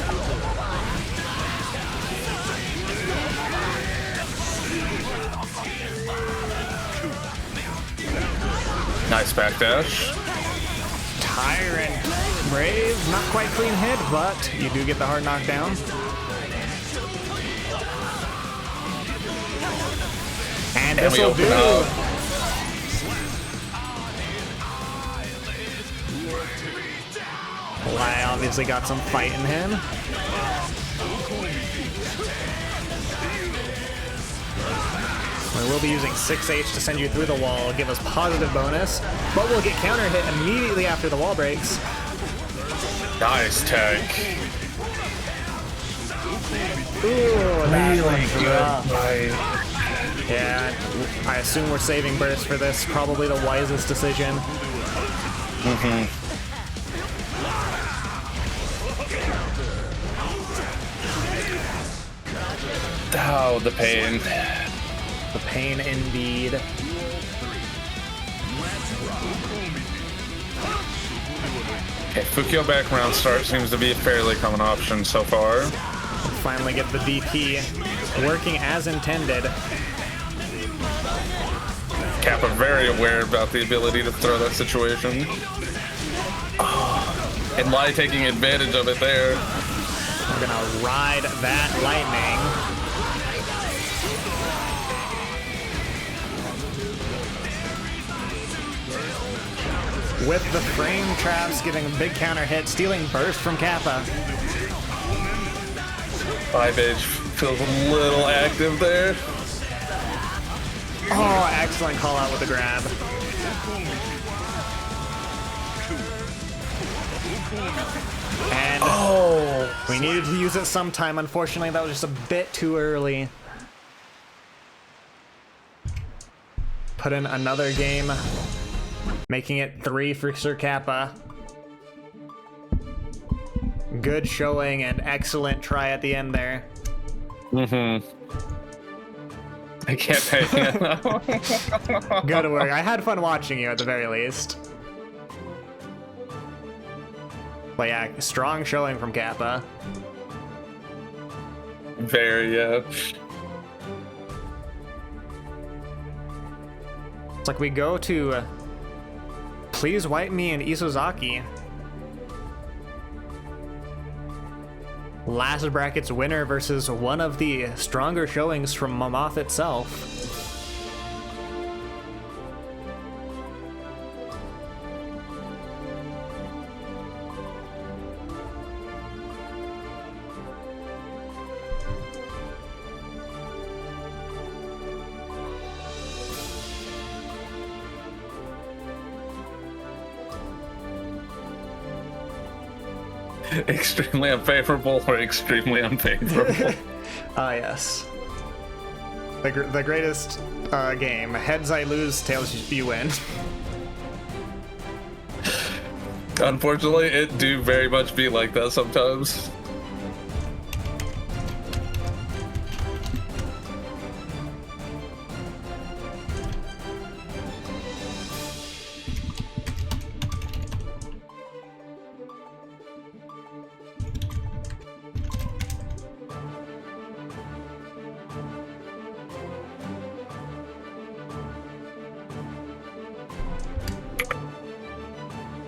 Nice backdash. Tyrant. Brave, not quite clean hit, but you do get the hard knockdown. And this will do. Lai obviously got some fight in him. We will be using 6H to send you through the wall, give us positive bonus, but we'll get counter hit immediately after the wall breaks. Nice tech. Ooh, that really good. Yeah, I assume we're saving burst for this. Probably the wisest decision. Oh, the pain. The pain indeed. Okay, Fukio back round start seems to be a fairly common option so far. Finally get the DP working as intended. Kappa very aware about the ability to throw that situation. Oh, and Lai taking advantage of it there. We're gonna ride that lightning. With the frame traps getting a big counter hit, stealing burst from Kappa. 5H feels a little active there. Oh, excellent call out with the grab. And we needed to use it sometime. Unfortunately, that was just a bit too early. Put in another game, making it 3 for Sir Kappa. Good showing and excellent try at the end there. I can't take it. Good work. I had fun watching you at the very least. But yeah, strong showing from Kappa. Very, yeah. It's like we go to Please Wipe Me and Isozaki. Last bracket's winner versus one of the stronger showings from Mammoth itself. Extremely unfavorable or extremely unfavorable. Ah, yes. The greatest game. Heads I lose, tails you win. Unfortunately, it do very much be like that sometimes.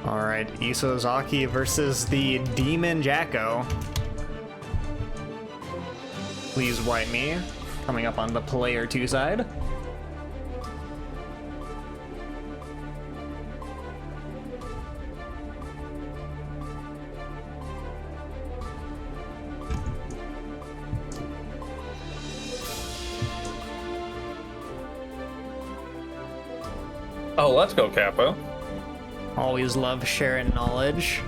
Alright, Isozaki versus the Demon Jacko. Please wipe me. Coming up on the player 2 side. Oh, let's go, Capo. Always love sharing knowledge.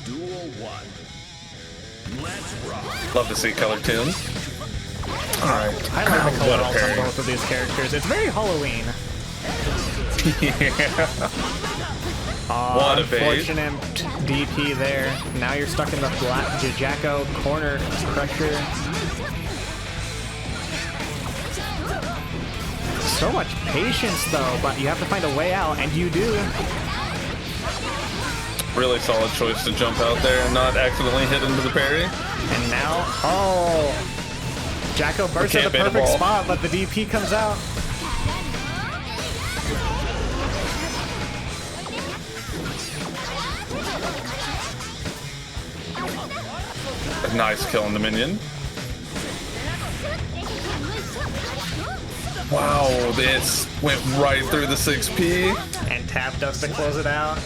Duel 1. Let's rock. Love to see color tunes. Alright. I like the color What a on parry. both of these characters. It's very Halloween. What a bait. Unfortunate DP there. Now you're stuck in the flat Jacko corner crusher. So much patience though, but you have to find a way out, and you do. Really solid choice to jump out there and not accidentally hit into the parry. And now, oh, Jacko bursts at Can't the bait a perfect ball. spot, but the DP comes out. A nice kill on the minion. Wow, this went right through the 6P. And tapped us to close it out.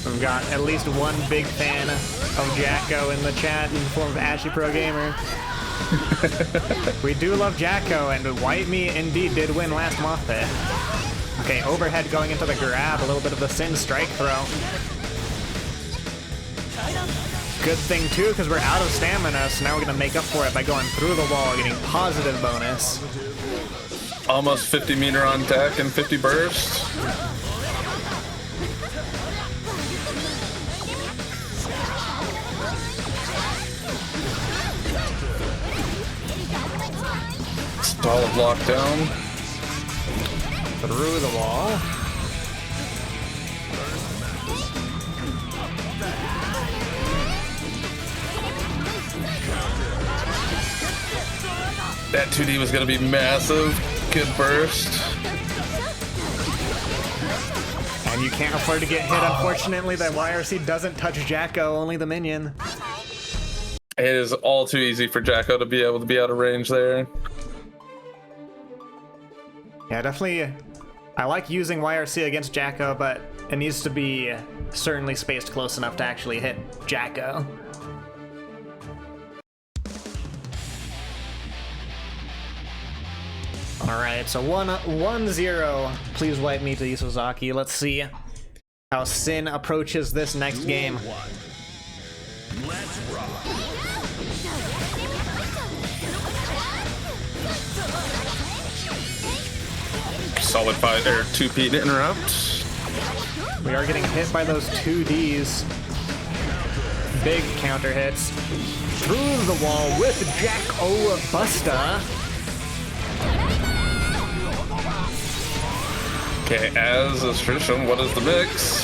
We've got at least one big fan of Jacko in the chat in the form of Ashy Pro Gamer. We do love Jacko, and White Me indeed did win last MOTHPIT. Okay, overhead going into the grab, a little bit of the Sin strike throw. Good thing too, because we're out of stamina, so now we're gonna make up for it by going through the wall, getting positive bonus. Almost 50 meter on deck and 50 burst. Solid lockdown. Through the wall. That 2D was going to be massive. Good burst. And you can't afford to get hit, unfortunately. That YRC doesn't touch Jacko, only the minion. It is all too easy for Jacko to be able to be out of range there. Yeah, definitely. I like using YRC against Jacko, but it needs to be certainly spaced close enough to actually hit Jacko. Alright, so 1-0. Please wipe me to Isozaki. Let's see how Sin approaches this next game. Duel 1. Let's rock. Solid fight or 2P to interrupt. We are getting hit by those 2Ds. Big counter hits. Through the wall with Jack-O Busta. Okay, as is tradition, what is the mix?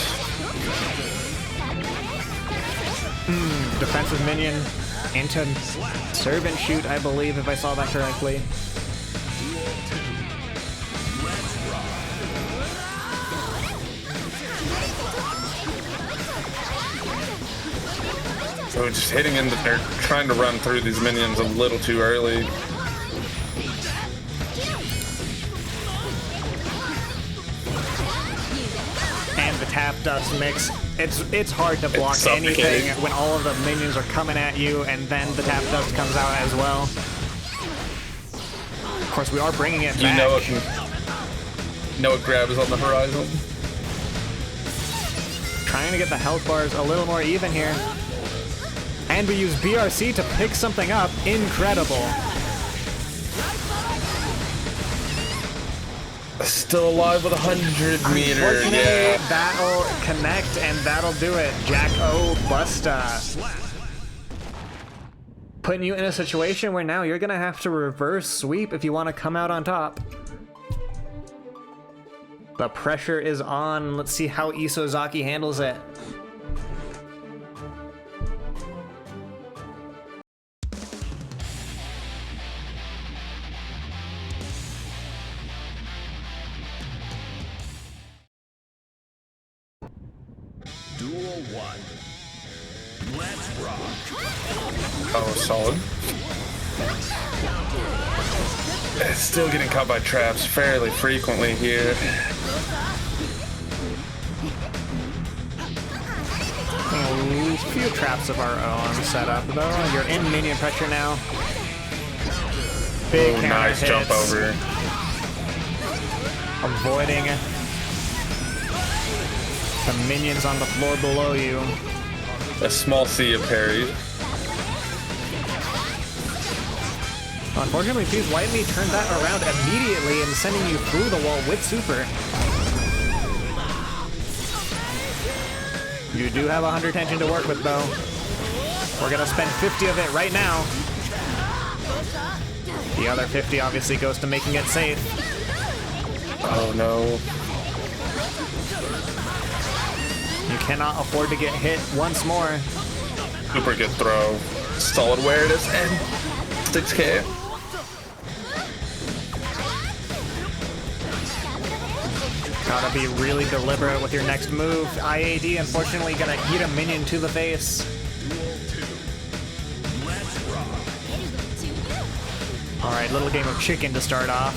Defensive minion into servant shoot, I believe, if I saw that correctly. So just hitting into, they're trying to run through these minions a little too early. tap dust mix. It's hard to block anything suffocating. when all of the minions are coming at you and then the tap dust comes out as well. Of course, we are bringing it back. You know what grab is on the horizon? Trying to get the health bars a little more even here. And we use BRC to pick something up. Incredible. Still alive with 100 meter. Unfortunately, Yeah. that'll connect and that'll do it. Jack O Busta. Putting you in a situation where now you're gonna have to reverse sweep if you want to come out on top. The pressure is on. Let's see how Isozaki handles it. Duel 1. Let's rock. Oh, solid. It's still getting caught by traps fairly frequently here. A few traps of our own set up though. You're in minion pressure now. Big Ooh, counter nice hits. jump over. Avoiding the minions on the floor below you. A small sea of parries. Unfortunately, Fuse White Me turned that around immediately and sending you through the wall with super. You do have 100 tension to work with though. We're gonna spend 50 of it right now. The other 50 obviously goes to making it safe. Oh no. You cannot afford to get hit once more. Super good throw. Solid awareness and 6K. Gotta be really deliberate with your next move. IAD unfortunately gonna eat a minion to the face. Alright, little game of chicken to start off.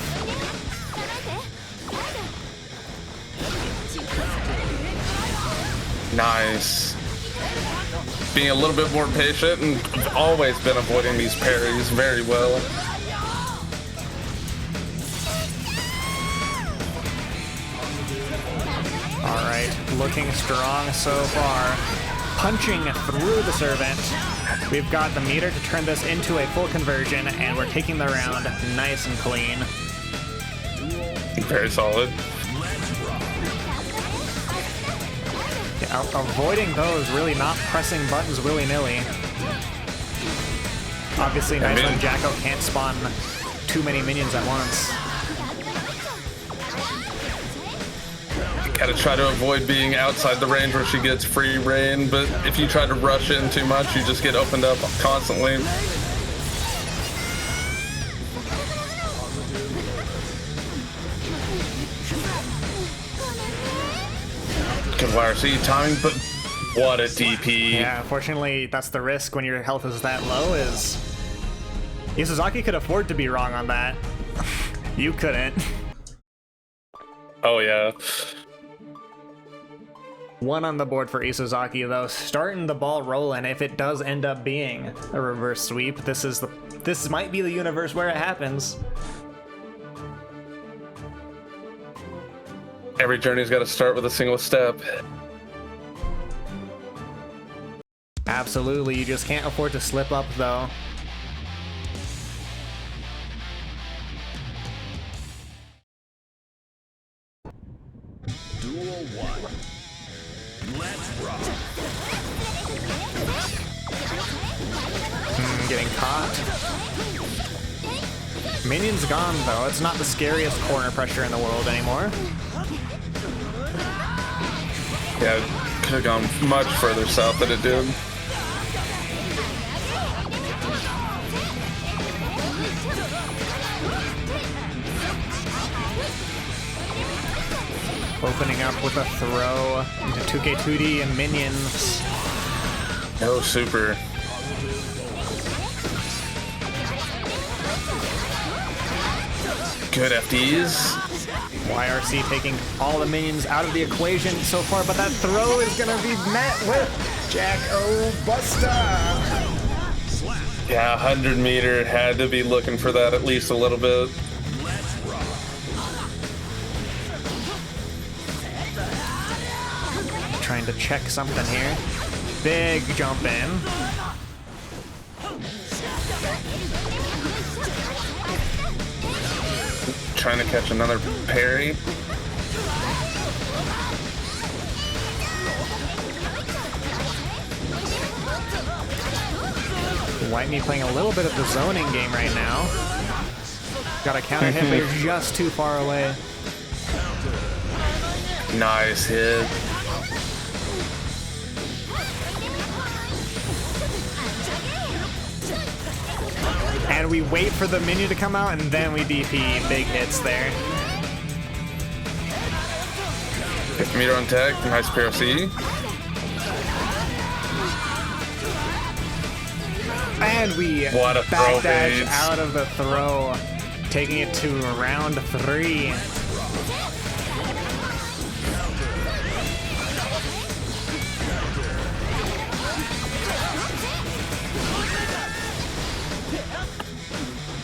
Nice. Being a little bit more patient, and I've always been avoiding these parries very well. Alright, looking strong so far. Punching through the servant. We've got the meter to turn this into a full conversion, and we're taking the round nice and clean. Very solid. Yeah, avoiding those, really not pressing buttons willy-nilly. Obviously, nice when Jacko can't spawn too many minions at once. Gotta try to avoid being outside the range where she gets free reign, but if you try to rush in too much, you just get opened up constantly. Good YRC timing, but what a DP. Yeah, unfortunately, that's the risk when your health is that low, is Isozaki could afford to be wrong on that. You couldn't. Oh yeah. One on the board for Isozaki though, starting the ball rolling. If it does end up being a reverse sweep, this might be the universe where it happens. Every journey's got to start with a single step. Absolutely, you just can't afford to slip up though. Duel 1. Let's rock. Getting caught. Minion's gone though. It's not the scariest corner pressure in the world anymore. Yeah, it could have gone much further south than it did. Opening up with a throw into 2K2D and minions. No super. Good FDs. YRC taking all the minions out of the equation so far, but that throw is gonna be met with Jack-O Buster. Yeah, 100 meter had to be looking for that at least a little bit. Trying to check something here. Big jump in. Trying to catch another parry. White Me playing a little bit of the zoning game right now. Got a counter hit, but you're just too far away. Nice hit. And we wait for the minion to come out, and then we DP. Big hits there. 50 meter on tech. Nice PRC. And we What a throw backdash fades. out of the throw, taking it to round 3.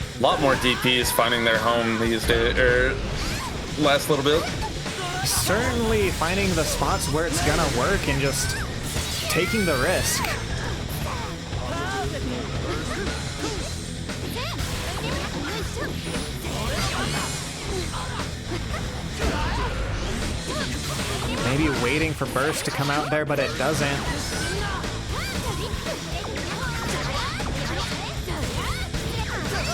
A lot more DPs finding their home these days, or last little bit. Certainly finding the spots where it's gonna work and just taking the risk. Maybe waiting for burst to come out there, but it doesn't.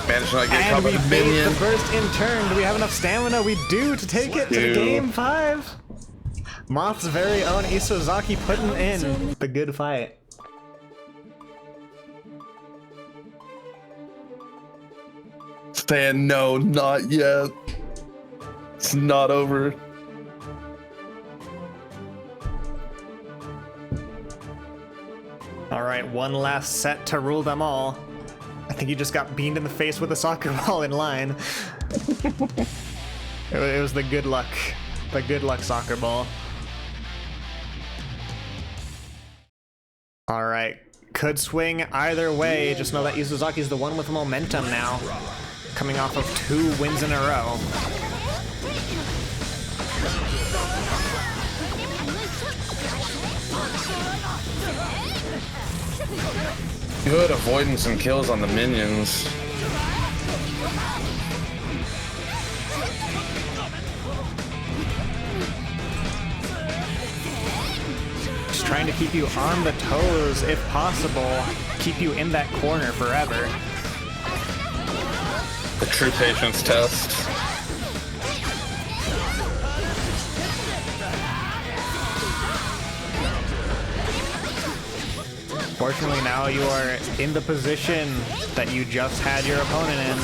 Managed to not get And caught by we the bait minion. the burst in turn. Do we have enough stamina? We do to take it to Do. game 5. Moth's very own Isozaki putting in the good fight. Saying no, not yet. It's not over. All right, one last set to rule them all. I think you just got beamed in the face with a soccer ball in line. It was the good luck soccer ball. All right, could swing either way. Just know that Isuzaki's the one with momentum now, coming off of 2 wins in a row. Good avoidance and kills on the minions. Just trying to keep you on the toes if possible. Keep you in that corner forever. The true patience test. Fortunately, now you are in the position that you just had your opponent in.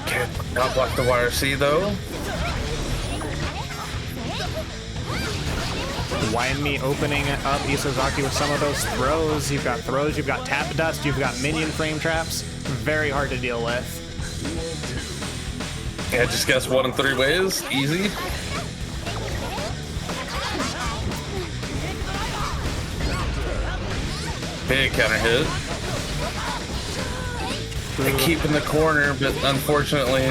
Can't not block the YRC though. Why me opening up Isozaki with some of those throws? You've got tap dust, you've got minion frame traps. Very hard to deal with. Yeah, just guess 1 in 3 ways. Easy. Big counter hit. They keep in the corner, but unfortunately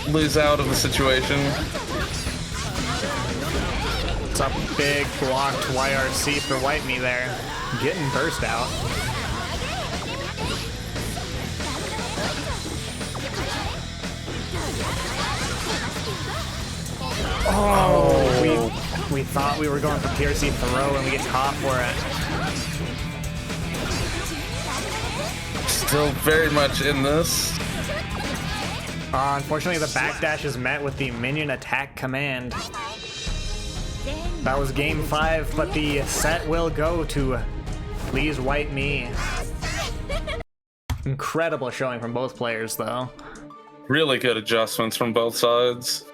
lose out of the situation. It's a big blocked YRC for White Me there. Getting burst out. Oh, we thought we were going for PRC throw and we get caught for it. Still very much in this. Unfortunately, the backdash is met with the minion attack command. That was game 5, but the set will go to Please White Me. Incredible showing from both players, though. Really good adjustments from both sides.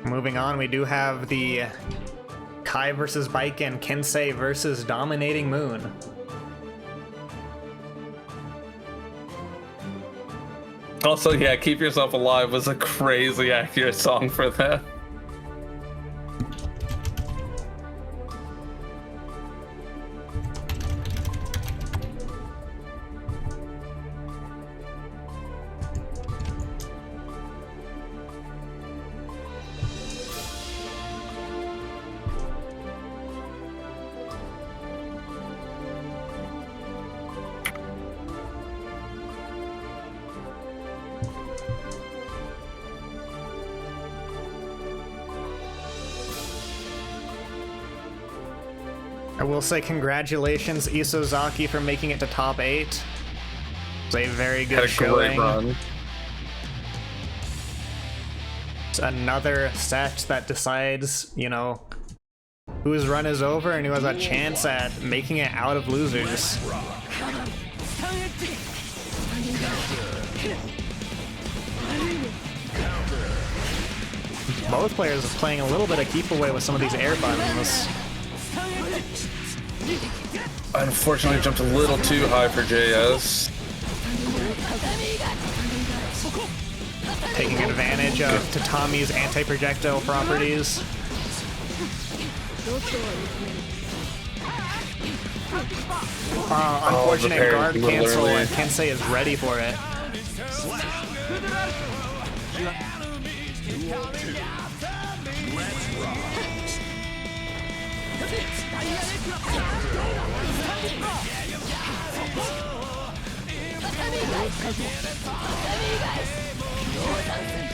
Moving on, we do have the Kai versus Bike and Kensei versus Dominating Moon. Also, yeah, Keep Yourself Alive was a crazy accurate song for that. I will say congratulations, Isozaki, for making it to top 8. It's a very good Had a great showing. run. It's another set that decides, you know, whose run is over and who has a chance at making it out of losers. Both players are playing a little bit of keep away with some of these air buttons. Unfortunately, jumped a little too high for JS. Taking advantage of Tatami's anti-projectile properties. Unfortunate parry guard a little cancel, early. and Kensei is ready for it.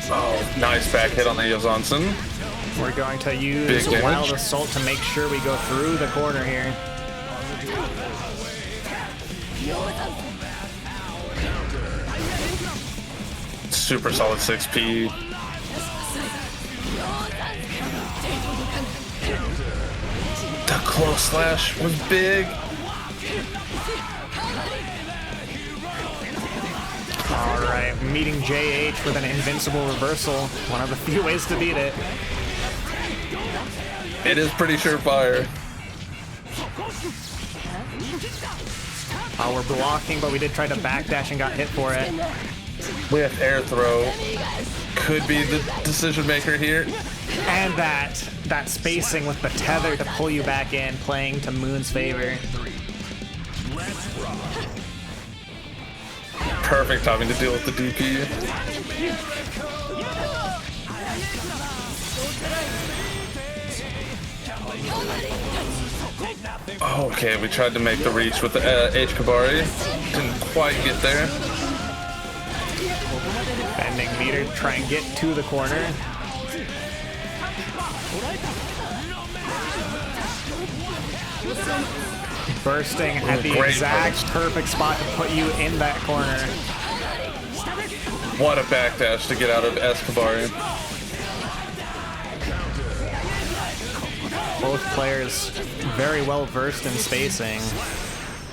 Oh, nice back hit on the Yozansen. We're going to use Big Wild damage. Assault to make sure we go through the corner here. Super solid 6P. The close slash was big. Alright, meeting JH with an invincible reversal. One of the few ways to beat it. It is pretty surefire. We're blocking, but we did try to backdash and got hit for it. With air throw. Could be the decision maker here. And that spacing with the tether to pull you back in, playing to Moon's favor. Perfect timing to deal with the DP. Okay, we tried to make the reach with the H Kabari. Didn't quite get there. Bending meter to try and get to the corner. Bursting at the Great exact burst. perfect spot to put you in that corner. What a backdash to get out of Escobar. Both players very well versed in spacing.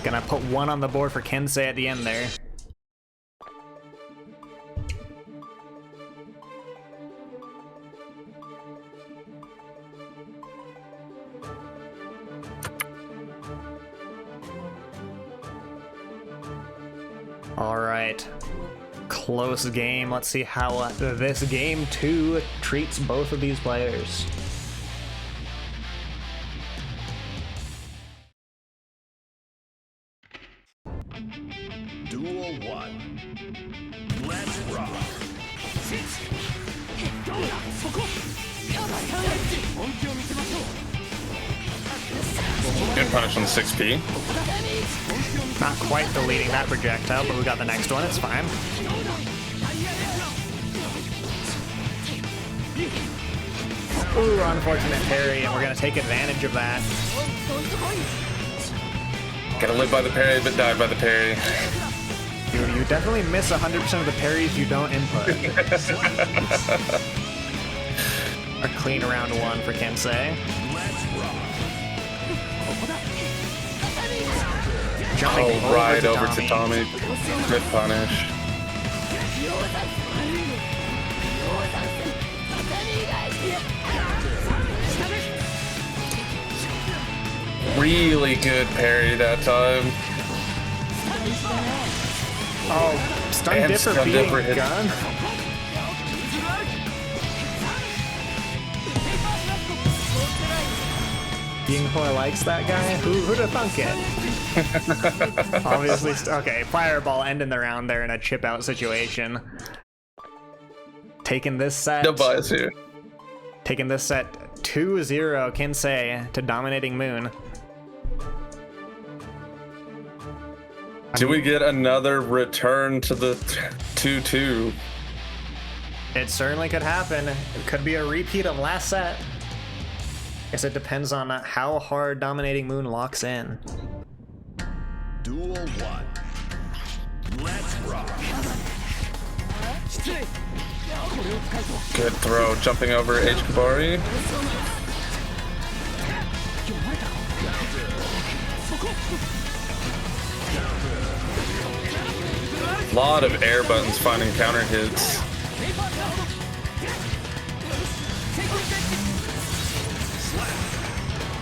Gonna put one on the board for Kensei at the end there. All right, close game. Let's see how this game 2 treats both of these players. Duel 1. Let's rock. Good punish on the 6P. Not quite deleting that projectile, but we got the next one. It's fine. Ooh, unfortunate parry, and we're gonna take advantage of that. Gotta live by the parry, but die by the parry. You definitely miss 100% of the parries you don't input. A clean round 1 for Kensei. Jumping Oh, right over to Tatami. Tommy. Good punish. Really good parry that time. Oh, stun And dipper stun being dipper hit. gun. Yinghua likes that guy? Who'd have thunk it? Obviously, okay, Fireball ending the round there in a chip out situation. Taking this set. No bias here. Taking this set 2-0 Kinsei to dominating Moon. Do we get another return to the 2-2? It certainly could happen. It could be a repeat of last set. Guess it depends on how hard dominating Moon locks in. Duel 1. Let's rock. Good throw, jumping over H. Kabari. Lot of air buttons finding counter hits.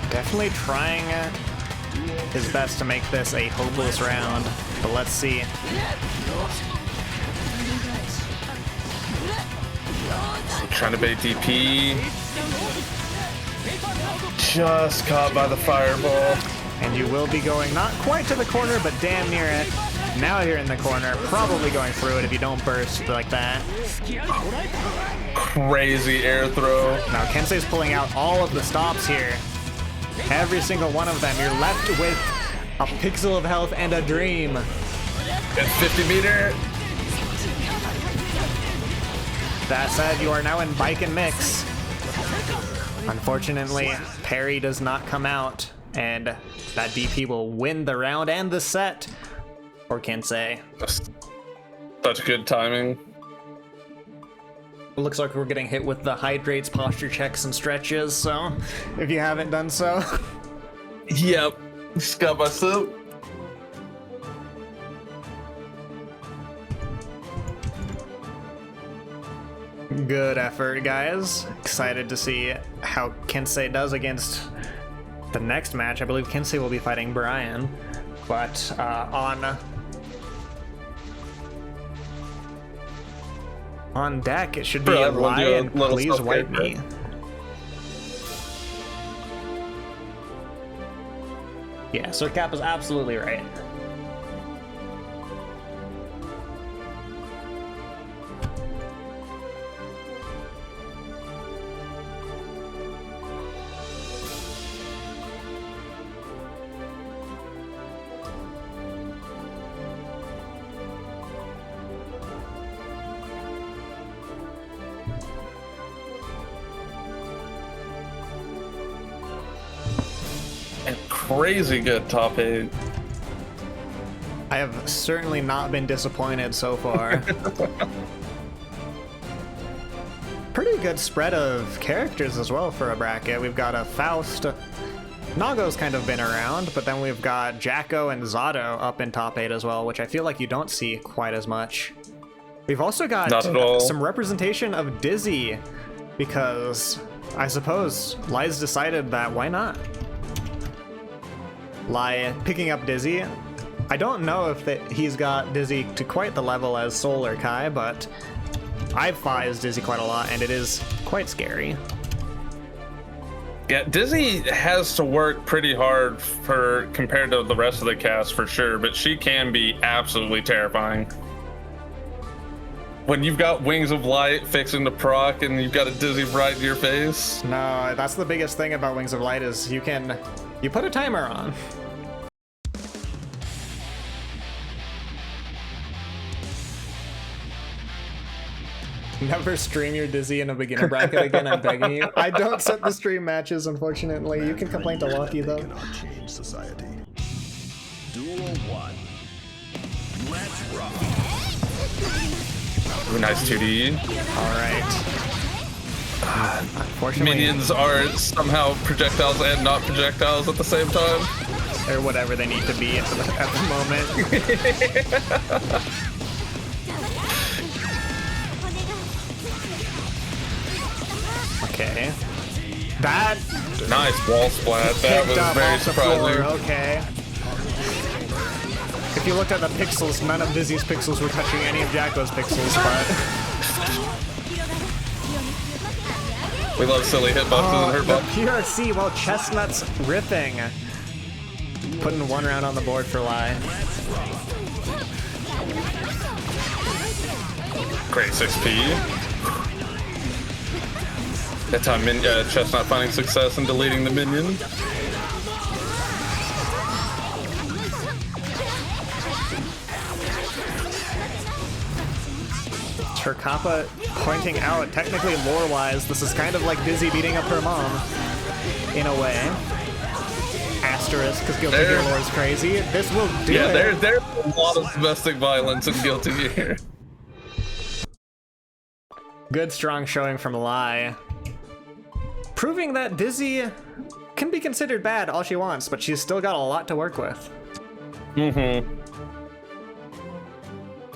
Definitely trying his best to make this a hopeless round, but let's see. Trying to bait DP. Just caught by the fireball. And you will be going not quite to the corner, but damn near it. Now you're in the corner, probably going through it if you don't burst like that. Crazy air throw. Now Kensei's pulling out all of the stops here. Every single one of them. You're left with a pixel of health and a dream. At 50 meter. That said, you are now in bike and mix. Unfortunately, parry does not come out, and that DP will win the round and the set for Kensei. Such good timing. Looks like we're getting hit with the hydrates, posture checks, and stretches, so if you haven't done so. Yep. Just got my soup. Good effort, guys. Excited to see how Kensei does against the next match. I believe Kensei will be fighting Brian, but on deck it should be Everyone do a Lion, little please wipe me. Yeah, Sir Cap is absolutely right. Crazy good top 8. I have certainly not been disappointed so far. Pretty good spread of characters as well for a bracket. We've got a Faust. Nago's kind of been around, but then we've got Jacko and Zato up in top 8 as well, which I feel like you don't see quite as much. We've also got Not at all. some representation of Dizzy, because I suppose Lai's decided that why not? Lai picking up Dizzy. I don't know if he's got Dizzy to quite the level as Soul or Kai, but I've fizzed Dizzy quite a lot, and it is quite scary. Yeah, Dizzy has to work pretty hard compared to the rest of the cast for sure, but she can be absolutely terrifying. When you've got Wings of Light fixing the proc and you've got a Dizzy right in your face. No, that's the biggest thing about Wings of Light is you put a timer on. Never stream your Dizzy in a beginner bracket again, I'm begging you. I don't set the stream matches, unfortunately. You can complain to Lucky, though. Cannot change society. Duel 1. Let's rock. Ooh, nice 2D. Alright. Unfortunately, Minions are somehow projectiles and not projectiles at the same time. or whatever they need to be at the moment. Okay. That Nice wall splat. That picked was up very off the floor. surprising. Okay. If you looked at the pixels, none of Dizzy's pixels were touching any of Jacko's pixels, but... We love silly hitboxes and hurt the box. PRC, well, Chestnut's ripping. Putting one round on the board for Lai. Great 6P. That time Chestnut finding success and deleting the minion. Turkapa pointing out, technically lore-wise, this is kind of like Dizzy beating up her mom, in a way. Asterisk, because Guilty Gear lore is crazy. This will do it. Yeah, there's a lot of domestic violence in Guilty Gear. Good strong showing from Lai. Proving that Dizzy can be considered bad all she wants, but she's still got a lot to work with. Mm-hmm.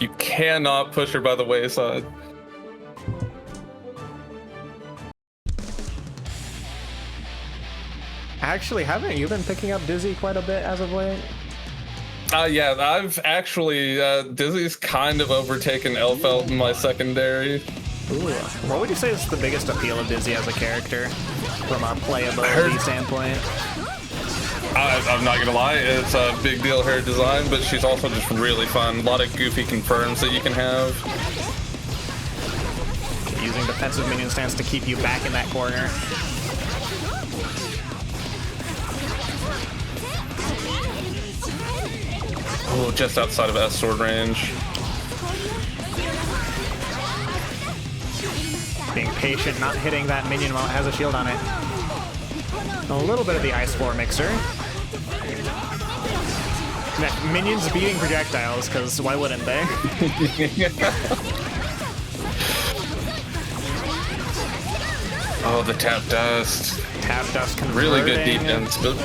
You cannot push her by the wayside. Actually, haven't you been picking up Dizzy quite a bit as of late? Yeah, I've actually, Dizzy's kind of overtaken Elfelt in my secondary. Ooh. What would you say is the biggest appeal of Dizzy as a character from a playability standpoint? I'm not gonna lie, it's a big deal her design, but she's also just really fun. A lot of goofy confirms that you can have. Using defensive minion stance to keep you back in that corner. Oh, just outside of S sword range. Being patient, not hitting that minion while it has a shield on it. A little bit of the Ice 4 mixer. Minions beating projectiles, because why wouldn't they? Oh, the tap dust. Tap dust converting. Really good defense, but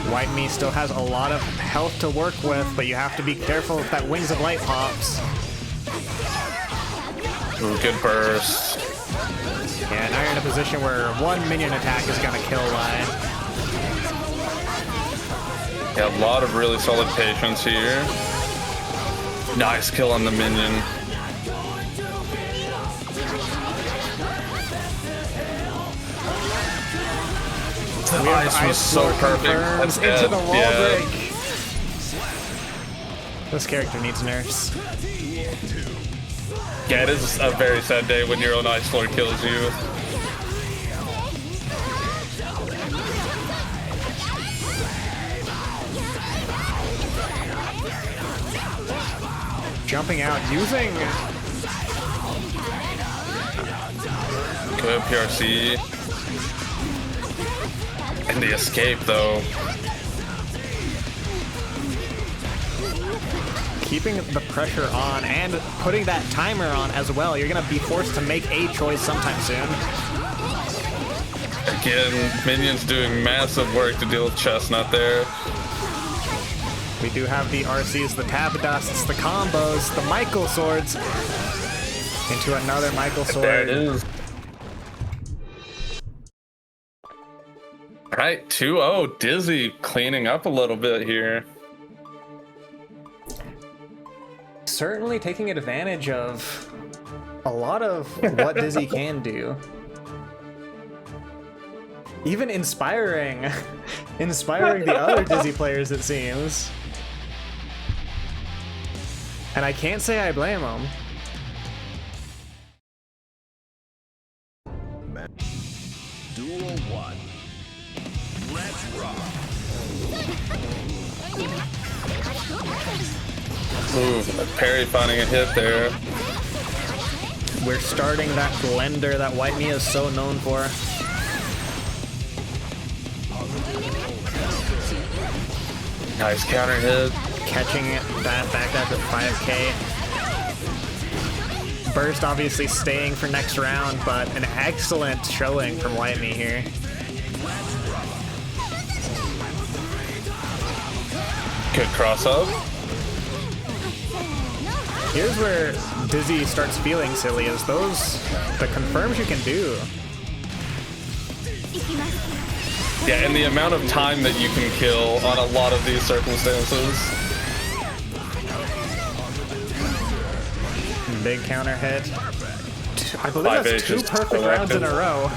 White Me still has a lot of health to work with, but you have to be careful if that Wings of Light pops. ooh, good burst. Yeah, now you're in a position where one minion attack is gonna kill Lai. Yeah, a lot of really solid patience here. Nice kill on the minion. The ice was so perfect. That's into it. the wall Yeah. break. This character needs nerfs. Yeah, it is a very sad day when your own Ice Lord kills you. Jumping out, using Good PRC. And the escape, though. keeping the pressure on and putting that timer on as well. You're gonna be forced to make a choice sometime soon. Again, Minions doing massive work to deal with Chestnut there. We do have the RCs, the Tab Dusts, the combos, the Michael Swords. Into another Michael Sword. There it is. All right, 2-0. Dizzy cleaning up a little bit here. Certainly taking advantage of a lot of what Dizzy can do. Even inspiring the other Dizzy players, it seems. And I can't say I blame them. Duel 1. Let's rock. Ooh, Perry finding a hit there. We're starting that blender that White Mia is so known for. Nice counter hit. Catching that back up at 5k. Burst obviously staying for next round, but an excellent showing from White Me here. Good cross up. Here's where Dizzy starts feeling silly, is the confirms you can do. Yeah, and the amount of time that you can kill on a lot of these circumstances. Big counter hit. I believe that's H two is perfect rounds in a row.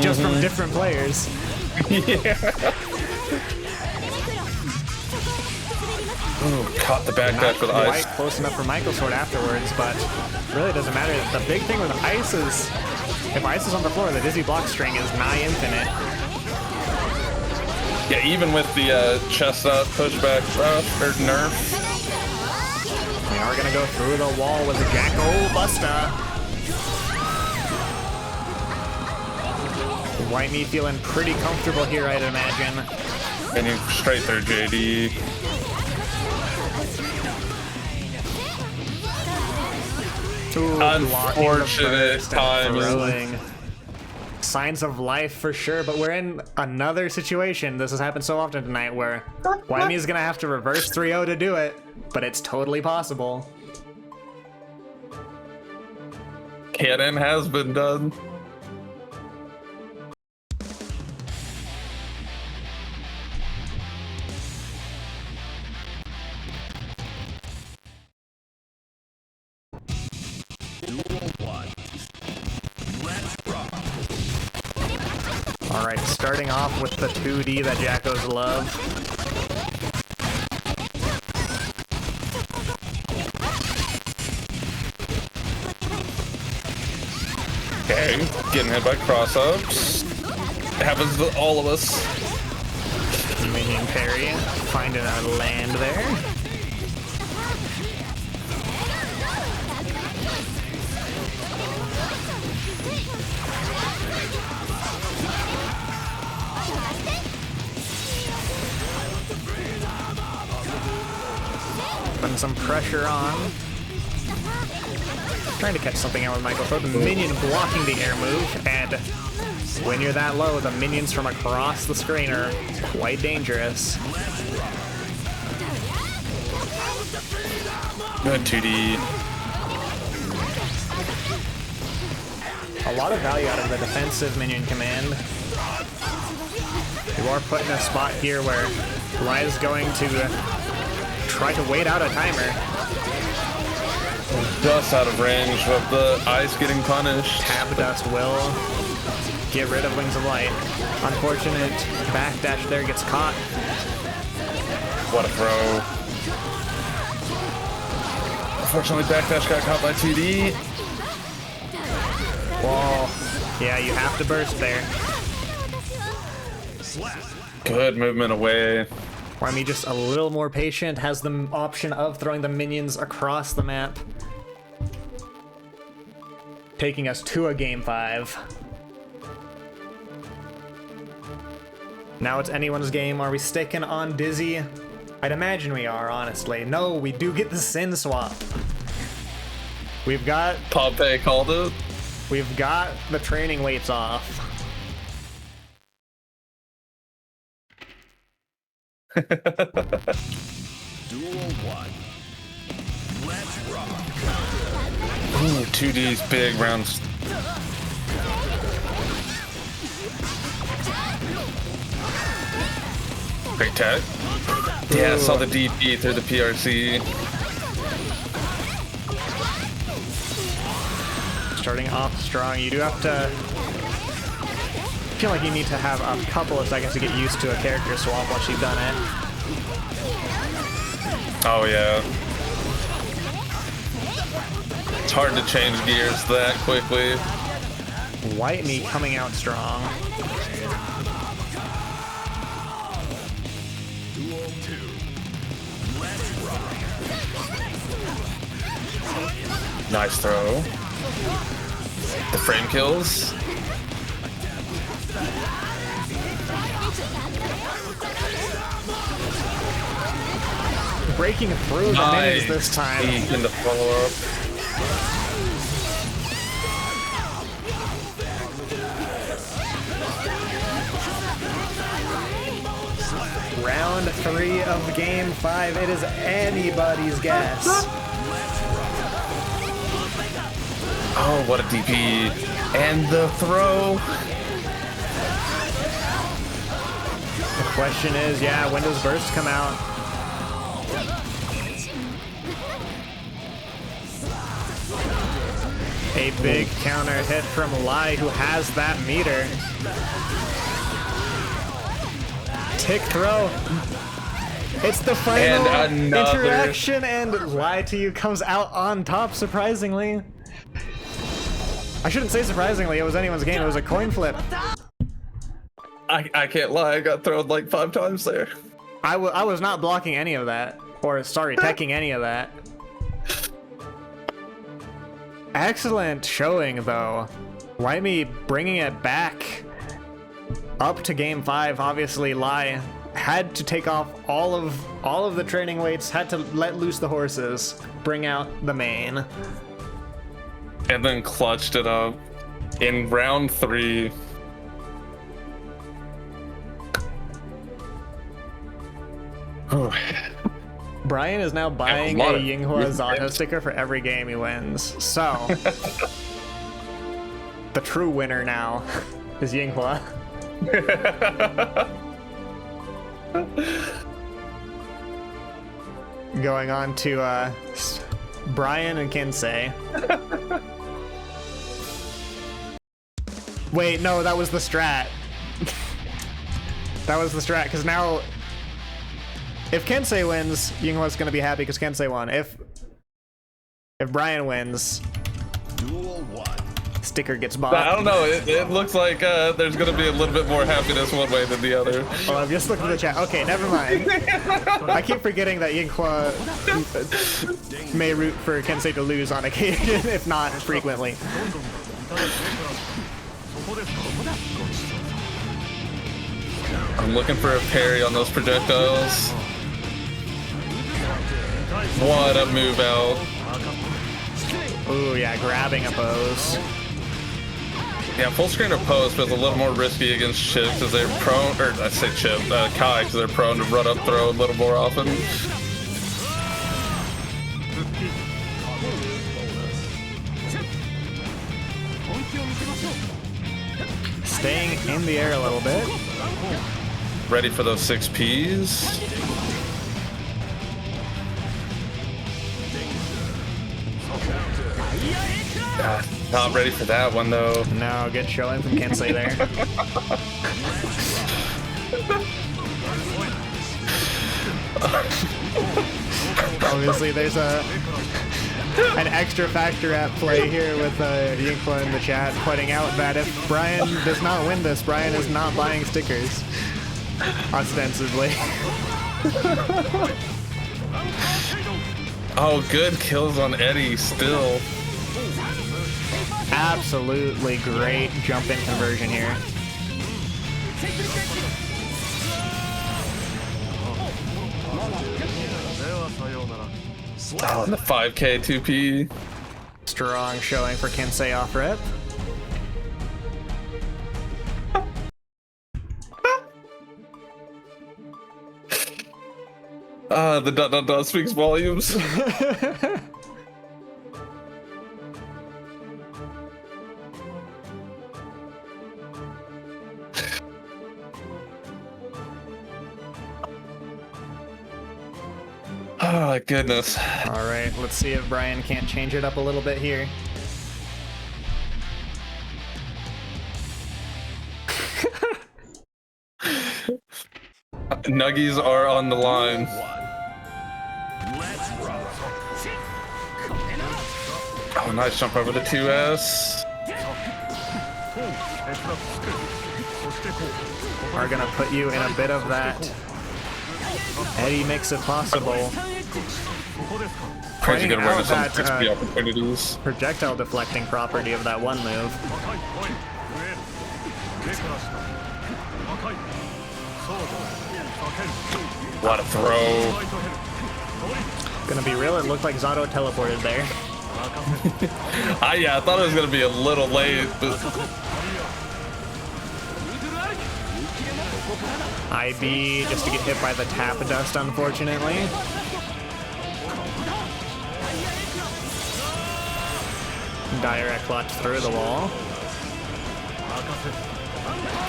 Just from different players. Yeah. Ooh, caught the back dash with Quite ice. close enough for Michael Sword afterwards, but really doesn't matter. The big thing with ice is, if ice is on the floor, the dizzy block string is nigh infinite. Yeah, even with the chest up pushback or nerf. We are gonna go through the wall with a Jacko Buster. White Me feeling pretty comfortable here, I'd imagine. And you straight through JD. Ooh, Unfortunate timing. Signs of life for sure, but we're in another situation. This has happened so often tonight where Whammy is gonna have to reverse 3-0 to do it, but it's totally possible. Can and has been done. Alright, starting off with the 2D that Jackos love. Okay, getting hit by cross-ups. Happens to all of us. Minion parry, finding a land there. Putting some pressure on. Trying to catch something out with Michael. Throw the minion blocking the air move, and when you're that low, the minions from across the screen are quite dangerous. Good 2D. A lot of value out of the defensive minion command. You are put in a spot here where Lai is going to try to wait out a timer. Just out of range with the ice getting punished. Tab Dust will get rid of Wings of Light. Unfortunate backdash there, gets caught. What a throw. Unfortunately, backdash got caught by 2D. Wall. Yeah, you have to burst there. Good movement away. Whammy just a little more patient, has the option of throwing the minions across the map. Taking us to a game 5. Now it's anyone's game. Are we sticking on Dizzy? I'd imagine we are, honestly. No, we do get the Sin swap. We've got Pompey called it. We've got the training weights off. Duel 1. Let's rock. Ooh, 2D's big rounds. Great tag. Yeah, I saw the DP through the PRC. Starting off strong, you do have to feel like you need to have a couple of seconds to get used to a character swap once you've done it. Oh yeah. It's hard to change gears that quickly. White Meat coming out strong. Duel 2. Let's rock. Nice throw. The frame kills. Breaking through the minions this time. In the follow-up. Round 3 of game 5. It is anybody's guess. Oh, what a DP. And the throw. Question is, yeah, when does Burst come out? A big counter hit from Lai, who has that meter. Tick throw. It's the final And another. interaction, and Lie to You comes out on top, surprisingly. I shouldn't say surprisingly, it was anyone's game, it was a coin flip. I can't lie, I got thrown like 5 times there. I was not blocking any of that. Or, sorry, teching any of that. Excellent showing, though. Wyme bringing it back up to game 5. Obviously, Lai had to take off all of the training weights, had to let loose the horses, bring out the main. And then clutched it up in round 3. Brian is now buying a lot of Yinghua respect. Zato sticker for every game he wins. So, the true winner now is Yinghua. Going on to Brian and Kinsei. Wait, no, that was the strat. That was the strat, because now if Kensei wins, Yinghua's gonna be happy because Kensei won. If Brian wins, Duel 1. sticker gets bought. I don't know, it looks like there's gonna be a little bit more happiness one way than the other. Oh, I've just looked at the chat. Okay, never mind. I keep forgetting that Yinghua may root for Kensei to lose on occasion, if not frequently. I'm looking for a parry on those projectiles. What a move out. Ooh, yeah, grabbing a pose. Yeah, full screen or post was a little more risky against Chip because they're prone, or I say Chip, Kai, because they're prone to run up throw a little more often. Staying in the air a little bit. Ready for those 6Ps. Not ready for that one though. No, good showing from Kensei there. Obviously, there's an extra factor at play here with Yinghua in the chat pointing out that if Brian does not win this, Brian is not buying stickers, ostensibly. Oh, good kills on Eddie still. Absolutely great jump in conversion here. Oh, and the 5K 2P. Strong showing for Kensei off rip. The dot dot dot speaks volumes. Oh my goodness. All right, let's see if Brian can't change it up a little bit here. Nuggies are on the line. Let's rock. Oh, nice jump over the 2S. Are gonna put you in a bit of that. Eddie makes it possible. Crazy good awareness on that, 6P opportunities. Projectile deflecting property of that one move. What a throw. Gonna be real, it looked like Zato teleported there. Yeah, I thought it was gonna be a little late, but IB just to get hit by the tap dust, unfortunately. Direct clutch through the wall.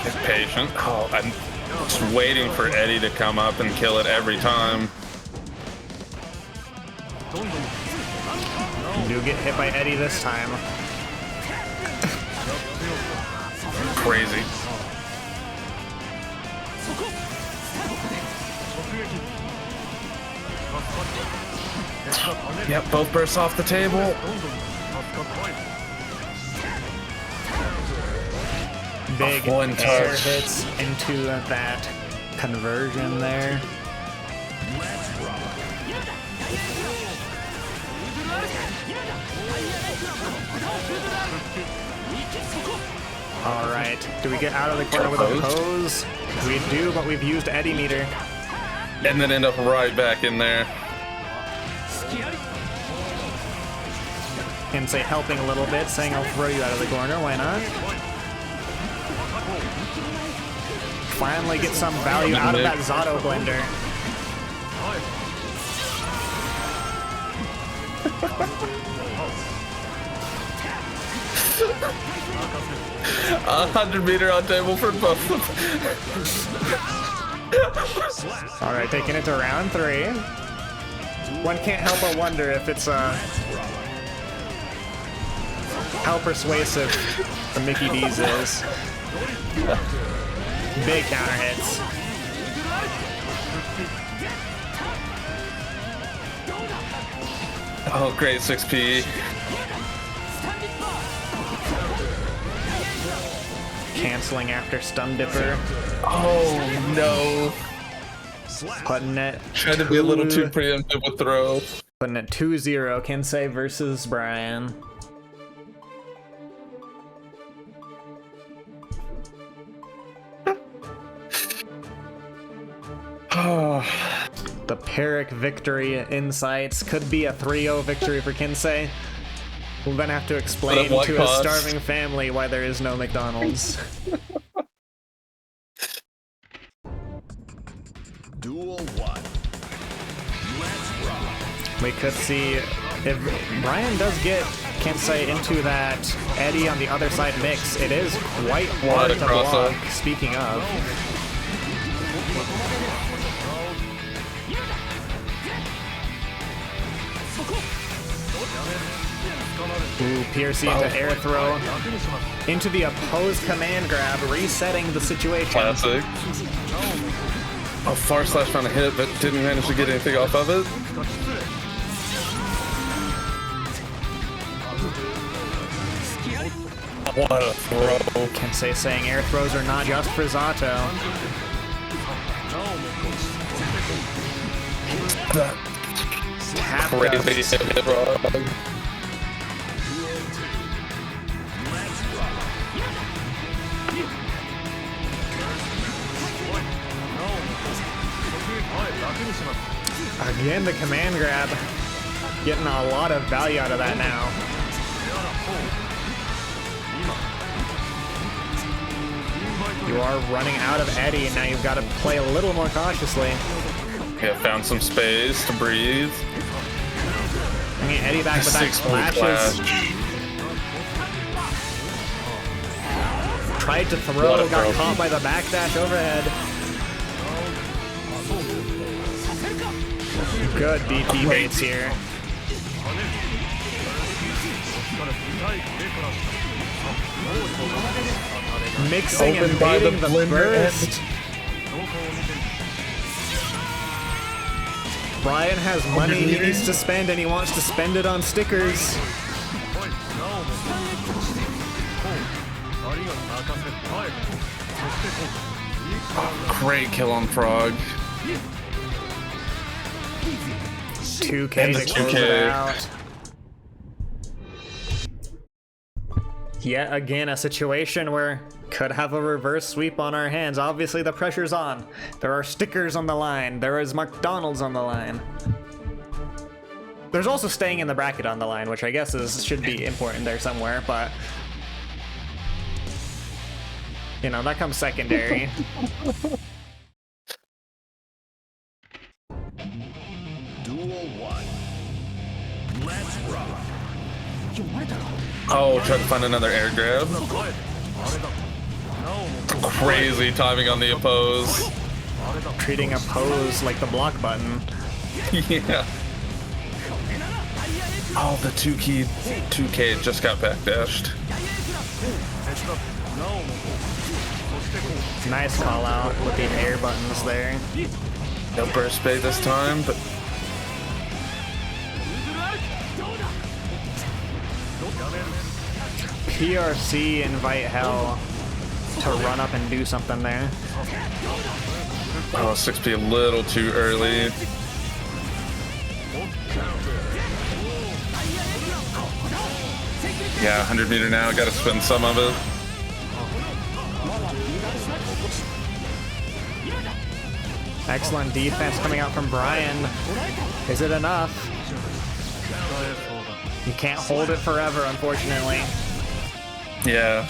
it's patient. Oh, and Just waiting for Eddie to come up and kill it every time. You do get hit by Eddie this time. Crazy. Yep, both bursts off the table. Big One air touch. hits into that conversion there. All right, do we get out of the corner with a pose? We do, but we've used Eddie meter. And then end up right back in there. And say helping a little bit, saying I'll throw you out of the corner, why not? Finally get some value out of that Zato blender. A 100-meter on table for both. All right, taking it to round 3. One can't help but wonder if it's how persuasive the Mickey D's is. Big counter hits. Oh, great 6P. Canceling after Stun Dipper. Oh, no. Putting it. Trying to be a little too preemptive with throw. Putting it 2-0. Kensei versus Brian. The Pyrrhic victory insights could be a 3-0 victory for Kensei. We'll then have to explain to his starving family why there is no McDonald's. Duel 1. Let's rock. We could see if Brian does get Kensei into that Eddie on the other side mix. It is quite hard to block, speaking of. Ooh, Piercy into air throw. Into the opposed command grab, resetting the situation. Classic. A far slash found a hit, but didn't manage to get anything off of it. What a throw. Kensei saying air throws are not just for Zato. Tap Crazy hit, Rob. Again, the command grab. Getting a lot of value out of that now. You are running out of Eddie, and now you've got to play a little more cautiously. Yeah, found some space to breathe. Bringing Eddie back with that splashes. Tried to throw, got caught by the backdash overhead. Good DP baits here. Mixing and baiting the burst. Brian has money he needs to spend, and he wants to spend it on stickers. Great kill on Frog. 2K to close it out. Yet again, a situation where could have a reverse sweep on our hands. Obviously, the pressure's on. There are stickers on the line. There is McDonald's on the line. There's also staying in the bracket on the line, which I guess should be important there somewhere, but you know, that comes secondary. Duel 1. Let's rock. Oh, try to find another air grab. Crazy timing on the oppose. Treating oppose like the block button. Yeah. Oh, the 2K just got backdashed. Nice call out with the air buttons there. No burst bait this time, but PRC invite hell to run up and do something there. oh, 6P a little too early. Yeah, 100 meter now, gotta spend some of it. Excellent defense coming out from Brian. Is it enough? You can't hold it forever, unfortunately. Yeah.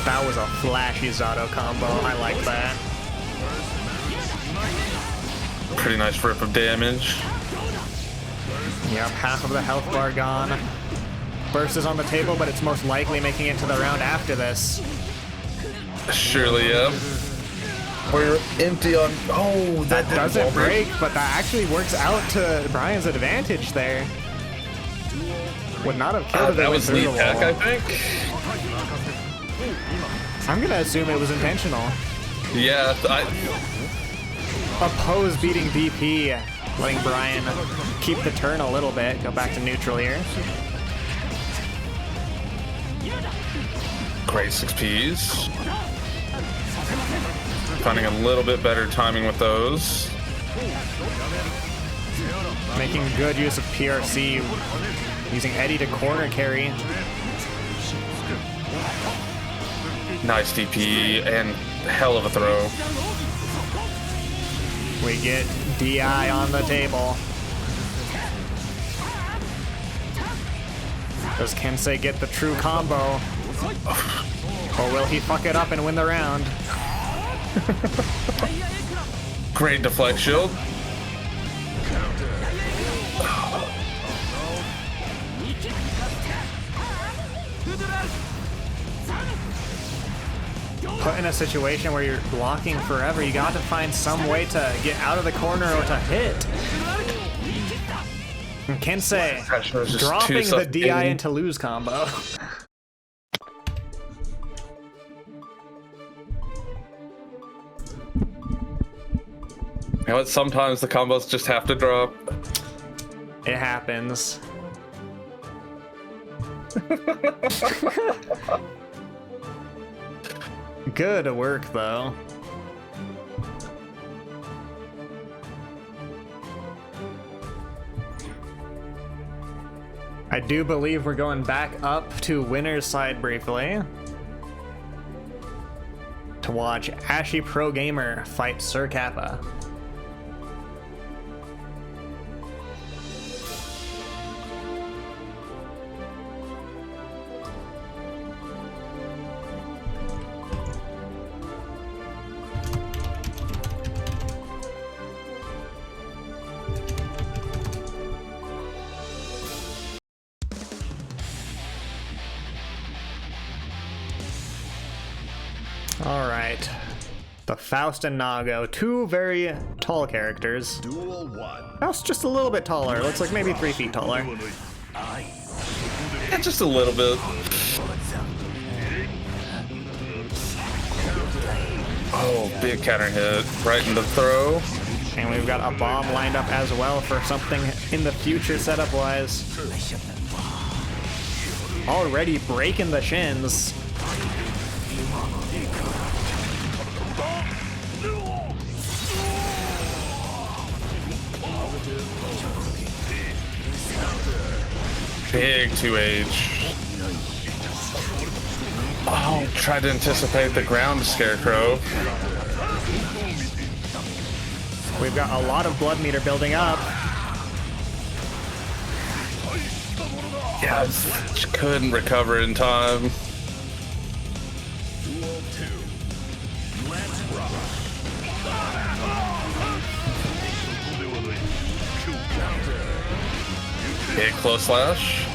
That was a flashy Zato combo. I like that. Pretty nice rip of damage. Yep, half of the health bar gone. Burst is on the table, but it's most likely making it to the round after this. Surely, yep. We're empty on. Oh, That doesn't break, but that actually works out to Brian's advantage there. Would not have killed it. That was through neat the tech, wall. I think. I'm gonna assume it was intentional. Yeah, Oppose beating DP, letting Brian keep the turn a little bit, go back to neutral here. great 6Ps. Finding a little bit better timing with those. Making good use of PRC, using Eddie to corner carry. Nice DP and hell of a throw. We get DI on the table. Does Kensei get the true combo? Or will he fuck it up and win the round? Great deflect shield. Put in a situation where you're blocking forever, you got to find some way to get out of the corner or to hit. And Kensei dropping the DI into lose combo. You know what? Sometimes the combos just have to drop. It happens. Good work, though. I do believe we're going back up to winner's side briefly to watch Ashy Pro Gamer fight Sir Kappa. All right, the Faust and Nago, two very tall characters. Duel 1. Faust just a little bit taller, looks like maybe 3 feet taller. Yeah, just a little bit. Oh, big counter hit right in the throw. And we've got a bomb lined up as well for something in the future setup-wise. Already breaking the shins. Big 2H. Oh, tried to anticipate the ground scarecrow. We've got a lot of blood meter building up. Yeah, just couldn't recover in time. Duel 2. Let's rock. Okay, close slash.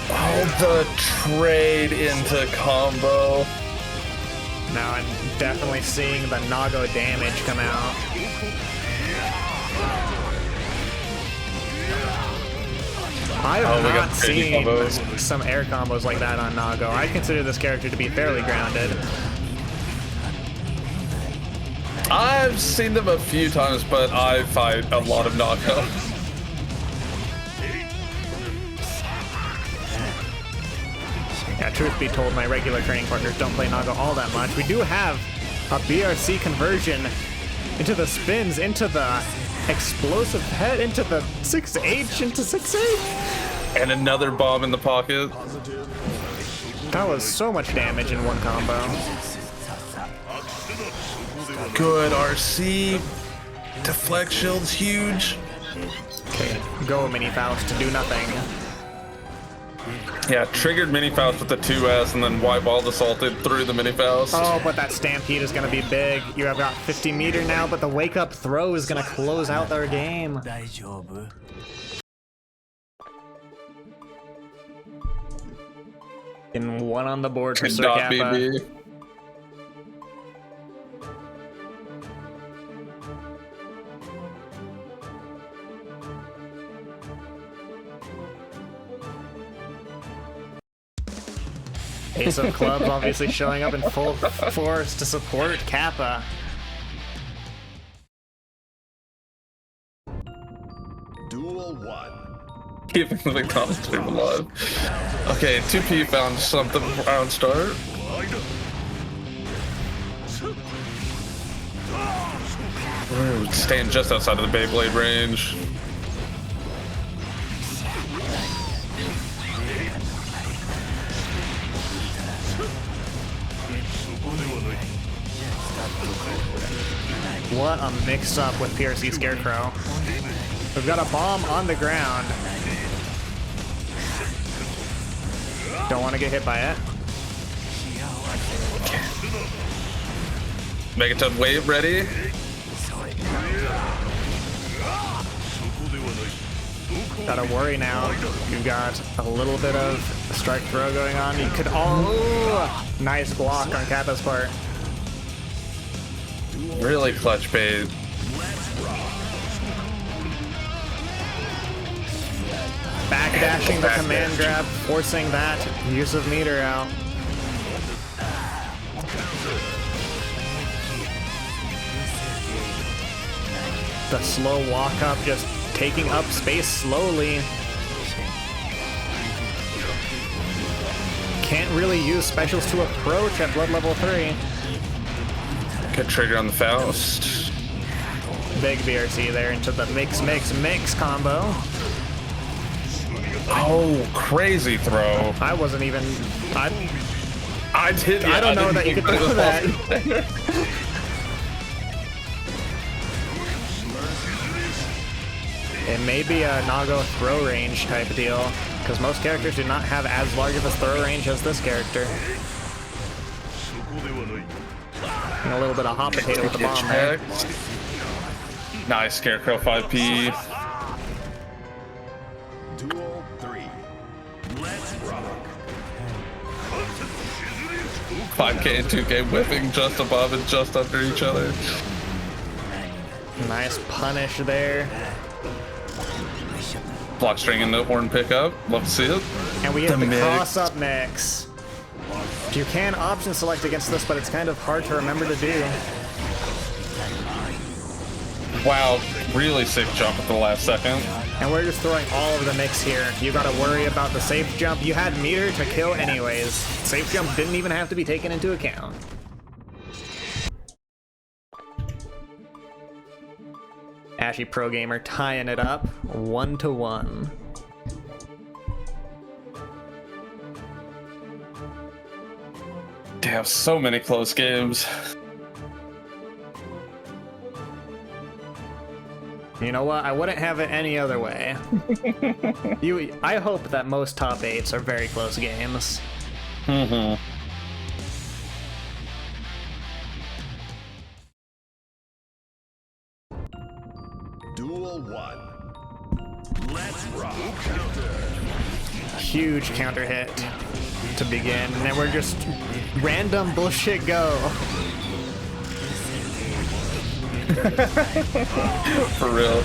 Oh, the trade into combo. Now I'm definitely seeing the Nago damage come out. I've we got not crazy seen combos. some air combos like that on Nago. I consider this character to be fairly grounded. I've seen them a few times, but I fight a lot of Nago. Yeah, truth be told, my regular training partners don't play Nago all that much. We do have a BRC conversion into the spins, into the explosive head, into the 6H, into 6H. And another bomb in the pocket. That was so much damage in one combo. Good RC. Deflect shield's huge. Okay, go Mini Faust to do nothing. Yeah, triggered Mini Faust with the 2S and then white ball assaulted through the Mini Faust. Oh, but that Stampede is going to be big. You have got 50 meter now, but the wake up throw is going to close out their game. In one on the board for Could not be Kappa. me. Ace of Clubs obviously showing up in full force to support Kappa. Duel 1. Keeping the costume alive. Okay, 2P found something round start. Ooh, staying just outside of the Beyblade range. What a mix-up with PRC Scarecrow. We've got a bomb on the ground. Don't want to get hit by it. Megaton wave ready. Gotta worry now. You've got a little bit of strike throw going on. You could oh, nice block on Kappa's part. Really clutch bait. Backdashing the command grab, forcing that use of meter out. The slow walk up, just taking up space slowly. Can't really use specials to approach at blood level 3. Good trigger on the Faust. Big BRC there into the mix combo. Oh, crazy throw. I wasn't even. I don't know that you could throw that. It may be a Nago throw range type of deal, because most characters do not have as large of a throw range as this character. And a little bit of hot potato with the bomb there. Nice Scarecrow 5P. Duel 3. Let's rock. 5K and 2K whipping just above and just under each other. Nice punish there. Block string into horn pickup. Love to see it. And we get the mix. cross-up mix. You can option select against this, but it's kind of hard to remember to do. Wow, really sick jump at the last second. And we're just throwing all of the mix here. You gotta worry about the safe jump. You had meter to kill anyways. Safe jump didn't even have to be taken into account. Ashy Pro Gamer tying it up 1-1. Damn, so many close games. You know what? I wouldn't have it any other way. I hope that most top 8s are very close games. Mm-hmm. Duel 1. Let's rock. Counter. Huge counter hit to begin, and then we're just random bullshit go. For real.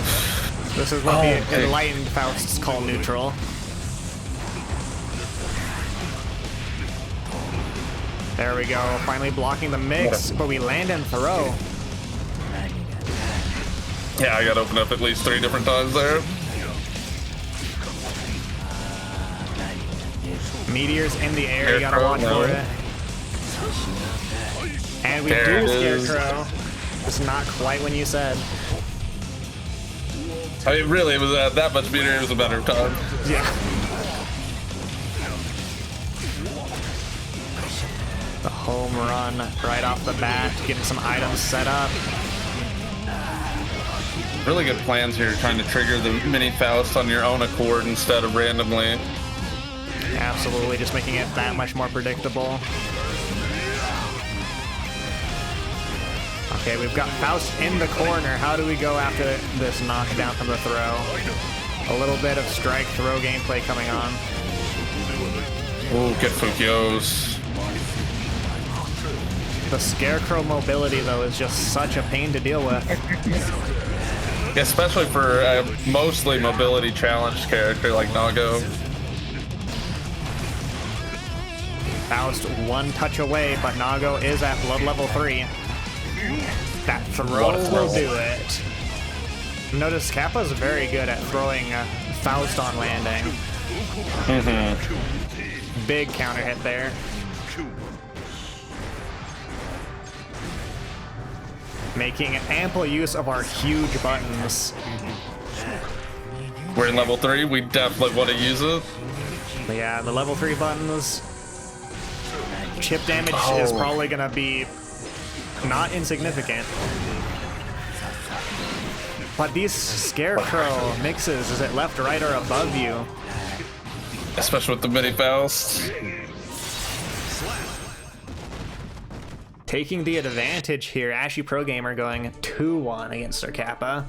This is what the enlightened Fausts call neutral. There we go, finally blocking the mix, but we land and throw. Yeah, I got opened up at least 3 different times there. Meteors in the air, you gotta watch for it. And we There do it is. Scarecrow. It's not quite when you said. I mean, really, it was that much beater. It was a better time. Yeah. The home run right off the bat, getting some items set up. Really good plans here, trying to trigger the mini Faust on your own accord instead of randomly. Absolutely, just making it that much more predictable. Okay, we've got Faust in the corner. How do we go after this knockdown from the throw? A little bit of strike throw gameplay coming on. Ooh, good Fukios. The Scarecrow mobility, though, is just such a pain to deal with. Especially for a mostly mobility challenged character like Nago. Faust one touch away, but Nago is at blood level 3. That throw will do it. Notice Kappa's very good at throwing Faust on landing. Big counter hit there. Making ample use of our huge buttons. We're in level 3. We definitely want to use it. Yeah, the level 3 buttons. Chip damage is probably gonna be not insignificant. But these Scarecrow mixes, is it left, right, or above you? Especially with the mini Faust. Taking the advantage here, Ashy Pro Gamer going 2-1 against Sir Kappa.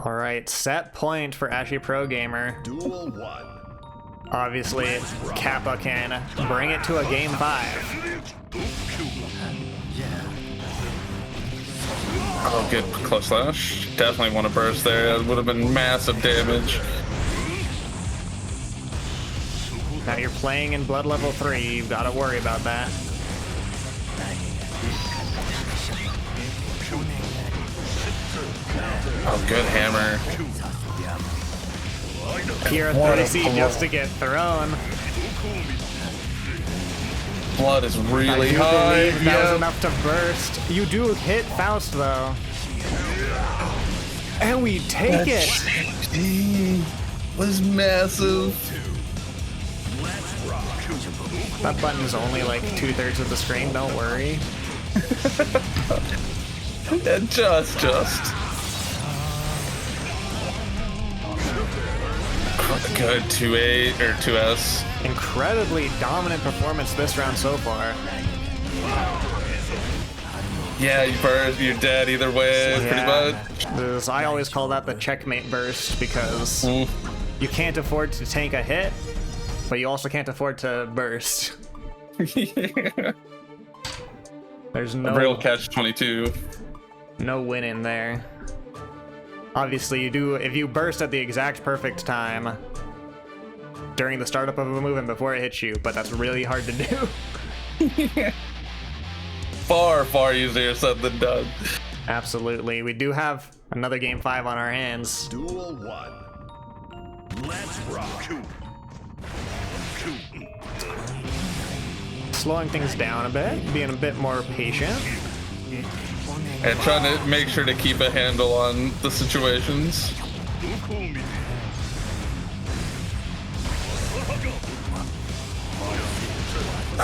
All right, set point for Ashy Pro Gamer. Duel 1. Obviously, Kappa can bring it to a game 5. Oh, good close slash. Definitely want to burst there. That would have been massive damage. Now you're playing in blood level 3, you've got to worry about that. Oh, good hammer. Here 30C just to get thrown. Blood is really I do high. believe that was enough to burst. You do hit Faust though. And we take it! Was massive. That button's only like 2/3 of the screen, don't worry. Yeah, just. Good 2-8 or 2S. Incredibly dominant performance this round so far. Yeah, you burst, you're dead either way, pretty much. I always call that the checkmate burst because you can't afford to tank a hit, but you also can't afford to burst. Yeah. There's A no real catch-22. no win in there. Obviously, you do if you burst at the exact perfect time during the startup of a move and before it hits you, but that's really hard to do. Far easier said than done. Absolutely. We do have another game 5 on our hands. Duel 1. Let's rock. Slowing things down a bit, being a bit more patient. And trying to make sure to keep a handle on the situations.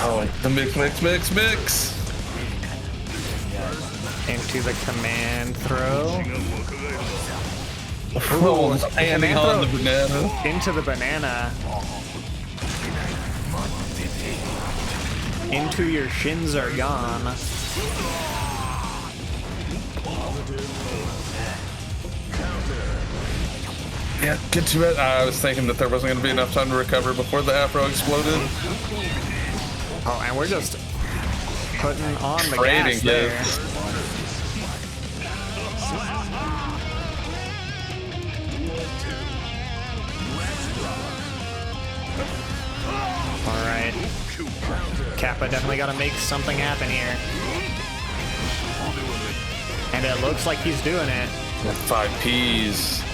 Oh, the mix. Into the command throw. Oh, landing on the banana. Into the banana. Into your shins are gone. Yeah, get to it. I was thinking that there wasn't going to be enough time to recover before the afro exploded. Oh, and we're just putting on the Trading gas there. hits. All right. Kappa definitely got to make something happen here. And it looks like he's doing it. 5 Ps.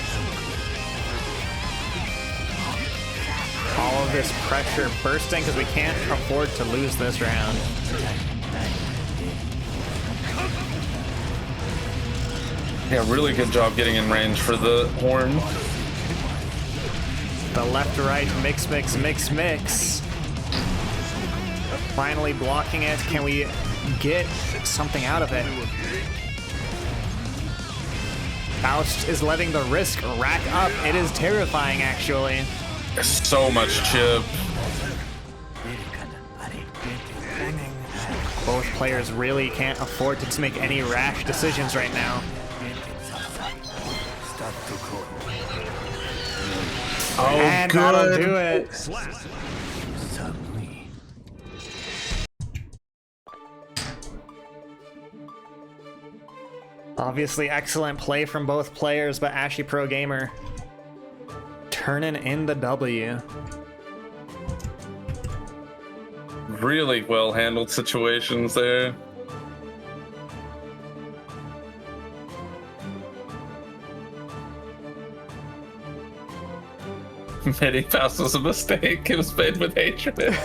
All of this pressure bursting because we can't afford to lose this round. Yeah, really good job getting in range for the horn. The left-right mix. Finally blocking it. Can we get something out of it? Faust is letting the risk rack up. It is terrifying, actually. So much chip. Both players really can't afford to make any rash decisions right now. Oh, And good. that'll do it. Obviously, excellent play from both players, but Ashy Pro Gamer turning in the W. Really well handled situations there. Many pass was a mistake. It was made with hatred.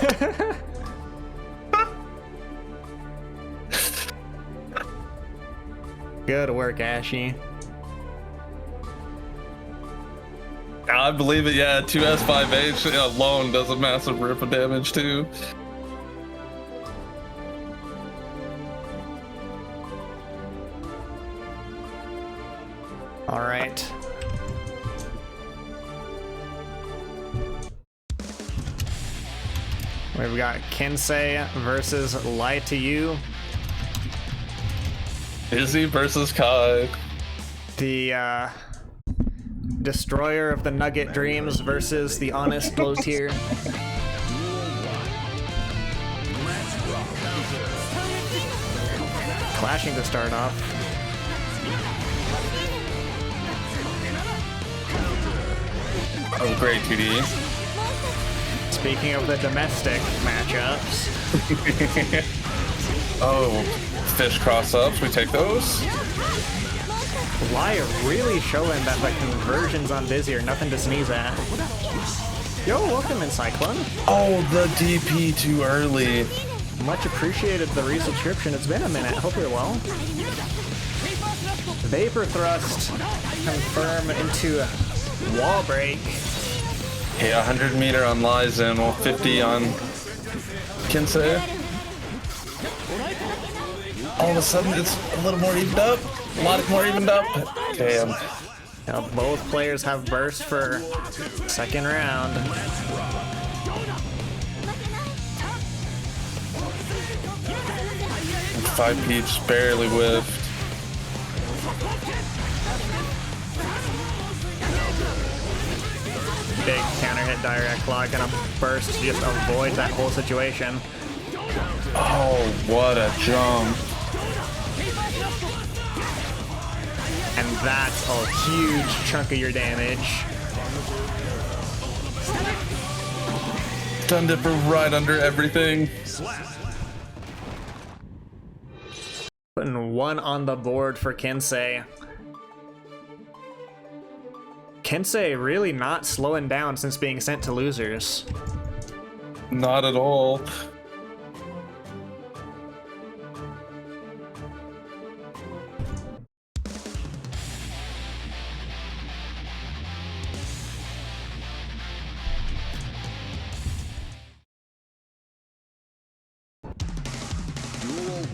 Good work, Ashy. I believe it, yeah. 2S5H alone does a massive rip of damage too. All right. We've got Kinsei versus Lie to You. Izzy versus Kai. The Destroyer of the Nugget Dreams versus the Honest Low Tier. Clashing to start off. Oh, great 2D. Speaking of the domestic matchups. Oh, fish cross-ups. We take those. Lie really showing that the conversions on Dizzy are nothing to sneeze at. Yo, welcome in, Cyclone. Oh, the DP too early. Much appreciated the resubscription. It's been a minute. Hope you're well. Vapor Thrust. Confirm into Wall Break. Okay, 100 meter on Lizen, well, 50 on Kinsei. All of a sudden, it's a little more evened up. A lot more evened up. Damn. Now both players have burst for second round. 5 Peach barely whiffed. Big counter hit direct lock and a burst to just avoid that whole situation. Oh, what a jump. And that's a huge chunk of your damage. Stun Dipper right under everything. Putting one on the board for Kinsei. Kinsei really not slowing down since being sent to losers. Not at all.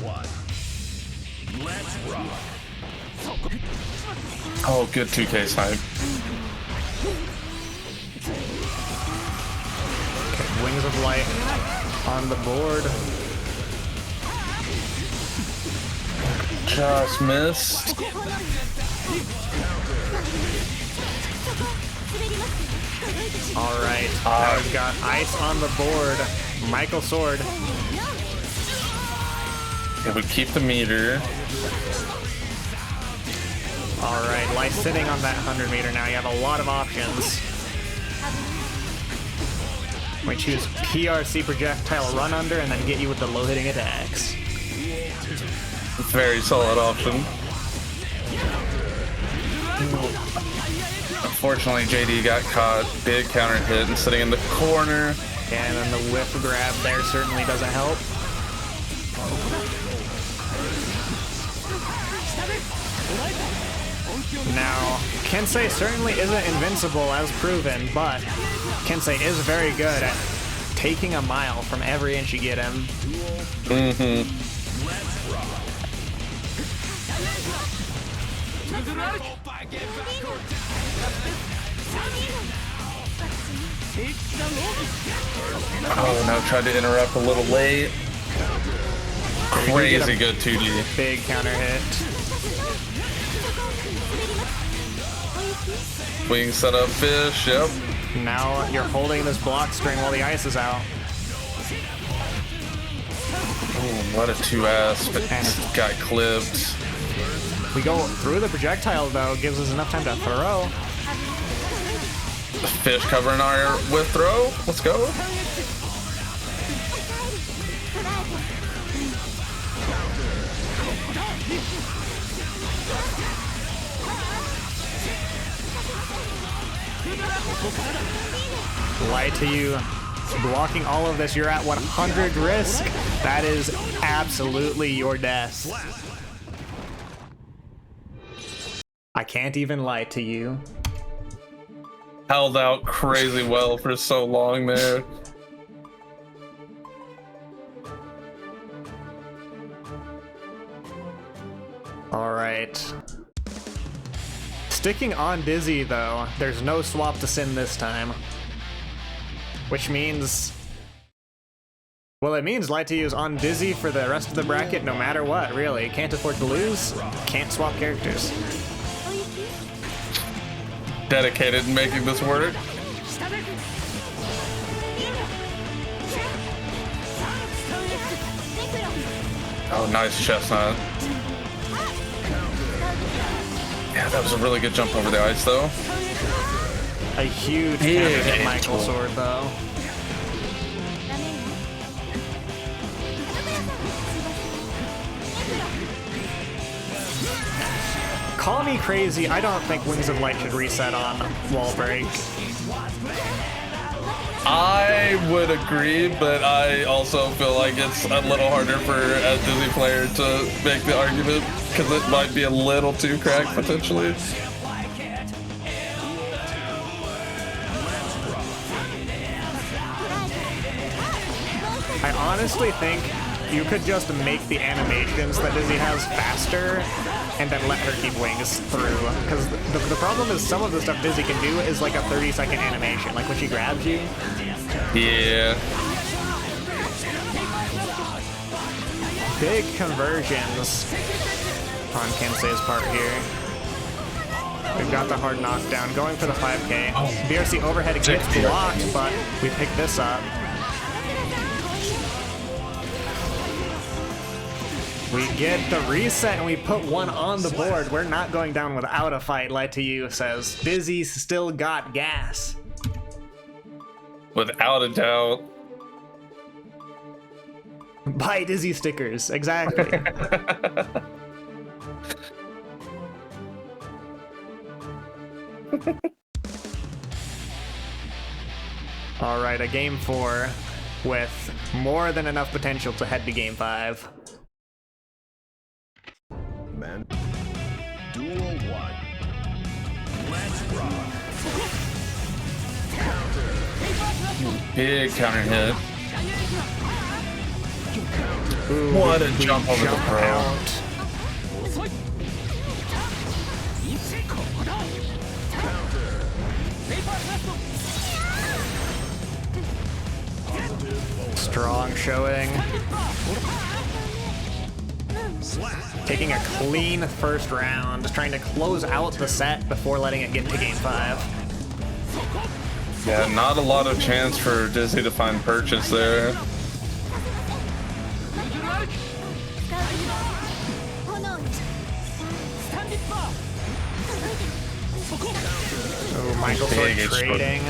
one. Let's rock. Oh, good 2K snipe. Okay, Wings of Light on the board. Just missed. All right, now we've got Ice on the board. Michael Sword. It would keep the meter. All right, Light sitting on that 100 meter now. You have a lot of options. We choose PRC projectile run under and then get you with the low hitting attacks. Very solid option. Unfortunately, JD got caught. Big counter hit and sitting in the corner. And then the whiff grab there certainly doesn't help. Now, Kensei certainly isn't invincible as proven, but Kensei is very good at taking a mile from every inch you get him. Mm-hmm. Oh no, tried to interrupt a little late. Crazy good 2D. Big counter hit. Wing set up fish, yep. Now you're holding this block string while the ice is out. Ooh, what a 2S, but got clipped. We go through the projectile though, gives us enough time to throw. The fish covering our with throw. Let's go. Lie to you. Blocking all of this, you're at 100 risk. That is absolutely your death. I can't even lie to you. Held out crazy well for so long there. All right. Sticking on Dizzy though, there's no swap to Sin this time. Which means... well, it means Lie to You is on Dizzy for the rest of the bracket no matter what, really. Can't afford to lose, can't swap characters. Dedicated in making this work. Oh, nice chestnut. Yeah, that was a really good jump over the ice, though. A huge counter hit Michael Sword, though. Call me crazy, I don't think Wings of Light should reset on wall break. I would agree, but I also feel like it's a little harder for a Dizzy player to make the argument because it might be a little too cracked potentially. I honestly think you could just make the animations that Dizzy has faster and then let her keep Wings through. Because the problem is some of the stuff Dizzy can do is like a 30-second animation, like when she grabs you. Yeah. Big conversions on Kensei's part here. We've got the hard knockdown, going for the 5K. BRC overhead gets blocked, but we pick this up. We get the reset and we put one on the board. We're not going down without a fight, Lie to You says. Dizzy's still got gas. Without a doubt. Buy Dizzy stickers, exactly. All right, a game 4 with more than enough potential to head to game 5. Man. Duel 1. Let's rock. Big counter hit. Ooh, What a we jump over the jump pro. out. Strong showing. Taking a clean first round, just trying to close out the set before letting it get to game 5. Yeah, not a lot of chance for Dizzy to find purchase there. Oh, Michael Sword Big trading.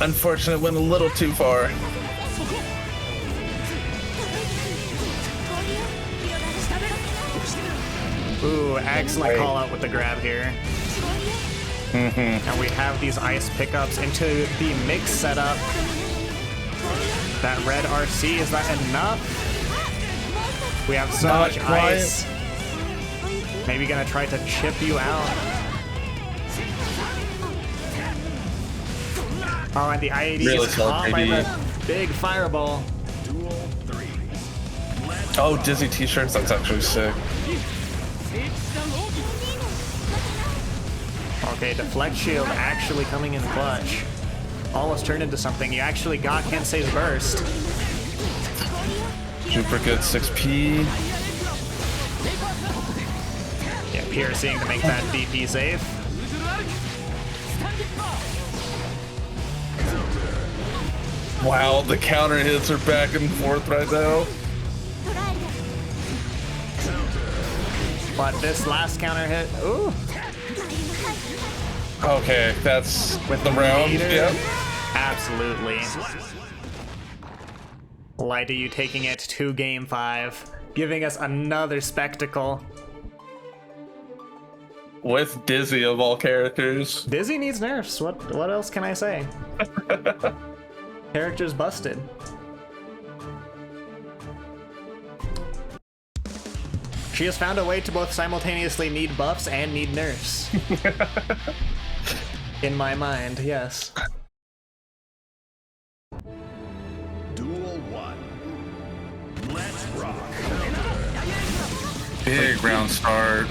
Unfortunate, went a little too far. Ooh, excellent call out with the grab here. And we have these ice pickups into the mix setup. That red RC, is that enough? We have so Not much quite. ice. Maybe gonna try to chip you out. Oh, and the IAD Really is solid caught by IAD. the big fireball. Oh, Dizzy t-shirts, that's actually sick. Okay, deflect shield actually coming in clutch. Almost turned into something. You actually got Kensei's burst. Super good 6P. Yeah, piercing to make that DP safe. Wow, the counter hits are back and forth right now. But this last counter hit, ooh, Okay, that's with the round. meter. Yep. Absolutely. Light, you taking it to game 5, giving us another spectacle. With Dizzy of all characters. Dizzy needs nerfs. What else can I say? Character's busted. She has found a way to both simultaneously need buffs and need nerfs. In my mind, yes. Duel 1. Let's rock. Big round start.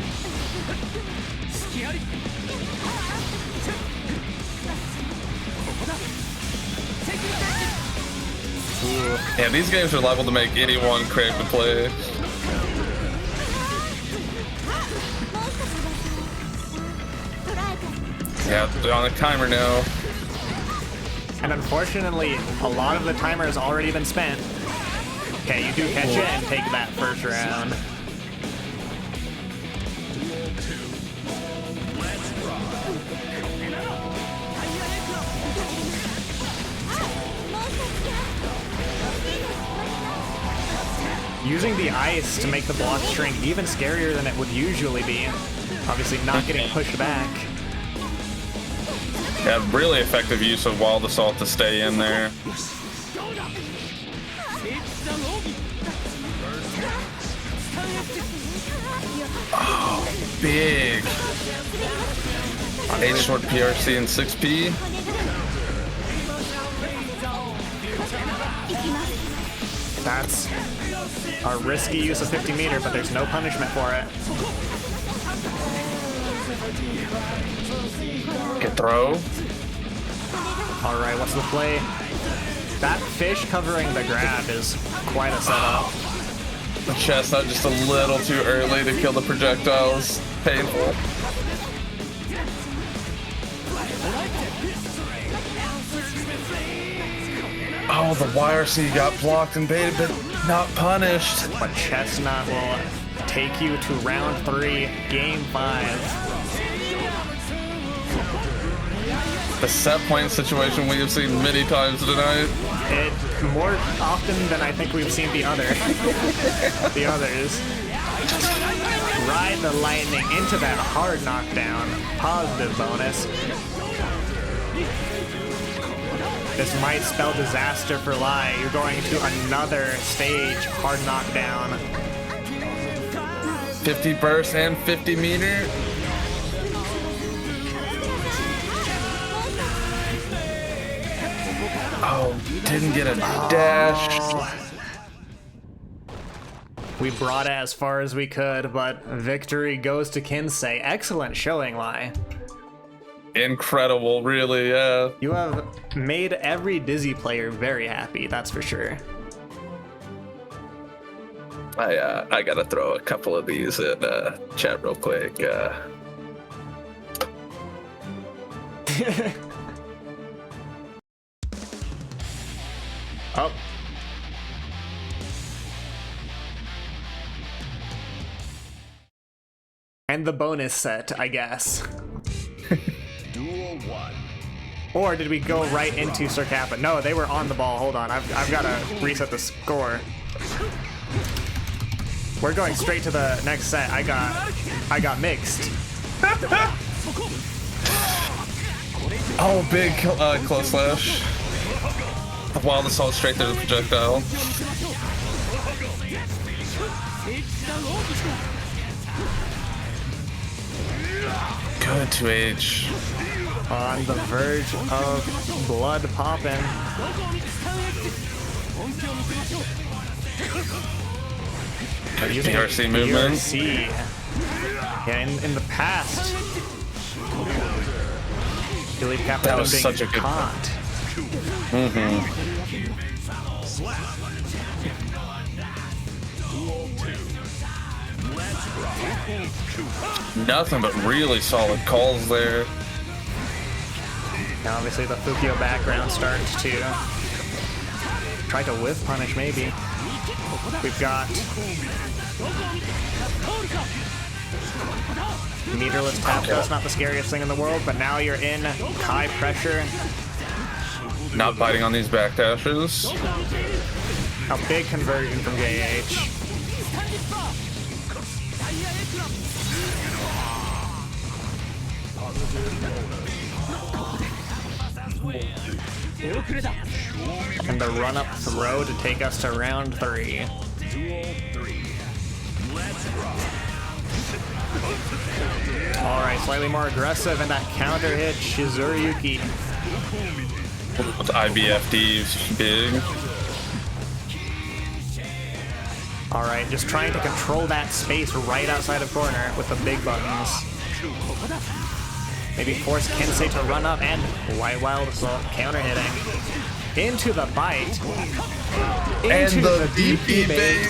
Yeah, these games are liable to make anyone crave to play. Yeah, they're on a timer now. And unfortunately, a lot of the timer has already been spent. Okay, you do catch it and take that first round. Using the ice to make the block shrink even scarier than it would usually be. Obviously not getting pushed back. Yeah, really effective use of Wild Assault to stay in there. Oh, big. H short PRC and 6P. That's a risky use of 50 meter, but there's no punishment for it. Good throw. All right, what's the play? That fish covering the grab is quite a setup. The chestnut just a little too early to kill the projectiles. Painful. Oh, the YRC got blocked and baited, but not punished. But Chestnut will take you to round 3, game 5. The set point situation we have seen many times tonight. It more often than I think we've seen the others. Ride the lightning into that hard knockdown. Positive bonus. This might spell disaster for Lai. You're going to another stage hard knockdown. 50 burst and 50 meter. Oh, didn't get a dash. We brought it as far as we could, but victory goes to Kinsei. Excellent showing, Lai. Incredible, really, yeah. You have made every Dizzy player very happy, that's for sure. I gotta throw a couple of these in chat real quick. Oh. And the bonus set, I guess. Duel 1. Or did we go right into Sir Kappa? No, they were on the ball. Hold on, I've got to reset the score. We're going straight to the next set. I got mixed. Oh, big close slash. Wild assault straight through the projectile. Good 2H. On the verge of blood popping. Using PRC movement. PRC. Yeah, in the past, Billy Kappa That was being such a good caught. Nothing but really solid calls there. Now obviously the Fukio background starts to try to whiff punish maybe. We've got meterless tap dust, not the scariest thing in the world, but now you're in high pressure. Not biting on these back dashes. A big conversion from JH. And the run-up throw to take us to round 3. Alright, slightly more aggressive, and that counter hit, Shizuriyuki. With IBFD big. Alright, just trying to control that space right outside of corner with the big buttons. Maybe force Kinsei to run up, and White Wild Assault counter hitting. Into the bite. Into the DP bait.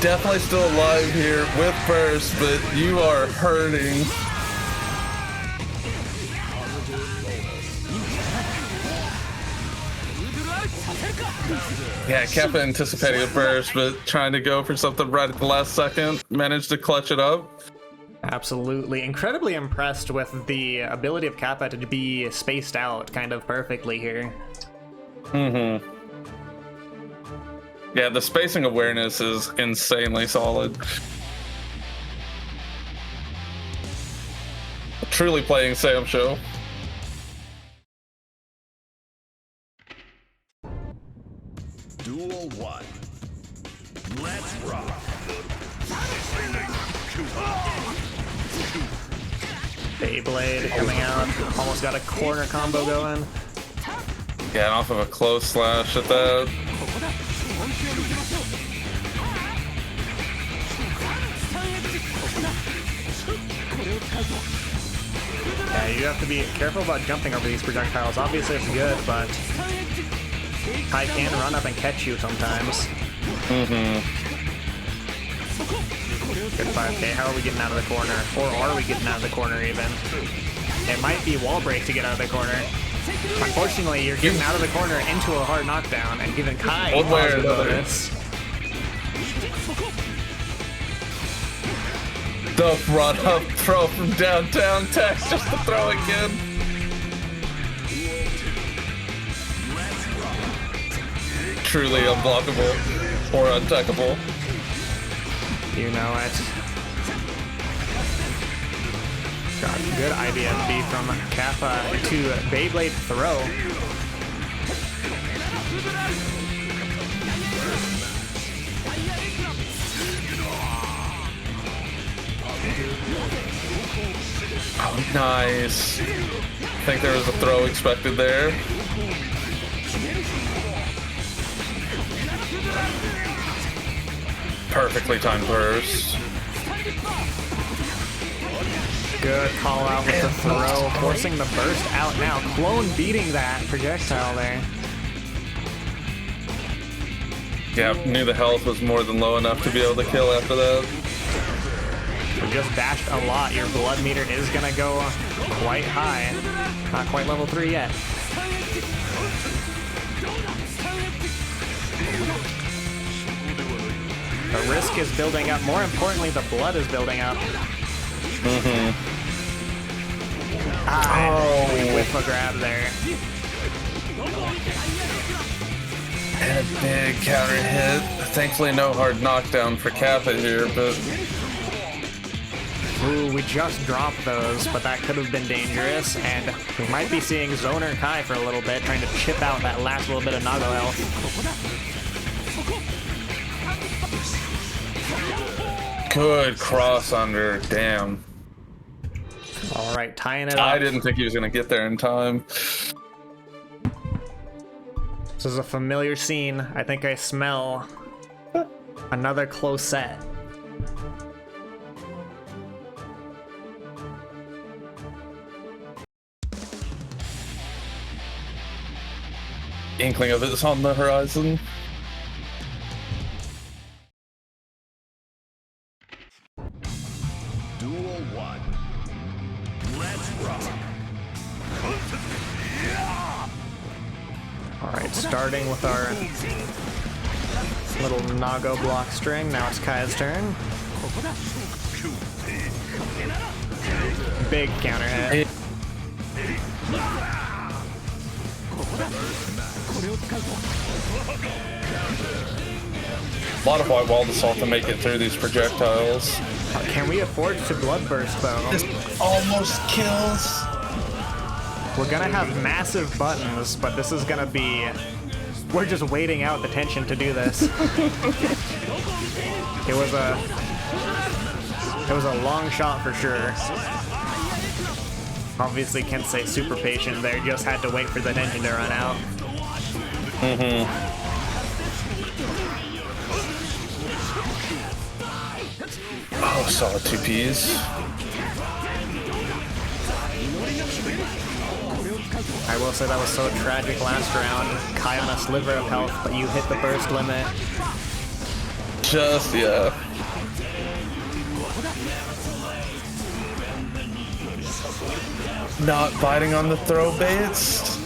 Definitely still alive here with burst, but you are hurting. Yeah, Kappa anticipating a burst, but trying to go for something right at the last second. Managed to clutch it up. Absolutely. Incredibly impressed with the ability of Kappa to be spaced out kind of perfectly here. Mm-hmm. Yeah, the spacing awareness is insanely solid. Truly playing Sam Show. Duel 1. Let's rock. Beyblade coming out. Almost got a corner combo going. Yeah, and off of a close slash at that. Yeah, you have to be careful about jumping over these projectiles. Obviously it's good, but I can run up and catch you sometimes. Mm-hmm. Good 5K. How are we getting out of the corner? Or are we getting out of the corner even? It might be wall break to get out of the corner. Unfortunately, you're getting out of the corner into a hard knockdown and giving Kai a positive bonus. The run up throw from downtown Tex just to throw again. Truly unblockable or untechable. You know it. Got good IBFB from Kappa into Beyblade throw. Nice. I think there was a throw expected there. Perfectly timed burst. Good call out with the throw, forcing the burst out now. Clone beating that projectile there. Yeah, knew the health was more than low enough to be able to kill after that. We just dashed a lot. Your blood meter is gonna go quite high. Not quite level 3 yet. The risk is building up. More importantly, the blood is building up. We whiff a grab there. And a big counter hit. Thankfully, no hard knockdown for Kappa here, but Ooh, we just dropped those, but that could have been dangerous, and we might be seeing Zoner Kai for a little bit, trying to chip out that last little bit of Nago health. good cross under. Damn. All right, tying it up. I didn't think he was going to get there in time. This is a familiar scene. I think I smell another close set. Inkling of it's on the horizon. Duel 1. Let's rock. All right, starting with our little Nago block string. Now it's Kai's turn. Big counter hit. A lot of white wall assault to make it through these projectiles. Can we afford to bloodburst though? This almost kills. We're gonna have massive buttons, but this is gonna be... We're just waiting out the tension to do this. It was a long shot for sure. Obviously, can't say super patient there. Just had to wait for the tension to run out. Oh, solid 2Ps. I will say that was so tragic last round. Kai on a sliver of health, but you hit the burst limit. Just, yeah. Not biting on the throw baits.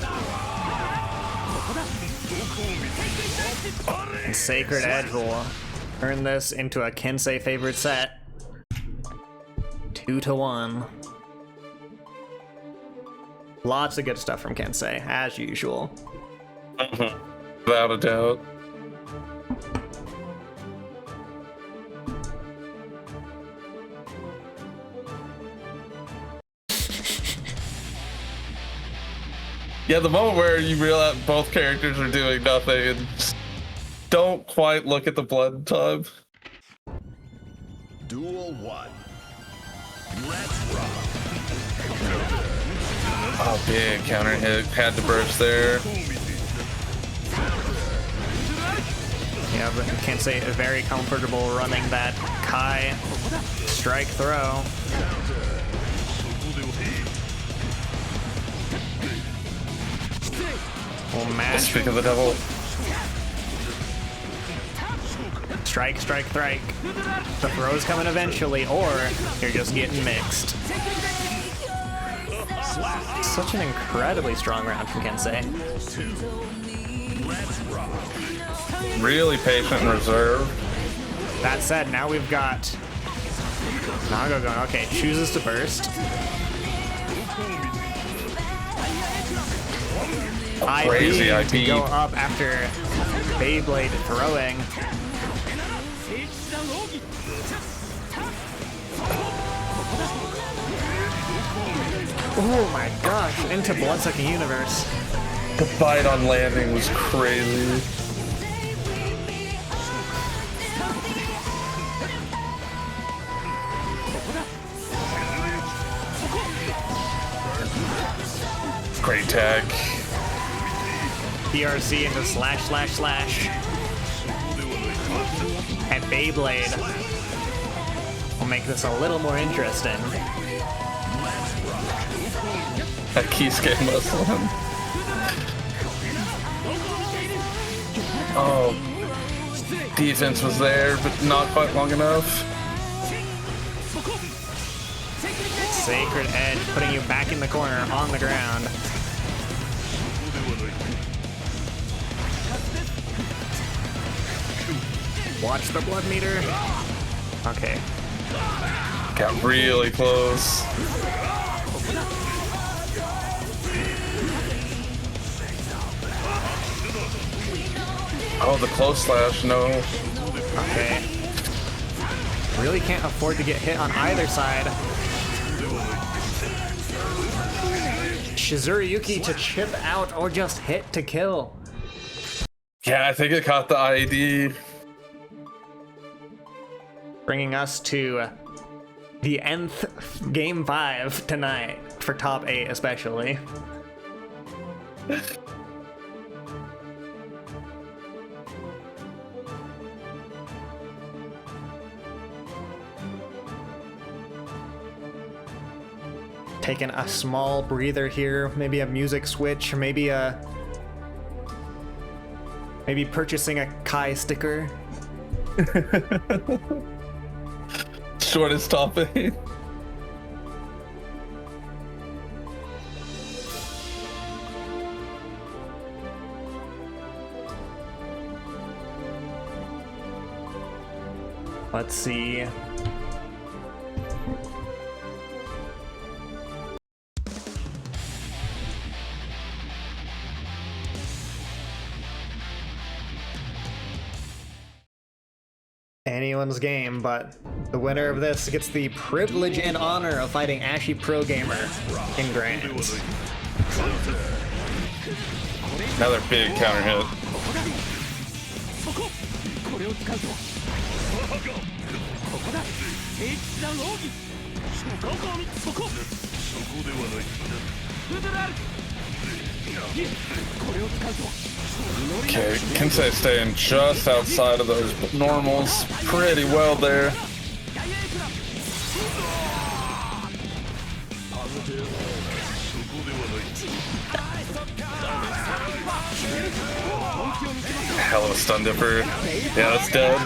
And Sacred Edge will turn this into a Kensei favorite set. 2-1. Lots of good stuff from Kensei, as usual. Without a doubt. Yeah, the moment where you realize both characters are doing nothing and just don't quite look at the blood time. Duel 1. Let's rock. Oh, big counter hit. Had to burst there. Yeah, but Kensei very comfortable running that Kai strike throw. We'll match. Speak of the devil. Strike, strike, strike. The throw's coming eventually, or you're just getting mixed. Such an incredibly strong round from Kensei. Really patient and reserved. That said, now we've got Nago going, okay, chooses to burst. Crazy to IP. go up after Beyblade throwing. Oh my gosh, into Bloodsucking Universe. The bite on landing was crazy. tag. PRC into slash slash slash. And Beyblade will make this a little more interesting. That Keysuke muscle him. Oh, defense was there, but not quite long enough. Sacred Edge putting you back in the corner on the ground. Watch the blood meter. Okay. Got really close. Oh, the close slash, no. Okay. Really can't afford to get hit on either side. Shizuriyuki to chip out or just hit to kill. Yeah, I think it caught the IED. Bringing us to the nth game 5 tonight, for top 8 especially. Taking a small breather here, maybe a music switch, maybe purchasing a Kai sticker. Shortest top 8. Let's see. Anyone's game, but the winner of this gets the privilege and honor of fighting Ashy Pro Gamer in Grands. Another big counter hit. Okay, Kensei staying just outside of those normals pretty well there. Hell of a stun dipper. Yeah, that's dead.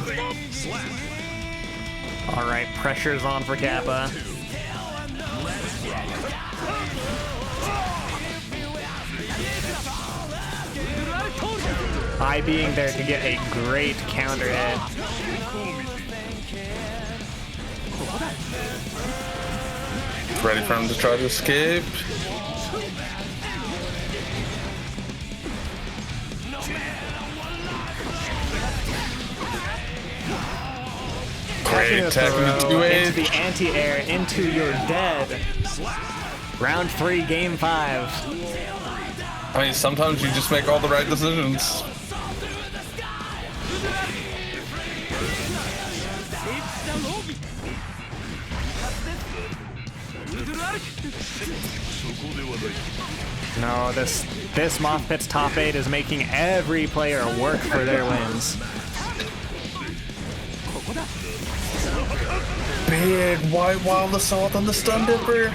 Alright, pressure's on for Kappa. I being there to get a great counter hit. Ready for him to try to escape. Great attacking the 2-8. Into the anti-air, into your dead. Round 3, game 5. I mean, sometimes you just make all the right decisions. No, this MOTHPIT's top 8 is making every player work for their wins. Big white wild assault on the stun dipper.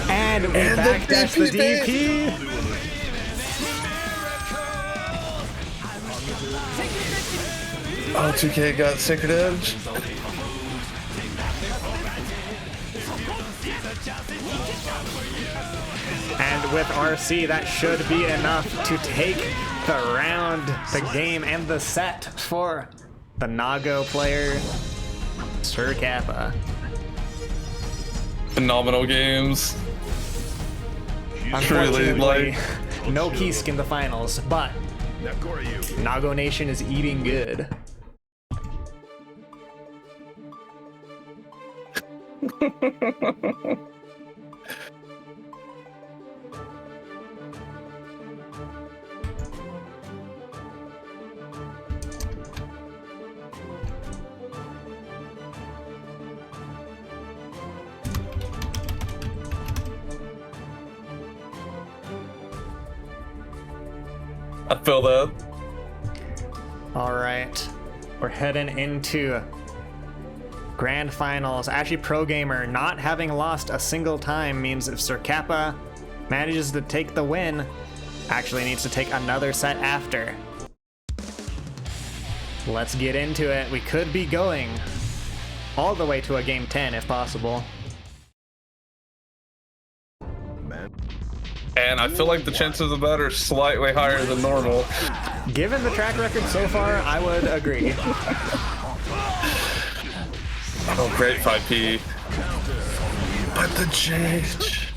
And we backdash the DP. Oh, 2K got Sacred Edge. And with RC, that should be enough to take the round, the game, and the set for the Nago player, Sir Kappa. Phenomenal games. Unfortunately, no Kisk in the finals, but Nago Nation is eating good. I feel that. All right, we're heading into grand finals. Actually, Pro Gamer not having lost a single time means if Sir Kappa manages to take the win, actually needs to take another set after. Let's get into it. We could be going all the way to a game 10 if possible. And I feel like the chances of that are slightly higher than normal. Given the track record so far, I would agree. Oh, great 5P. But the change.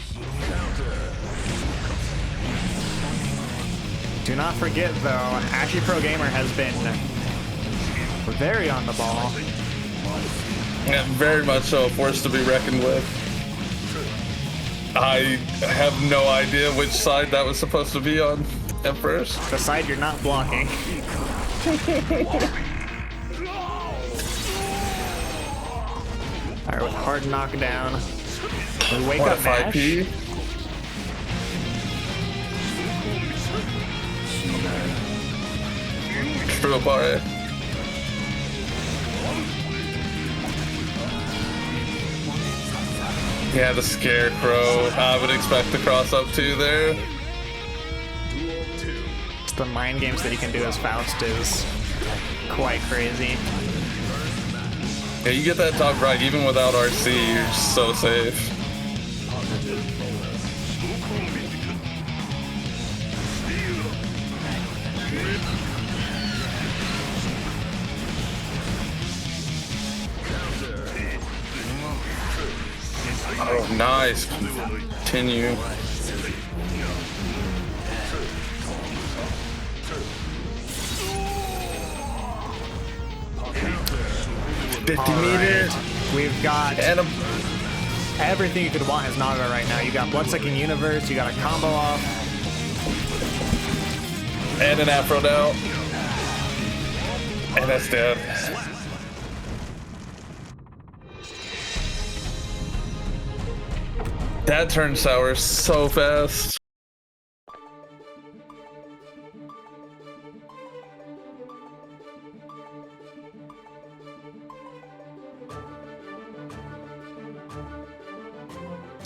Do not forget, though, Ashley Pro Gamer has been very on the ball. Yeah, very much so, a force to be reckoned with. I have no idea which side that was supposed to be on at first. The side you're not blocking. Alright, with hard knockdown. We wake What a up Nash. 5P. True apart. Yeah, the Scarecrow. I would expect the cross up too there. It's the mind games that you can do as Faust is quite crazy. Yeah, you get that top right even without RC, you're just so safe. Oh, nice. Continue. Alright, we've got And a everything you could want as Naga right now. You got Bloodsucking Universe, you got a combo off. And an Afro now. And that's dead. That turned sour so fast.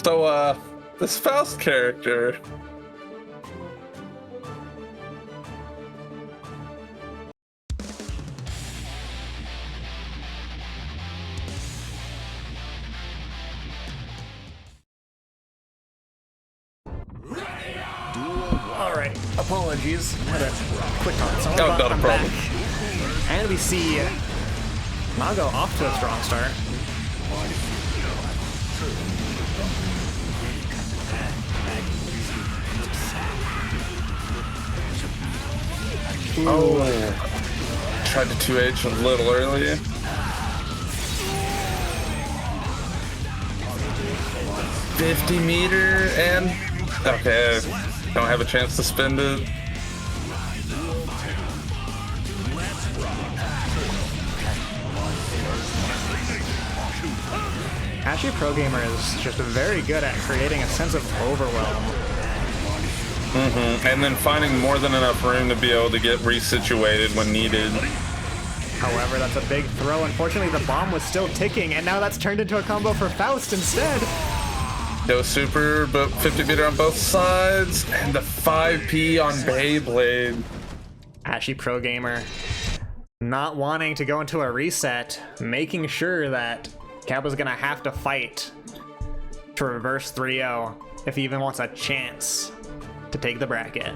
So, this Faust character. Alright, apologies. Had a quick on someone, Oh, but not a I'm problem. back. And we see Nago off to a strong start. Oh, tried to 2H a little early. $50 and okay, don't have a chance to spend it. Actually, Pro Gamer is just very good at creating a sense of overwhelm. And then finding more than enough room to be able to get resituated when needed. However, that's a big throw. Unfortunately, the bomb was still ticking, and now that's turned into a combo for Faust instead. No super, but 50-meter on both sides, and the 5P on Beyblade. Ashy Pro Gamer not wanting to go into a reset, making sure that Kappa's gonna have to fight to reverse 3-0 if he even wants a chance to take the bracket.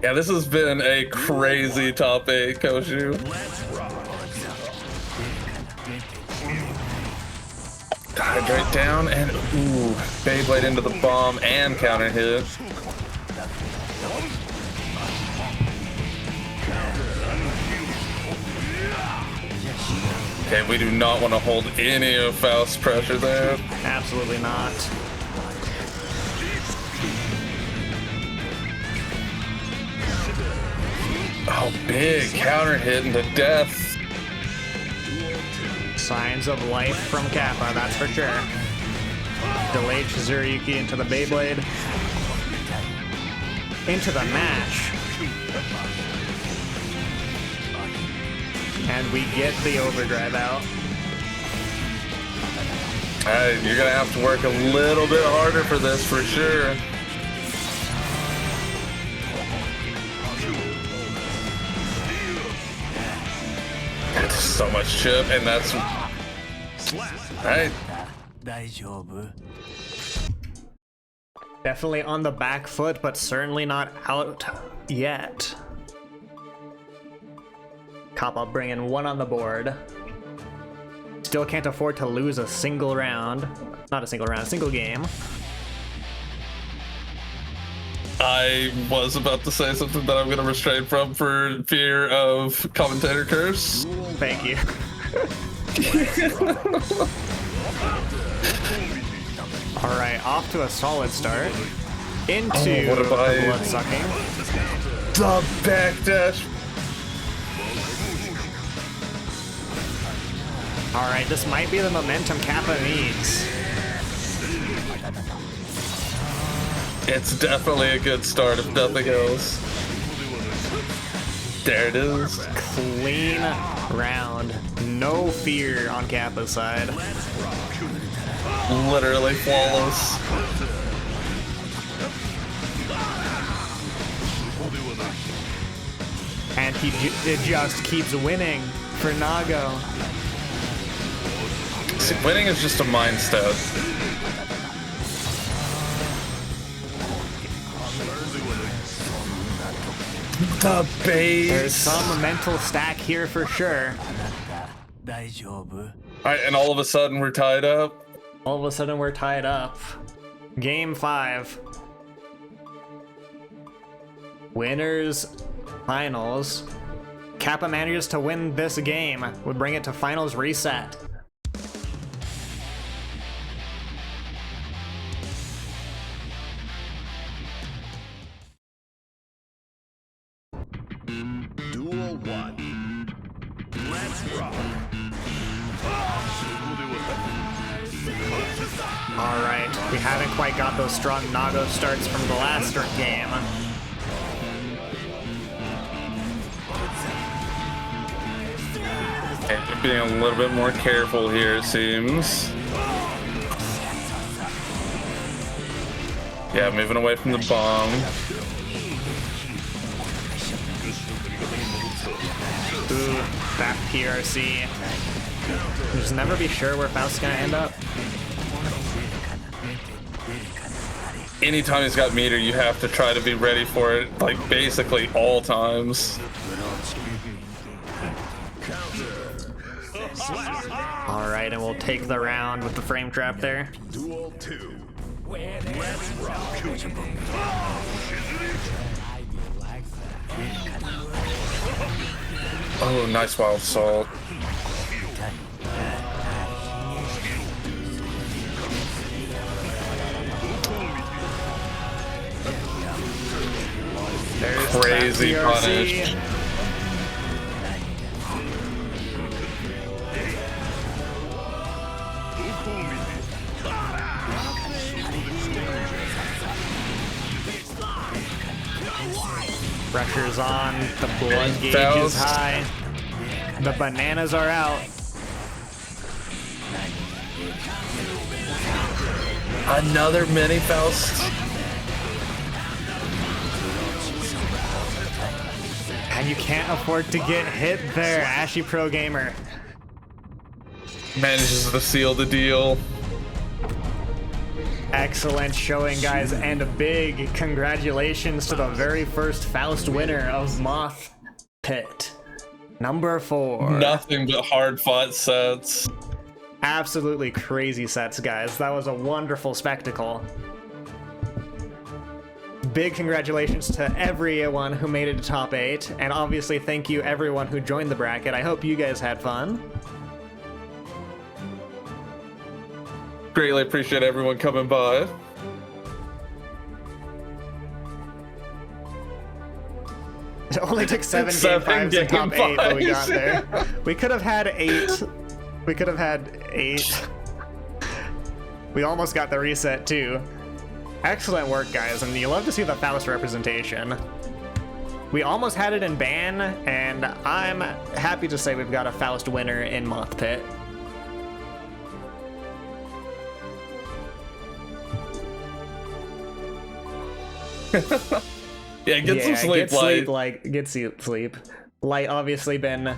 Yeah, this has been a crazy top 8, Koshu. Hydrate down and ooh, Beyblade into the bomb and counter hit. Okay, we do not want to hold any of Faust's pressure there. Absolutely not. Oh, big counter hit into death. Signs of life from Kappa, that's for sure. Delayed Shizuriki into the Beyblade. Into the mash. And we get the overdrive out. Alright, you're gonna have to work a little bit harder for this for sure. It's so much chip, and that's alright. Definitely on the back foot, but certainly not out yet. Kappa bringing one on the board. Still can't afford to lose a single round. Not a single round, a single game. I was about to say something that I'm going to restrain from for fear of commentator curse. Thank you. All right, off to a solid start. Into what about the blood sucking. The backdash. All right, this might be the momentum Kappa needs. It's definitely a good start, if nothing else. There it is. Clean round. No fear on Kappa's side. Literally flawless. And it just keeps winning for Nago. See, winning is just a mindset. The base. There's some mental stack here for sure. Alright, and all of a sudden we're tied up. All of a sudden we're tied up. Game 5. Winners finals. Kappa manages to win this game. Would bring it to finals reset. Duel 1. Let's rock. All right, we haven't quite got those strong Nago starts from the last game. And being a little bit more careful here, it seems. Yeah, moving away from the bomb. Ooh, that PRC. Just never be sure where Faust's gonna end up. Anytime he's got meter, you have to try to be ready for it, like basically all times. All right, and we'll take the round with the frame trap there. Duel 2. Let's rock. Oh, nice wild salt. There's Crazy that PRC. punish. Pressure's on, the blood gauge is Faust. high, the bananas are out. Another mini Faust. And you can't afford to get hit there, Ashy Pro Gamer. Manages to seal the deal. Excellent showing, guys, and a big congratulations to the very first Faust winner of MOTHPIT. Number 4. Nothing but hard fought sets. Absolutely crazy sets, guys. That was a wonderful spectacle. Big congratulations to everyone who made it to top 8, and obviously thank you everyone who joined the bracket. I hope you guys had fun. Greatly appreciate everyone coming by. It only took 7 game Seven 5s to game top 8, but we got fives. there. We could have had 8. We could have had 8. We almost got the reset too. Excellent work, guys, and you love to see the Faust representation. We almost had it in ban, and I'm happy to say we've got a Faust winner in MOTHPIT. Yeah, get some sleep, get sleep, Light. Get sleep. Light obviously been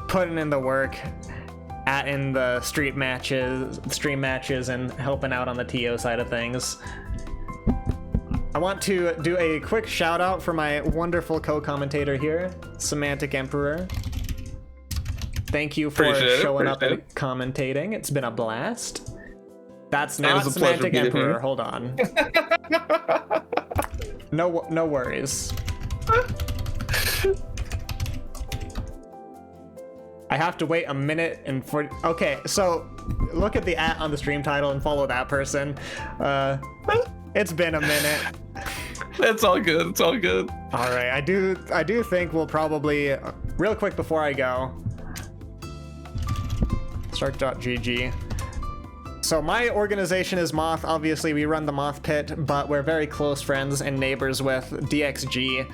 putting in the work, in the stream matches, and helping out on the TO side of things. I want to do a quick shout out for my wonderful co-commentator here, Semantic Emperor. Thank you for showing up and commentating. It's been a blast. That's not Semantic Emperor. Hold on. No worries. I have to wait a minute and 40. Okay, so look at the @ on the stream title and follow that person. It's been a minute. It's all good. It's all good. All right, I do think we'll probably real quick before I go. Start.gg. So my organization is Moth. Obviously, we run the MOTHPIT, but we're very close friends and neighbors with DXG.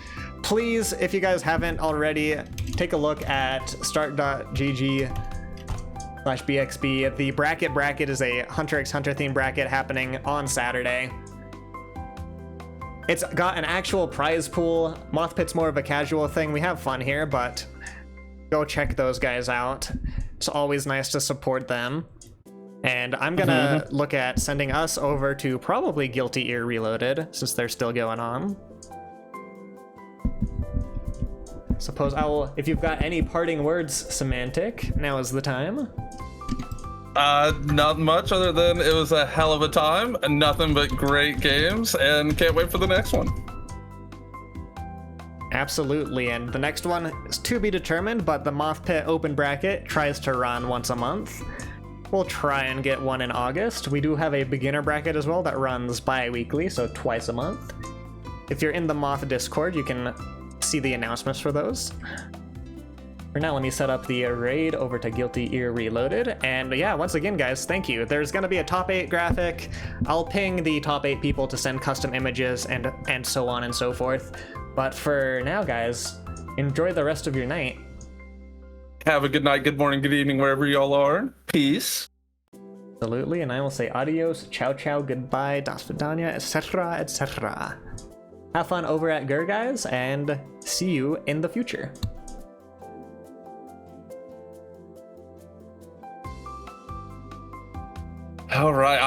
Please, if you guys haven't already, take a look at start.gg/BXB. The bracket is a Hunter x Hunter themed bracket happening on Saturday. It's got an actual prize pool. MOTHPIT's more of a casual thing. We have fun here, but go check those guys out. It's always nice to support them. And I'm gonna look at sending us over to probably Guilty Ear Reloaded, since they're still going on. Suppose if you've got any parting words, Semantic, now is the time. Not much other than it was a hell of a time, and nothing but great games, and can't wait for the next one. Absolutely, and the next one is to be determined, but the MOTHPIT open bracket tries to run once a month. We'll try and get one in August. We do have a beginner bracket as well that runs bi-weekly, so twice a month. If you're in the Moth Discord, you can see the announcements for those. For now, let me set up the raid over to Guilty Ear Reloaded. And yeah, once again, guys, thank you. There's gonna be a top 8 graphic. I'll ping the top 8 people to send custom images and so on and so forth. But for now, guys, enjoy the rest of your night. Have a good night, good morning, good evening, wherever y'all are. Peace. Absolutely, and I will say adios, ciao ciao, goodbye, das vidania, etc., etc. Have fun over at Gur, guys, and see you in the future. All right.